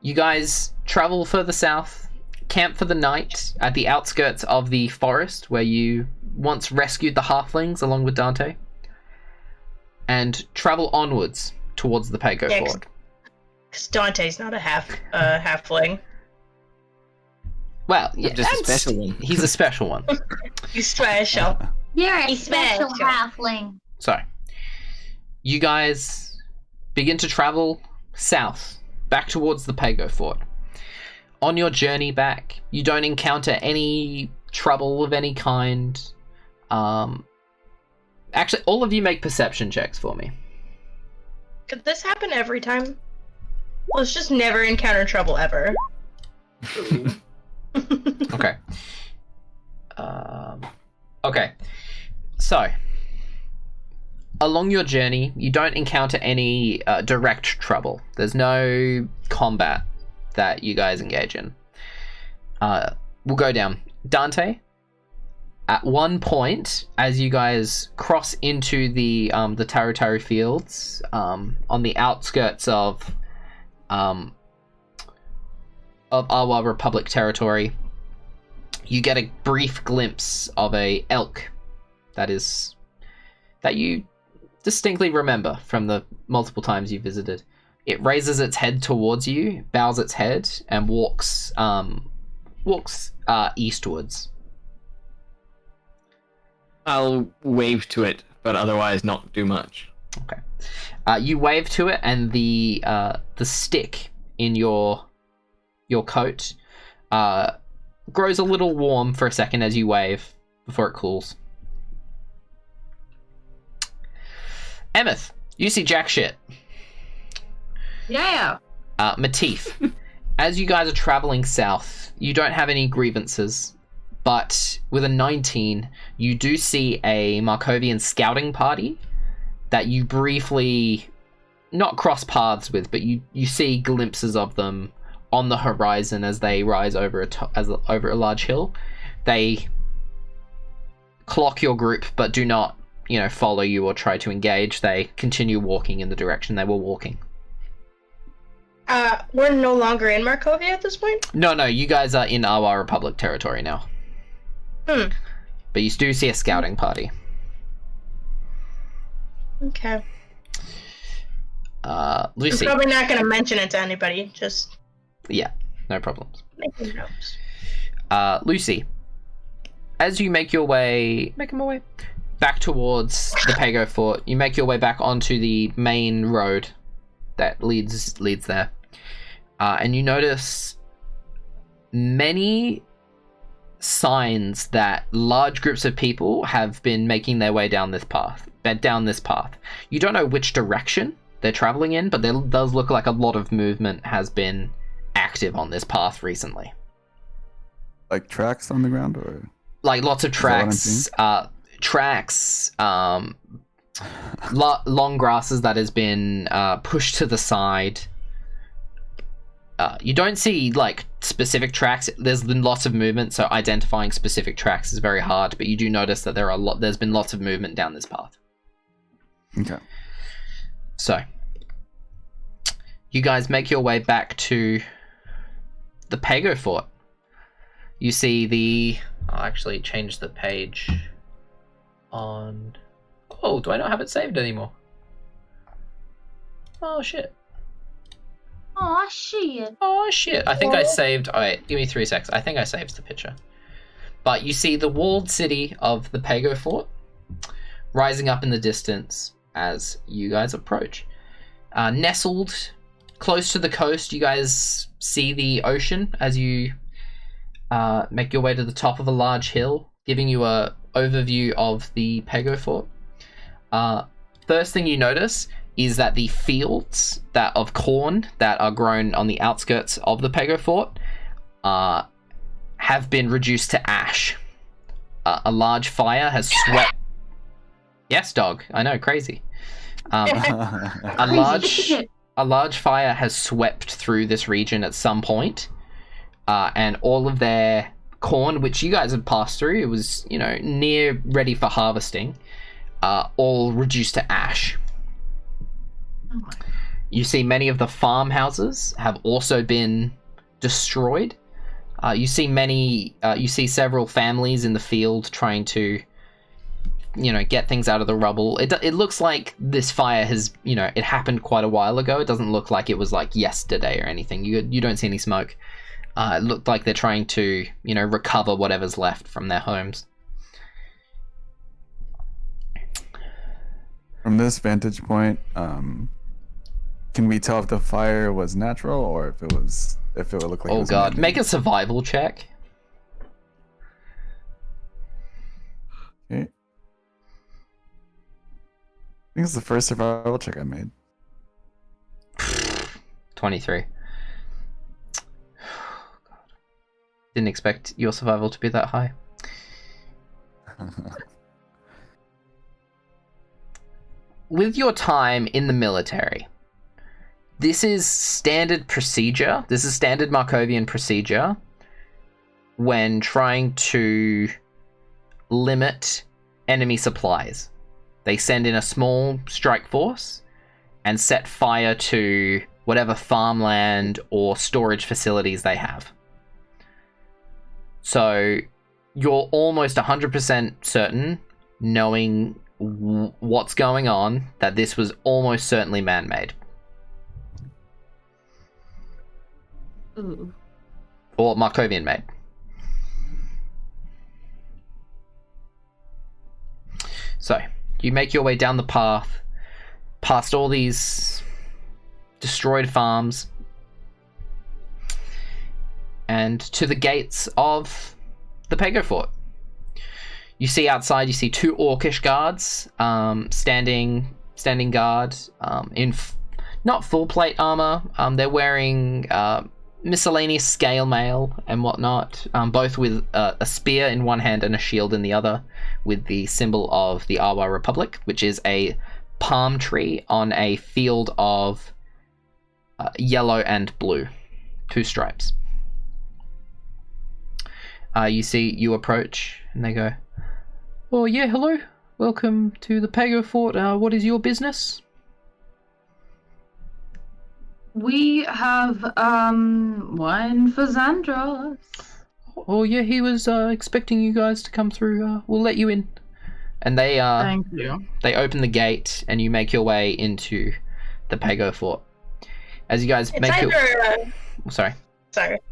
Speaker 1: you guys travel further south, camp for the night at the outskirts of the forest where you once rescued the halflings along with Dante, and travel onwards towards the Pago Fort.
Speaker 4: Because Dante's not a halfling.
Speaker 1: Well, yeah,
Speaker 5: Just a special one.
Speaker 1: He's a special one.
Speaker 4: He's special.
Speaker 2: You're a
Speaker 4: He's
Speaker 2: special
Speaker 4: special.
Speaker 2: halfling.
Speaker 1: So, you guys begin to travel south, back towards the Pago Fort. On your journey back, you don't encounter any trouble of any kind. Actually, all of you make perception checks for me.
Speaker 4: Could this happen every time? Let's just never encounter trouble ever.
Speaker 1: Okay. Okay. So, along your journey, you don't encounter any direct trouble. There's no combat that you guys engage in. We'll go down. Dante, at one point, as you guys cross into the Taru fields, on the outskirts of Awa Republic territory, you get a brief glimpse of a elk that you distinctly remember from the multiple times you visited. It raises its head towards you, bows its head, and walks eastwards.
Speaker 5: I'll wave to it, but otherwise not do much.
Speaker 1: Okay. You wave to it, and the stick in your coat grows a little warm for a second as you wave before it cools. Emmyth, you see jack shit.
Speaker 6: Yeah.
Speaker 1: Matif, as you guys are traveling south, you don't have any grievances, but with a 19, you do see a Markovian scouting party that you briefly not cross paths with, but you see glimpses of them on the horizon as they rise over over a large hill. They clock your group, but do not, follow you or try to engage. They continue walking in the direction they were walking.
Speaker 4: We're no longer in Markovia at this point?
Speaker 1: No, you guys are in Awa Republic territory now. But you do see a scouting party.
Speaker 4: Okay.
Speaker 1: Lucy.
Speaker 4: I'm probably not going to mention it to anybody, just...
Speaker 1: Yeah, no problems.
Speaker 4: making notes.
Speaker 1: Lucy, as you make your way back towards the Pago Fort, you make your way back onto the main road that leads there, and you notice many signs that large groups of people have been making their way down this path. You don't know which direction they're traveling in, but there does look like a lot of movement has been active on this path recently.
Speaker 3: Like tracks on the ground, or
Speaker 1: like lots of tracks, long grasses that has been pushed to the side. You don't see like specific tracks. There's been lots of movement, so identifying specific tracks is very hard. But you do notice that there's been lots of movement down this path.
Speaker 3: okay.
Speaker 1: So you guys make your way back to the Pago Fort. You see I'll actually change the page on... Oh, do I not have it saved anymore? Oh, shit.
Speaker 2: Aw, shit.
Speaker 1: Oh, shit. I think I saved... Alright, give me 3 seconds. I think I saved the picture. But you see the walled city of the Pago Fort rising up in the distance as you guys approach. Nestled close to the coast, you guys see the ocean as you make your way to the top of a large hill, giving you a overview of the Pago Fort. First thing you notice is that the fields of corn that are grown on the outskirts of the Pago Fort have been reduced to ash. A large fire has swept. Yes, dog. I know, crazy. A large fire has swept through this region at some point, and all of their corn, which you guys have passed through, it was near ready for harvesting, all reduced to ash. You see many of the farmhouses have also been destroyed. You see several families in the field trying to, get things out of the rubble. It looks like this fire has, it happened quite a while ago. It doesn't look like it was like yesterday or anything. You don't see any smoke. It looked like they're trying to, recover whatever's left from their homes.
Speaker 3: From this vantage point, can we tell if the fire was natural or if it would look like?
Speaker 1: Oh god, make a survival check.
Speaker 3: Okay. I think it's the first survival check I made.
Speaker 1: 23. God. Didn't expect your survival to be that high. With your time in the military, this is standard procedure. This is standard Markovian procedure when trying to limit enemy supplies. They send in a small strike force and set fire to whatever farmland or storage facilities they have. So you're almost 100% certain, knowing what's going on, that this was almost certainly man-made.
Speaker 6: Ooh.
Speaker 1: Or Markovian made. So, you make your way down the path, past all these destroyed farms, and to the gates of the Pago Fort. You see outside, you see two orcish guards standing guard in not full plate armor. They're wearing miscellaneous scale mail and whatnot, both with a spear in one hand and a shield in the other, with the symbol of the Awa Republic, which is a palm tree on a field of yellow and blue, two stripes. You approach and they go, "Oh yeah, hello, welcome to the Pago Fort. What is your business?"
Speaker 6: We have wine for Xandros.
Speaker 1: "Oh yeah, he was expecting you guys to come through. We'll let you in." And they
Speaker 6: Thank you.
Speaker 1: They open the gate and you make your way into the Pago Fort. As you guys make your sorry.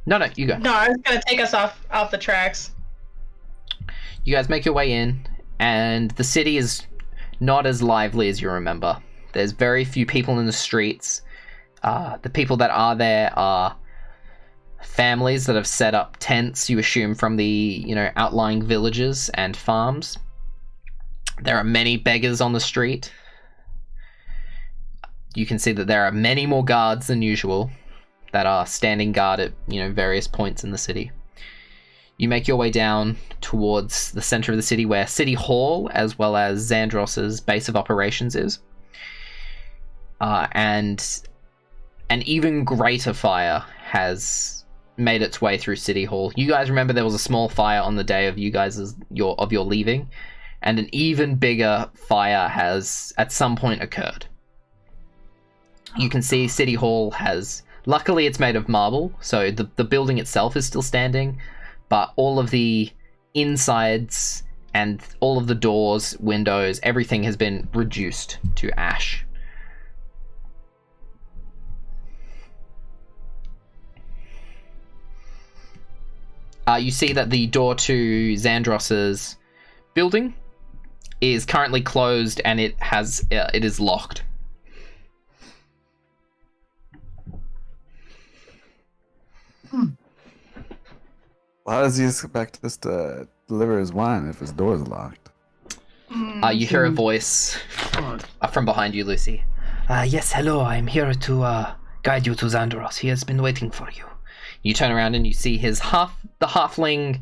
Speaker 1: No, you go.
Speaker 4: No, I was gonna take us off the tracks.
Speaker 1: You guys make your way in, and the city is not as lively as you remember. There's very few people in the streets. The people that are there are families that have set up tents, you assume, from the outlying villages and farms. There are many beggars on the street. You can see that there are many more guards than usual that are standing guard at various points in the city. You make your way down towards the center of the city, where City Hall, as well as Xandros's base of operations, is. And an even greater fire has made its way through City Hall. You guys remember there was a small fire on the day of your leaving, and an even bigger fire has at some point occurred. You can see City Hall has, luckily it's made of marble, so the building itself is still standing, but all of the insides and all of the doors, windows, everything has been reduced to ash. You see that the door to Xandros's building is currently closed, and it is locked.
Speaker 3: How does he expect us to deliver his wine if his door is locked?
Speaker 1: You hear a voice from behind you, Lucy. Yes, hello, I'm here to guide you to Xandros. He has been waiting for you. You turn around and you see the halfling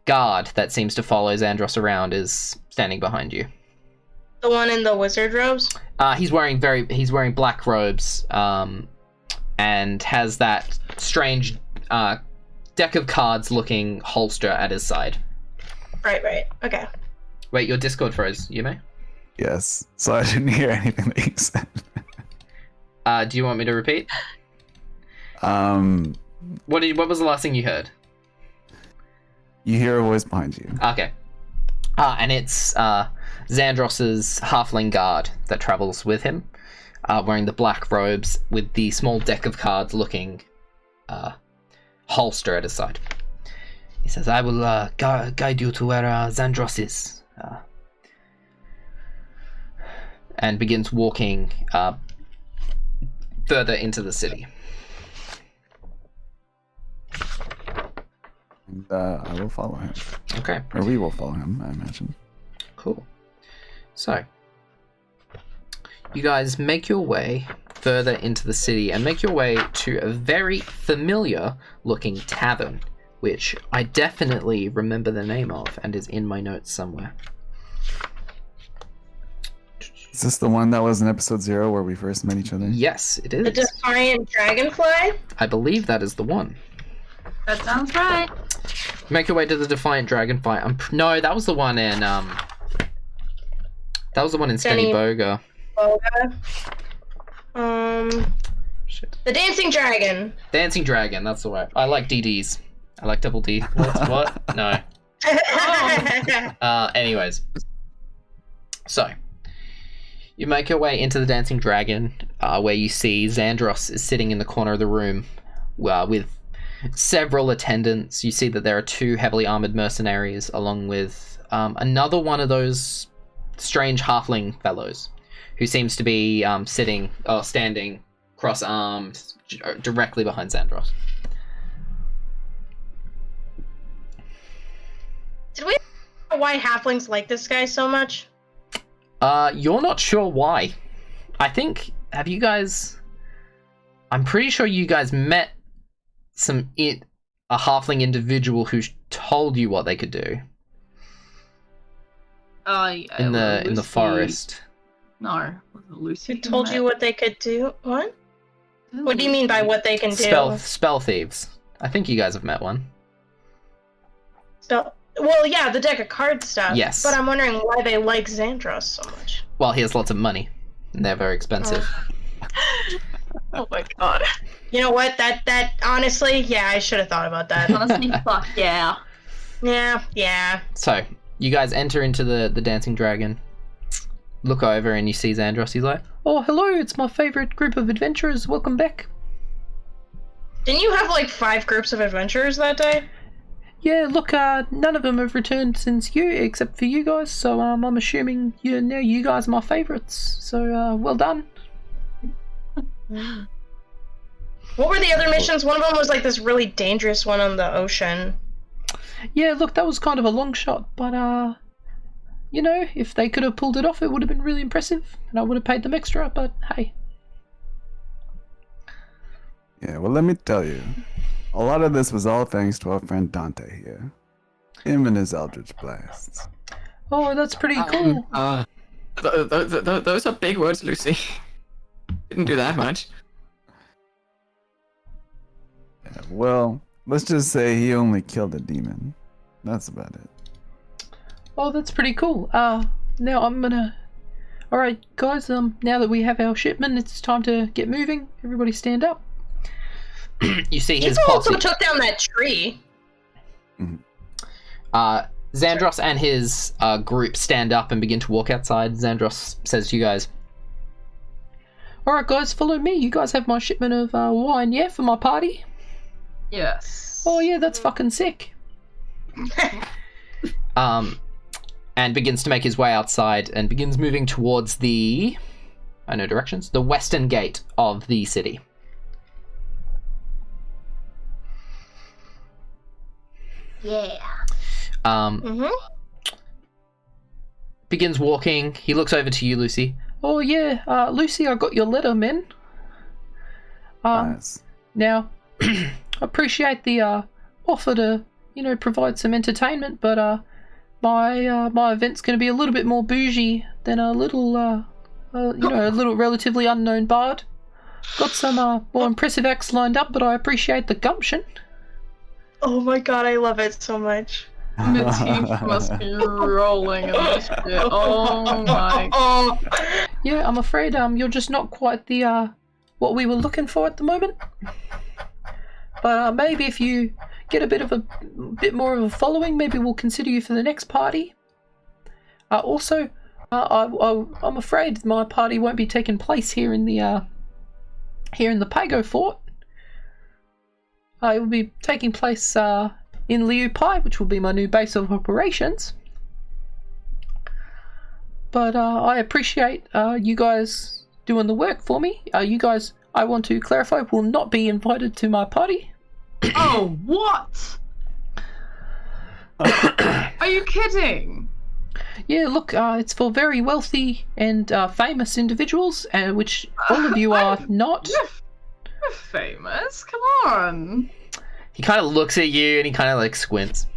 Speaker 1: guard that seems to follow Xandros around is standing behind you.
Speaker 4: The one in the wizard robes?
Speaker 1: He's wearing black robes, and has that strange deck of cards looking holster at his side.
Speaker 4: Right. Okay.
Speaker 1: Wait, your Discord froze, Yume?
Speaker 3: Yes, so I didn't hear anything that you said.
Speaker 1: Do you want me to repeat? What was the last thing you heard?
Speaker 3: You hear a voice behind you.
Speaker 1: Okay. And it's Xandros's halfling guard that travels with him, wearing the black robes with the small deck of cards looking holster at his side. He says, I will guide you to where Xandros is. And begins walking further into the city.
Speaker 3: And, I will follow him.
Speaker 1: Okay.
Speaker 3: Or we will follow him, I imagine.
Speaker 1: Cool. So, you guys make your way further into the city and make your way to a very familiar looking tavern, which I definitely remember the name of and is in my notes somewhere.
Speaker 3: Is this the one that was in episode 0 where we first met each other?
Speaker 1: Yes, it is.
Speaker 4: The Defiant Dragonfly?
Speaker 1: I believe that is the one.
Speaker 6: That sounds right.
Speaker 1: Make your way to the Defiant Dragonfly. No, that was the one in Spenny Boga. Shit.
Speaker 4: The Dancing Dragon.
Speaker 1: Dancing Dragon, that's the way. I like DDs. I like double D. What? No. Anyways. So, you make your way into the Dancing Dragon, where you see Xandros is sitting in the corner of the room with several attendants. You see that there are 2 heavily armored mercenaries, along with another one of those strange halfling fellows, who seems to be standing cross-armed directly behind Xandros.
Speaker 4: Did we know why halflings like this guy so much?
Speaker 1: You're not sure why. I'm pretty sure you guys met a halfling individual who told you what they could do. In the forest.
Speaker 6: No, wasn't Lucy.
Speaker 4: Who told you what they could do? What? What do you mean by what they can do?
Speaker 1: Spell thieves. I think you guys have met one.
Speaker 4: Well, yeah, the deck of card stuff.
Speaker 1: Yes.
Speaker 4: But I'm wondering why they like Xandros so much.
Speaker 1: Well, he has lots of money, and they're very expensive.
Speaker 4: Oh my god. You know what? That honestly, yeah, I should have thought about that.
Speaker 2: Honestly, fuck yeah.
Speaker 4: Yeah.
Speaker 1: So, you guys enter into the Dancing Dragon, look over, and you see Xandros. He's like, oh, hello, it's my favorite group of adventurers. Welcome back.
Speaker 4: Didn't you have like 5 groups of adventurers that day?
Speaker 1: Yeah, look, none of them have returned since you, except for you guys, so I'm assuming you guys are my favourites, so well done.
Speaker 4: What were the other missions? One of them was like this really dangerous one on the ocean.
Speaker 1: Yeah, look, that was kind of a long shot, but if they could have pulled it off, it would have been really impressive, and I would have paid them extra, but hey.
Speaker 3: Yeah, well, let me tell you. A lot of this was all thanks to our friend Dante here. Him and his Eldritch Blasts.
Speaker 1: Oh, that's pretty cool.
Speaker 5: Those are big words, Lucy. Didn't do that much.
Speaker 3: Yeah, well, let's just say he only killed a demon. That's about it.
Speaker 1: Oh, that's pretty cool. Now I'm gonna... Alright, guys, now that we have our shipment, it's time to get moving. Everybody stand up. You see his posse.
Speaker 4: Also took down that tree.
Speaker 1: Xandros and his group stand up and begin to walk outside. Xandros says to you guys, alright guys, follow me. You guys have my shipment of wine, yeah, for my party?
Speaker 6: Yes.
Speaker 1: Oh yeah, that's fucking sick. And begins to make his way outside and begins moving towards the western gate of the city.
Speaker 2: Yeah.
Speaker 1: Begins walking. He looks over to you, Lucy. Oh yeah, Lucy, I got your letter, man.
Speaker 3: Nice.
Speaker 1: Now, I appreciate the offer to, provide some entertainment, but my event's going to be a little bit more bougie than a little relatively unknown bard. Got some more impressive acts lined up, but I appreciate the gumption.
Speaker 4: Oh my god, I love it so much.
Speaker 6: Matif must be rolling in this shit. Oh my.
Speaker 1: Yeah, I'm afraid you're just not quite the what we were looking for at the moment. But maybe if you get a bit more of a following, maybe we'll consider you for the next party. Also, I'm afraid my party won't be taking place here in the Pago Fort. It will be taking place in Liu Pai, which will be my new base of operations. But I appreciate you guys doing the work for me. You guys, I want to clarify, will not be invited to my party.
Speaker 6: Oh, what? Are you kidding?
Speaker 1: Yeah, look, it's for very wealthy and famous individuals, which all of you are not.
Speaker 6: You're famous. Come on.
Speaker 1: He kind of looks at you and he kind of like squints.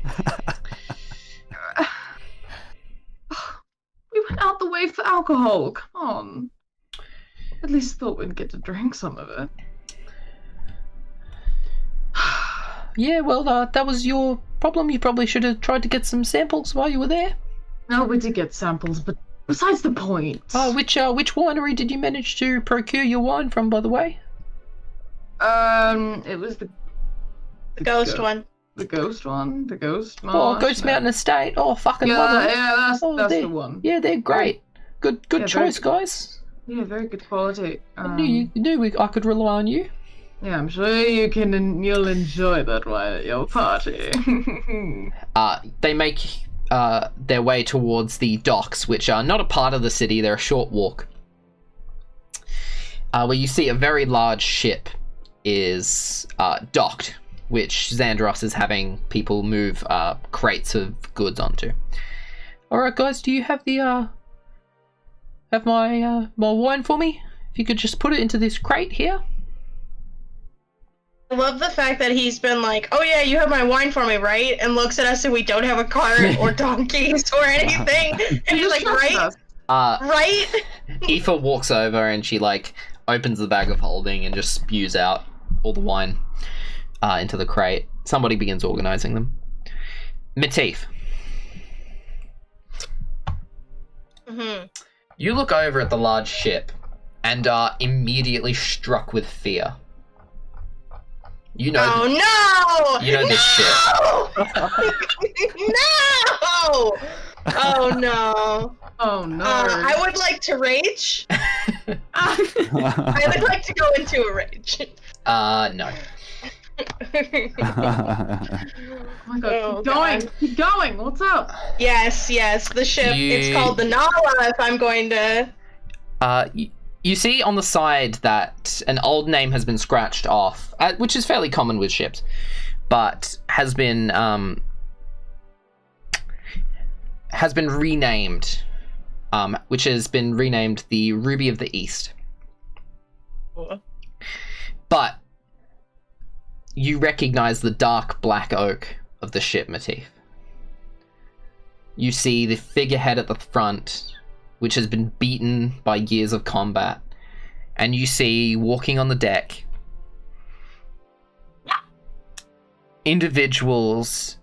Speaker 6: We went out the way for alcohol. Come on. At least thought we'd get to drink some of it.
Speaker 1: Yeah, well, that was your problem. You probably should have tried to get some samples while you were there.
Speaker 6: No, we did get samples, but besides the point.
Speaker 1: Which winery did you manage to procure your wine from, by the way?
Speaker 6: It was the
Speaker 4: ghost one.
Speaker 6: The ghost one? The ghost marsh?
Speaker 1: Oh, Ghost Mountain Estate. Oh, fucking
Speaker 6: yeah,
Speaker 1: love it.
Speaker 6: Yeah, that's the one.
Speaker 1: Yeah, they're great. Good choice, guys.
Speaker 6: Yeah, very good quality.
Speaker 1: I knew I could rely on you.
Speaker 6: Yeah, I'm sure you'll enjoy that wine at your party.
Speaker 1: They make their way towards the docks, which are not a part of the city. They're a short walk. Where you see a very large ship is docked, which Xandros is having people move crates of goods onto. Alright guys, do you have the have my wine for me? If you could just put it into this crate here.
Speaker 4: I love the fact that he's been like, oh yeah, you have my wine for me, right? And looks at us and we don't have a cart or donkeys or anything. And he's like, right? Right?
Speaker 1: Eefa walks over and she like opens the bag of holding and just spews out all the wine into the crate. Somebody begins organizing them. Matif.
Speaker 4: Mm-hmm.
Speaker 1: You look over at the large ship and are immediately struck with fear. You know.
Speaker 4: Oh no!
Speaker 1: You know this ship.
Speaker 4: No! Oh no!
Speaker 6: Oh no!
Speaker 4: I would like to rage. I would like to go into a rage.
Speaker 1: No.
Speaker 6: Oh my god! Keep going! What's up?
Speaker 4: Yes. The ship. It's called the Nala. If I'm going to.
Speaker 1: You see on the side that an old name has been scratched off, which is fairly common with ships, but has been renamed, which has been renamed the Ruby of the East. But you recognize the dark black oak of the ship, Matif. You see the figurehead at the front, which has been beaten by years of combat. And you see, walking on the deck, individuals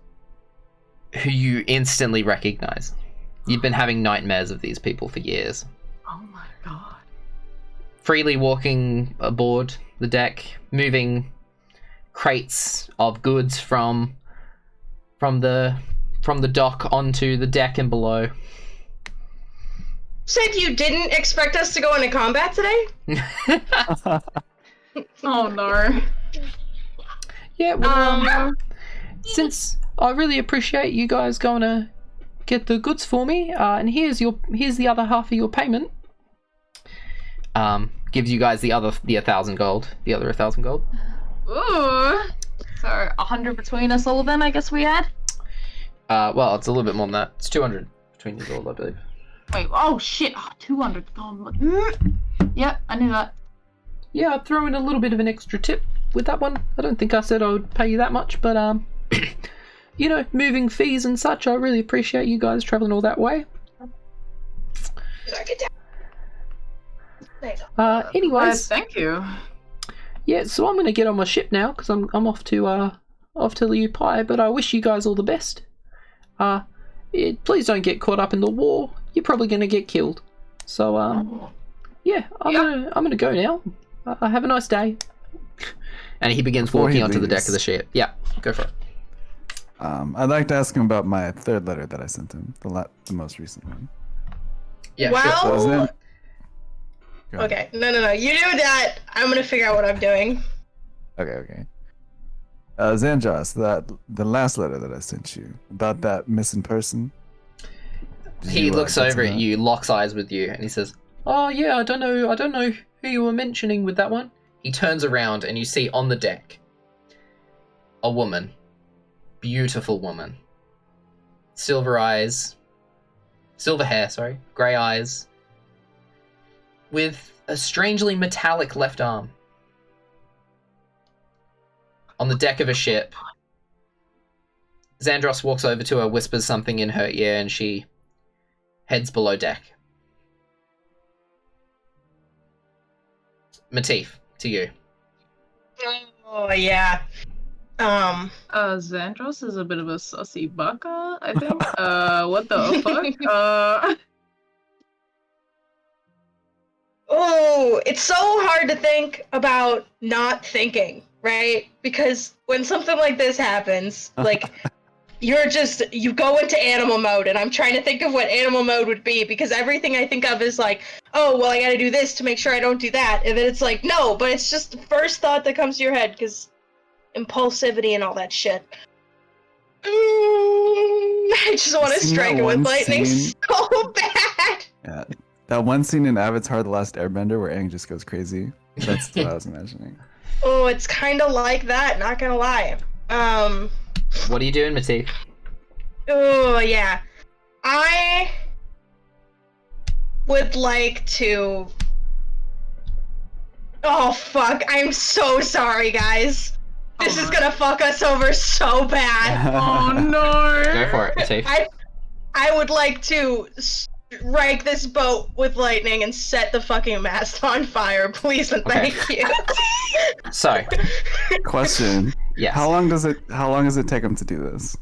Speaker 1: who you instantly recognize. You've been having nightmares of these people for years.
Speaker 6: Oh my god.
Speaker 1: Freely walking aboard the deck, moving crates of goods from the dock onto the deck and below.
Speaker 4: Said you didn't expect us to go into combat today?
Speaker 6: Oh no.
Speaker 1: Yeah, well, since I really appreciate you guys going to get the goods for me, and here's the other half of your payment. Gives you guys the other 1,000 gold. The other 1,000 gold.
Speaker 6: Ooh.
Speaker 2: So 100 between us all then, I guess we had.
Speaker 1: Well, it's a little bit more than that. It's 200 between you all, I believe.
Speaker 6: Wait, oh shit, 200. Yeah, I knew that.
Speaker 1: Yeah, I'd throw in a little bit of an extra tip with that one. I don't think I said I would pay you that much, but you know, moving fees and such, I really appreciate you guys traveling all that way. Anyways,
Speaker 6: thank you.
Speaker 1: Yeah, so I'm gonna get on my ship now because I'm off to Liu Pai, but I wish you guys all the best. Please don't get caught up in the war. You're probably gonna get killed. So yeah, I'm gonna go now. Have a nice day. And he begins walking onto the deck of the ship. Yeah, go for it.
Speaker 3: I'd like to ask him about my third letter that I sent him, the most recent one.
Speaker 1: Yeah,
Speaker 4: well,
Speaker 1: sure.
Speaker 4: Okay, no. You do that. I'm gonna figure out what I'm doing.
Speaker 3: Okay. Zandros, the last letter that I sent you about that missing person.
Speaker 1: He looks over at you, locks eyes with you, and he says, "Oh yeah, I don't know who you were mentioning with that one." He turns around and you see on the deck a woman, beautiful woman, silver hair, grey eyes, with a strangely metallic left arm. On the deck of a ship, Zandros walks over to her, whispers something in her ear, and she heads below deck. Matif, to you.
Speaker 4: Oh yeah.
Speaker 6: Zandros is a bit of a sussy baka, I think. What the fuck?
Speaker 4: Oh, it's so hard to think about not thinking, right? Because when something like this happens, like, you go into animal mode, and I'm trying to think of what animal mode would be, because everything I think of is like, oh, well, I gotta do this to make sure I don't do that, and then it's like, no, but it's just the first thought that comes to your head, because impulsivity and all that shit. I just want to strike it with lightning so bad!
Speaker 3: Yeah, that one scene in Avatar: The Last Airbender where Aang just goes crazy. That's what I was imagining.
Speaker 4: Oh, it's kind of like that, not gonna lie.
Speaker 1: What are you doing, Matif?
Speaker 4: Oh, yeah. I would like to... Oh, fuck. I'm so sorry, guys. This is gonna fuck us over so bad.
Speaker 6: Oh, no.
Speaker 1: Go for it, Matif.
Speaker 4: I would like to strike this boat with lightning and set the fucking mast on fire, please and thank you.
Speaker 1: So,
Speaker 3: question.
Speaker 1: Yes.
Speaker 3: How long does it take him to do this?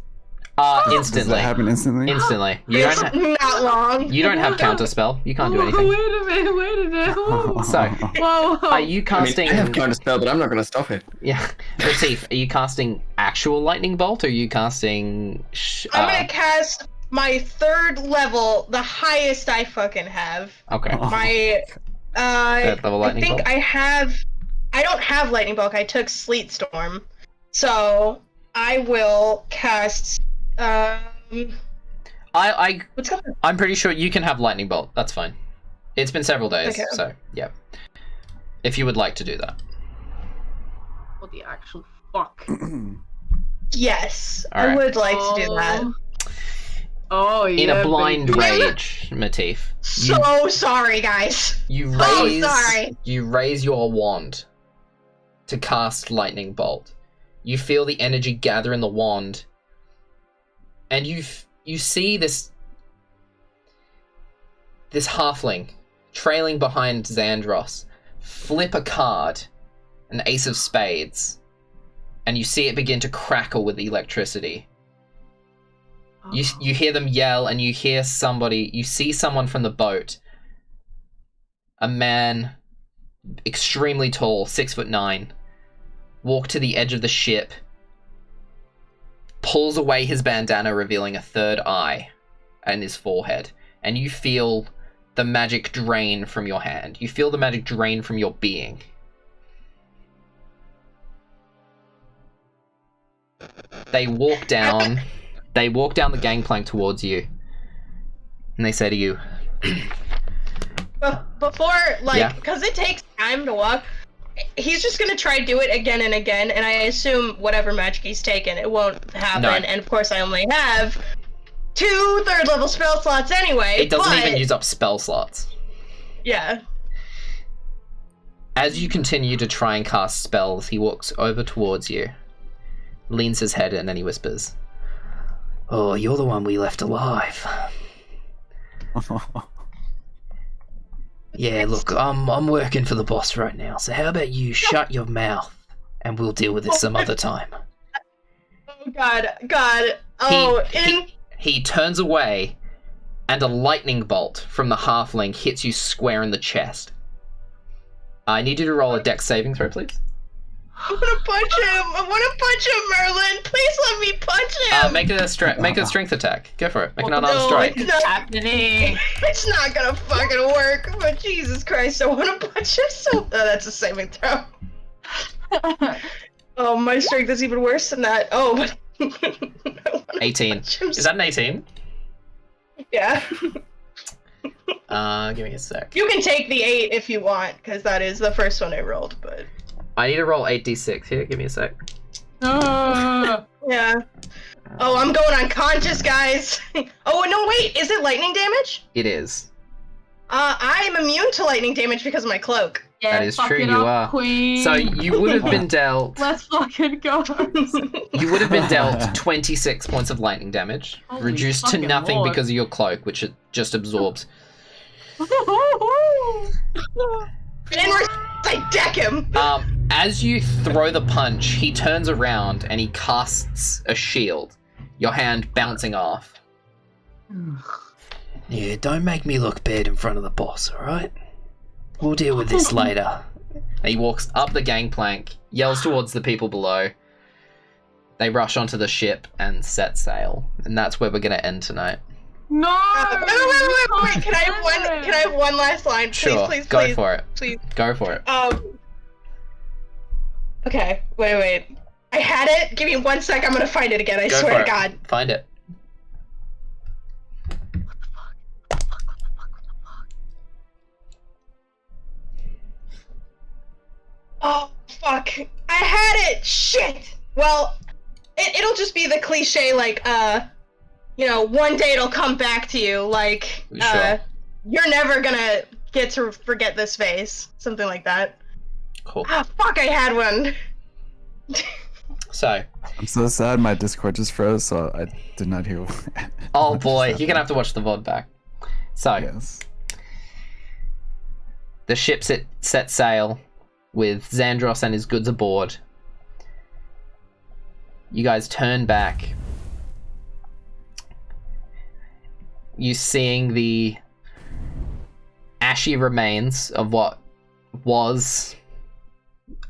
Speaker 1: Instantly.
Speaker 3: Does that happen instantly?
Speaker 1: Instantly.
Speaker 4: It's not long.
Speaker 1: You don't have counterspell. You can't do anything.
Speaker 6: Wait a minute. Whoa.
Speaker 1: So,
Speaker 6: Whoa.
Speaker 1: are you casting...
Speaker 5: I have counterspell, but I'm not going to stop it.
Speaker 1: Yeah. Matif, are you casting actual lightning bolt, or are you casting...
Speaker 4: I'm gonna cast my third level, the highest I fucking have.
Speaker 1: Okay.
Speaker 4: My...
Speaker 1: Third level lightning bolt?
Speaker 4: I don't have lightning bolt. I took sleet storm. So, I will cast... I'm
Speaker 1: pretty sure you can have lightning bolt. That's fine. It's been several days,
Speaker 4: okay.
Speaker 1: So yeah. If you would like to do that.
Speaker 6: What the actual fuck?
Speaker 4: Yes,
Speaker 1: All right.
Speaker 4: I would like to do that.
Speaker 6: Oh yeah.
Speaker 1: In a blind
Speaker 6: baby.
Speaker 1: rage, Matif.
Speaker 4: So sorry, guys.
Speaker 1: You raise your wand to cast lightning bolt. You feel the energy gather in the wand, and you see this halfling trailing behind Zandros flip a card, an ace of spades, and you see it begin to crackle with electricity.
Speaker 6: Oh.
Speaker 1: You hear them yell, and you see someone from the boat, a man extremely tall, 6'9", walk to the edge of the ship, pulls away his bandana, revealing a third eye and his forehead, and you feel the magic drain from your hand. You feel the magic drain from your being. They walk down the gangplank towards you, and they say to you,
Speaker 4: Before, because it takes time to walk, he's just gonna try to do it again and again, and I assume whatever magic he's taken, it won't happen,
Speaker 1: No.
Speaker 4: and of course I only have 2 third-level spell slots anyway.
Speaker 1: It doesn't
Speaker 4: but...
Speaker 1: even use up spell slots.
Speaker 4: Yeah.
Speaker 1: As you continue to try and cast spells, he walks over towards you, leans his head in, and he whispers, "Oh, you're the one we left alive. Yeah, look, I'm working for the boss right now, so how about you shut your mouth and we'll deal with it some other time."
Speaker 4: Oh, God. Oh,
Speaker 1: he turns away, and a lightning bolt from the halfling hits you square in the chest. I need you to roll a dex saving throw, please.
Speaker 4: I want to punch him. I want to punch him, Merlin. Please let me punch him.
Speaker 1: Make a strength attack. Go for it. Make an
Speaker 4: Oh,
Speaker 1: unarmed
Speaker 4: no,
Speaker 1: strike.
Speaker 4: it's not
Speaker 6: Happening.
Speaker 4: It's not gonna fucking work. But Jesus Christ, I want to punch him so. Oh, that's a saving throw. Oh, my strength is even worse than that. Oh, but.
Speaker 1: 18. Is that an 18?
Speaker 4: Yeah.
Speaker 1: Give me a sec.
Speaker 4: You can take the 8 if you want, because that is the first one I rolled. But.
Speaker 1: I need to roll 8d6 here. Give me a sec.
Speaker 6: Ah.
Speaker 4: Yeah. Oh, I'm going unconscious, guys. Oh no, wait. Is it lightning damage?
Speaker 1: It is.
Speaker 4: I'm immune to lightning damage because of my cloak.
Speaker 6: Yeah,
Speaker 1: That is
Speaker 6: fuck
Speaker 1: true,
Speaker 6: it
Speaker 1: you
Speaker 6: up,
Speaker 1: are.
Speaker 6: Queen.
Speaker 1: So you would have been dealt.
Speaker 6: Let's fucking go.
Speaker 1: You would have been dealt 26 points of lightning damage,
Speaker 6: Holy
Speaker 1: reduced to
Speaker 6: fucking
Speaker 1: nothing
Speaker 6: Lord.
Speaker 1: because of your cloak, which it just absorbs.
Speaker 4: And I deck him.
Speaker 1: As you throw the punch, he turns around and he casts a shield, your hand bouncing off. Yeah, don't make me look bad in front of the boss, alright? We'll deal with this later. And he walks up the gangplank, yells towards the people below. They rush onto the ship and set sail. And that's where we're going to end tonight.
Speaker 6: No!
Speaker 4: Wait. Can I have one last line? Please,
Speaker 1: Sure,
Speaker 4: please,
Speaker 1: go
Speaker 4: please.
Speaker 1: for it.
Speaker 4: Please.
Speaker 1: Go for it.
Speaker 4: Okay, wait. I had it. Give me 1 sec. I'm gonna find it again. I
Speaker 1: Go
Speaker 4: swear
Speaker 1: for
Speaker 4: to
Speaker 1: it.
Speaker 4: God.
Speaker 1: Find it.
Speaker 4: Oh, fuck. I had it! Shit! Well, it'll just be the cliche, like, one day it'll come back to you, like,
Speaker 1: Sure.
Speaker 4: you're never gonna get to forget this face. Something like that.
Speaker 1: Cool.
Speaker 4: Ah, fuck, I had one.
Speaker 1: So,
Speaker 3: I'm so sad my Discord just froze, so I did not hear.
Speaker 1: oh
Speaker 3: what
Speaker 1: boy,
Speaker 3: just
Speaker 1: you're gonna have
Speaker 3: happened.
Speaker 1: to watch the VOD back. So,
Speaker 3: Yes.
Speaker 1: the ship set sail with Xandros and his goods aboard. You guys turn back. You seeing the ashy remains of what was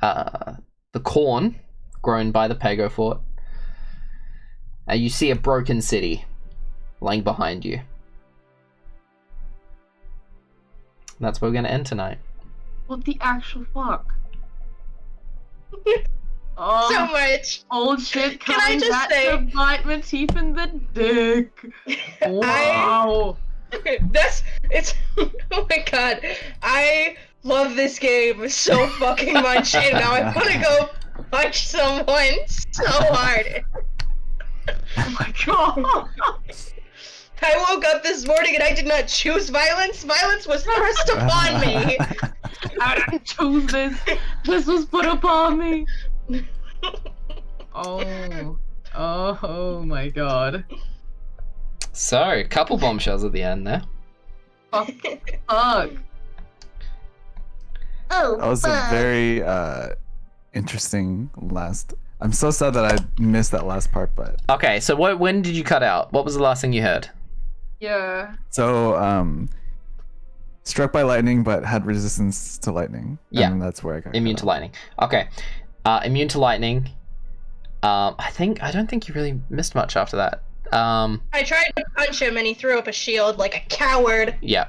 Speaker 1: the corn grown by the Pago Fort. You see a broken city lying behind you. That's where we're going to end tonight.
Speaker 6: What the actual fuck? Oh,
Speaker 4: So much.
Speaker 6: old shit
Speaker 4: Can I
Speaker 6: coming
Speaker 4: just
Speaker 6: back
Speaker 4: say-
Speaker 6: to bite Matif in the dick. Wow.
Speaker 4: It's oh my god. I love this game so fucking much, and now I want to go punch someone so hard.
Speaker 6: Oh my god.
Speaker 4: I woke up this morning and I did not choose violence. Violence was thrust upon me.
Speaker 6: I didn't choose this. This was put upon me. Oh my god.
Speaker 1: So, couple bombshells at the end there.
Speaker 6: Fuck.
Speaker 4: Oh,
Speaker 3: That was a very interesting last. I'm so sad that I missed that last part, but
Speaker 1: Okay, so when did you cut out? What was the last thing you heard?
Speaker 6: Yeah.
Speaker 3: so struck by lightning, but had resistance to lightning.
Speaker 1: Yeah.
Speaker 3: And that's where I got
Speaker 1: Immune
Speaker 3: cut
Speaker 1: to
Speaker 3: off.
Speaker 1: lightning. Okay. Immune to lightning. I don't think you really missed much after that.
Speaker 4: I tried to punch him and he threw up a shield like a coward.
Speaker 1: Yeah.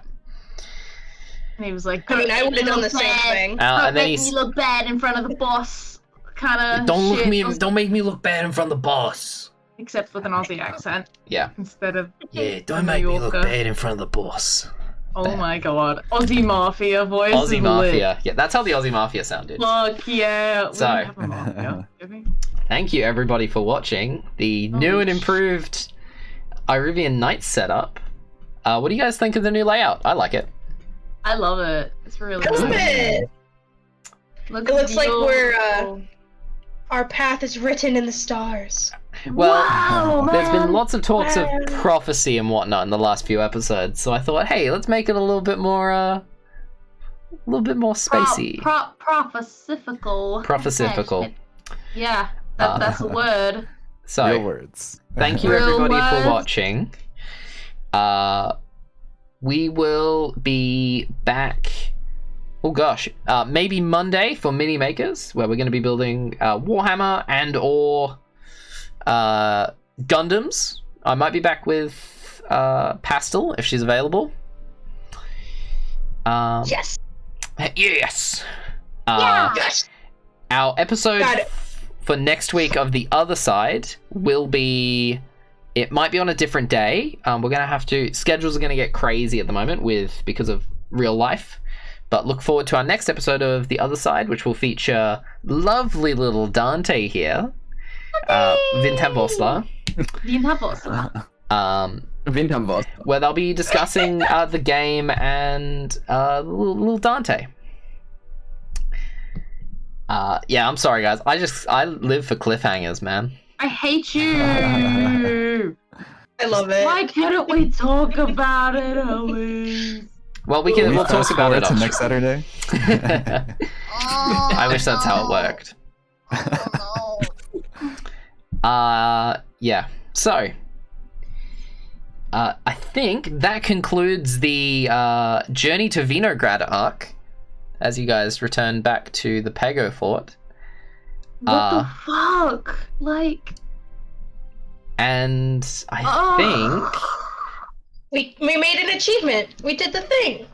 Speaker 6: And he was like,
Speaker 4: I mean, I would have done the same thing.
Speaker 1: And then
Speaker 6: make
Speaker 1: he's
Speaker 6: me look bad in front of the boss. Kind of.
Speaker 1: don't make me look bad in front of the boss.
Speaker 6: Except with an Aussie accent
Speaker 1: Yeah.
Speaker 6: instead of.
Speaker 1: Yeah,
Speaker 6: don't make me look bad
Speaker 1: in front of the boss.
Speaker 6: Oh my god, Aussie Mafia voice.
Speaker 1: Aussie
Speaker 6: is
Speaker 1: Mafia.
Speaker 6: Lit.
Speaker 1: Yeah, that's how the Aussie Mafia sounded.
Speaker 6: Fuck yeah. We
Speaker 1: So-
Speaker 6: don't have a mafia, do we?
Speaker 1: Thank you everybody for watching the new and improved Irivian Knight setup. What do you guys think of the new layout? I like it.
Speaker 6: I love it. It's really
Speaker 4: I love
Speaker 6: good.
Speaker 4: it. It looks like our path is written in the stars.
Speaker 1: Well,
Speaker 2: Wow,
Speaker 1: there's been
Speaker 2: man.
Speaker 1: lots of talks of
Speaker 4: Wow.
Speaker 1: prophecy and whatnot in the last few episodes, so I thought, hey, let's make it a little bit more spacey.
Speaker 2: Prophesical.
Speaker 1: Prophesical.
Speaker 2: Yeah, that's a word.
Speaker 1: So,
Speaker 3: Real words.
Speaker 1: thank you
Speaker 2: Real
Speaker 1: everybody for
Speaker 2: words.
Speaker 1: watching. We will be back. Oh gosh, maybe Monday for Mini Makers, where we're going to be building Warhammer and or Gundams. I might be back with Pastel if she's available.
Speaker 4: Yes.
Speaker 1: Yes.
Speaker 4: Yes.
Speaker 1: Our episode
Speaker 4: Got it.
Speaker 1: for next week of The Other Side will be... It might be on a different day. We're going to have to... Schedules are going to get crazy at the moment because of real life. But look forward to our next episode of The Other Side, which will feature lovely little Dante here. WyndhamVossler.
Speaker 2: WyndhamVossler.
Speaker 5: WyndhamVossler.
Speaker 1: Where they'll be discussing the game and little Dante. Yeah, I'm sorry, guys. I live for cliffhangers, man.
Speaker 6: I hate you.
Speaker 4: I love it.
Speaker 6: Why can't we talk about it, Ellie?
Speaker 1: Well, we'll talk
Speaker 3: fast
Speaker 1: about it
Speaker 3: forward to
Speaker 1: off.
Speaker 3: next Saturday.
Speaker 1: I wish that's how it worked. Yeah. So, I think that concludes the Journey to Vinograd arc, as you guys return back to the Pago Fort.
Speaker 2: What the fuck? Like...
Speaker 1: And I think...
Speaker 4: We made an achievement. We did the thing.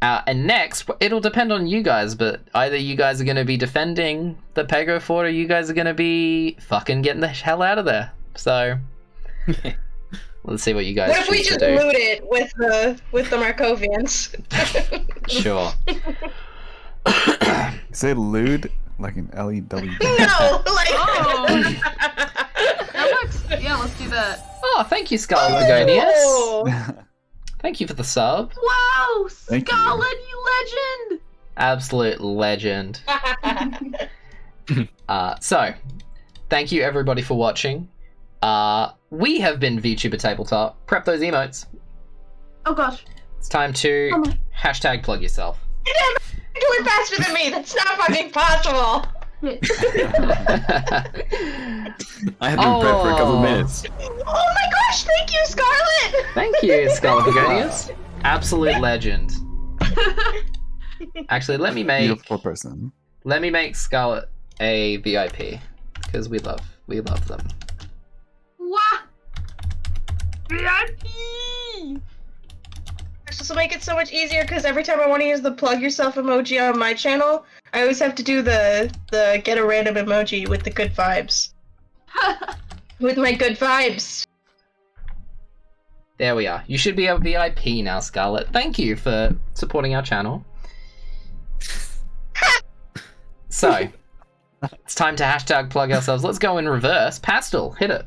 Speaker 1: And next, it'll depend on you guys, but either you guys are going to be defending the Pago Fort or you guys are going to be fucking getting the hell out of there. So, let's see what you guys
Speaker 4: What if we
Speaker 1: choose
Speaker 4: just
Speaker 1: to do.
Speaker 4: loot it with the Markovians?
Speaker 1: Sure.
Speaker 3: Say lewd like an L-E-W.
Speaker 4: No, like.
Speaker 6: Oh. Yeah, let's do that.
Speaker 1: Oh, thank you, Scarlet Begonius.
Speaker 4: Oh.
Speaker 1: Thank you for the sub.
Speaker 2: Wow!
Speaker 3: Thank you.
Speaker 2: Scarlet, you legend!
Speaker 1: Absolute legend. So, thank you everybody for watching. We have been VTuber Tabletop. Prep those emotes.
Speaker 2: Oh gosh.
Speaker 1: It's time to
Speaker 2: Oh my-
Speaker 1: hashtag plug yourself.
Speaker 4: You're doing faster than me. That's not fucking possible.
Speaker 5: I have been prepped for a couple minutes.
Speaker 4: Oh my gosh! Thank you, Scarlet.
Speaker 1: Thank you, Scarlet Begonius. Absolute legend. Actually, let me
Speaker 3: Beautiful person.
Speaker 1: make Scarlet a VIP because we love them.
Speaker 2: Wah!
Speaker 6: VIP!
Speaker 4: This will make it so much easier because every time I want to use the plug yourself emoji on my channel, I always have to do the get a random emoji with the good vibes. With my good vibes.
Speaker 1: There we are. You should be a VIP now, Scarlet. Thank you for supporting our channel. So, it's time to hashtag plug ourselves. Let's go in reverse. Pastel, hit it.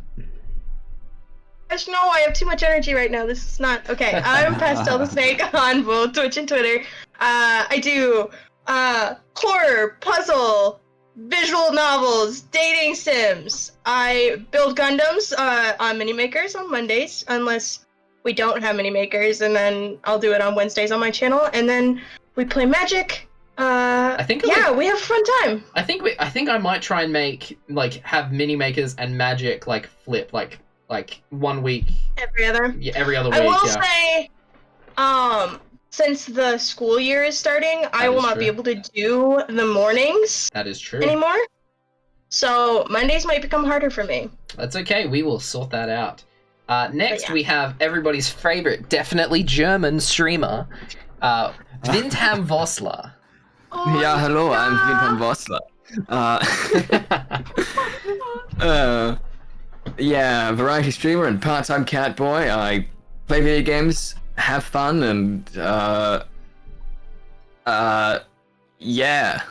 Speaker 4: Gosh, no, I have too much energy right now. This is not okay. I'm PastelTheSnake on both Twitch and Twitter. I do horror, puzzle, visual novels, dating sims. I build Gundams on mini makers on Mondays, unless we don't have mini makers, and then I'll do it on Wednesdays on my channel. And then we play Magic. We have a fun time.
Speaker 1: I think I might try and have mini makers and Magic flip like 1 week.
Speaker 4: Every other.
Speaker 1: Yeah, every other week.
Speaker 4: I will
Speaker 1: yeah.
Speaker 4: say, since the school year is starting, I will
Speaker 1: is
Speaker 4: not
Speaker 1: true.
Speaker 4: be able to do the mornings
Speaker 1: That is true.
Speaker 4: anymore. So Mondays might become harder for me.
Speaker 1: That's okay. We will sort that out. Next,
Speaker 4: yeah.
Speaker 1: we have everybody's favorite, definitely German streamer, WyndhamVossler.
Speaker 2: Oh
Speaker 5: Yeah,
Speaker 2: my
Speaker 5: hello, I'm
Speaker 2: God.
Speaker 5: WyndhamVossler. Yeah, variety streamer and part-time cat boy. I play video games, have fun, and yeah,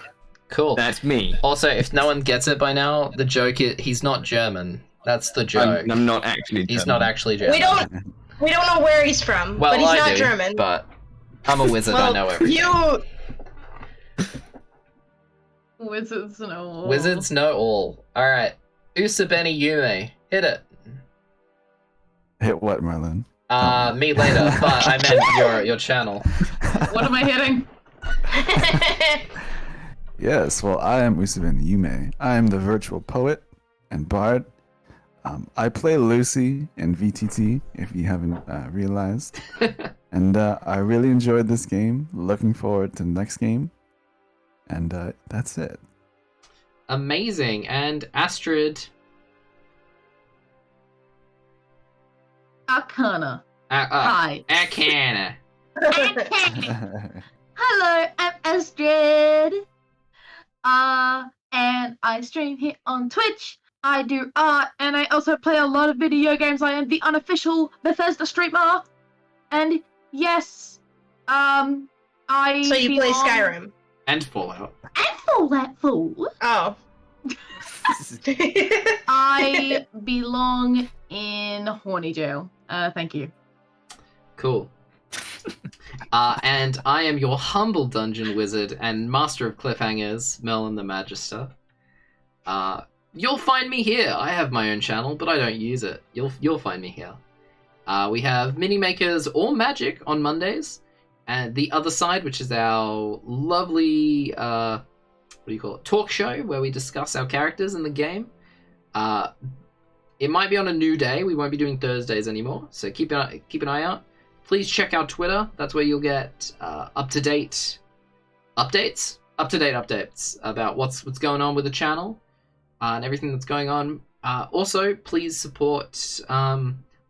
Speaker 1: Cool.
Speaker 5: that's me.
Speaker 1: Also, if no one gets it by now, the joke is he's not German. That's the joke.
Speaker 5: I'm not actually
Speaker 1: He's
Speaker 5: German.
Speaker 1: not actually German.
Speaker 4: We don't know where he's from,
Speaker 1: Well,
Speaker 4: but he's
Speaker 1: I
Speaker 4: not
Speaker 1: do,
Speaker 4: German.
Speaker 1: but I'm a wizard. I know everything.
Speaker 2: Wizards know all.
Speaker 1: Wizards know all. All right, Usubeni Yume, hit it.
Speaker 3: Hit what, Merlin?
Speaker 1: Me later, but I meant your channel.
Speaker 2: What am I hitting?
Speaker 3: Yes, well, I am Usubeni Yume. I am the virtual poet and bard. I play Lucy in VTT, if you haven't realized. And I really enjoyed this game. Looking forward to the next game. And that's it.
Speaker 1: Amazing. And Astrid.
Speaker 2: Arcana.
Speaker 1: Hi. Arcana.
Speaker 2: Hello, I'm Astrid. And I stream here on Twitch. I do art, and I also play a lot of video games. I am the unofficial Bethesda streamer. And yes,
Speaker 4: So you play Skyrim?
Speaker 1: And Fallout.
Speaker 2: And Fallout 4.
Speaker 4: Oh.
Speaker 2: I belong in horny jail. Thank you.
Speaker 1: Cool. And I am your humble dungeon wizard and master of cliffhangers, Merlin the Magister. You'll find me here. I have my own channel, but I don't use it. You'll find me here. We have mini makers or magic on Mondays, and the other side, which is our lovely talk show where we discuss our characters in the game. It might be on a new day. We won't be doing Thursdays anymore, so keep an eye out. Please check out Twitter. That's where you'll get up-to-date updates about what's going on with the channel and everything that's going on. Also, please support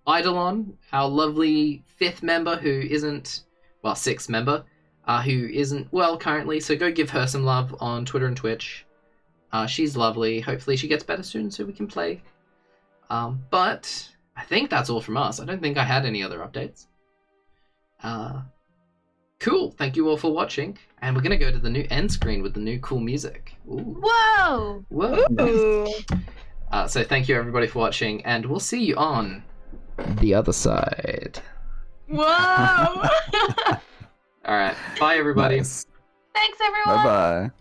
Speaker 1: Aidolon, our lovely sixth member, who isn't well currently. So go give her some love on Twitter and Twitch. She's lovely. Hopefully she gets better soon so we can play. But I think that's all from us. I don't think I had any other updates. Cool. Thank you all for watching, and we're gonna go to the new end screen with the new cool music. Ooh.
Speaker 2: Whoa!
Speaker 4: Ooh.
Speaker 1: So thank you everybody for watching, and we'll see you on the other side.
Speaker 2: Whoa!
Speaker 1: All right. Bye everybody.
Speaker 3: Nice.
Speaker 2: Thanks, everyone.
Speaker 3: Bye-bye.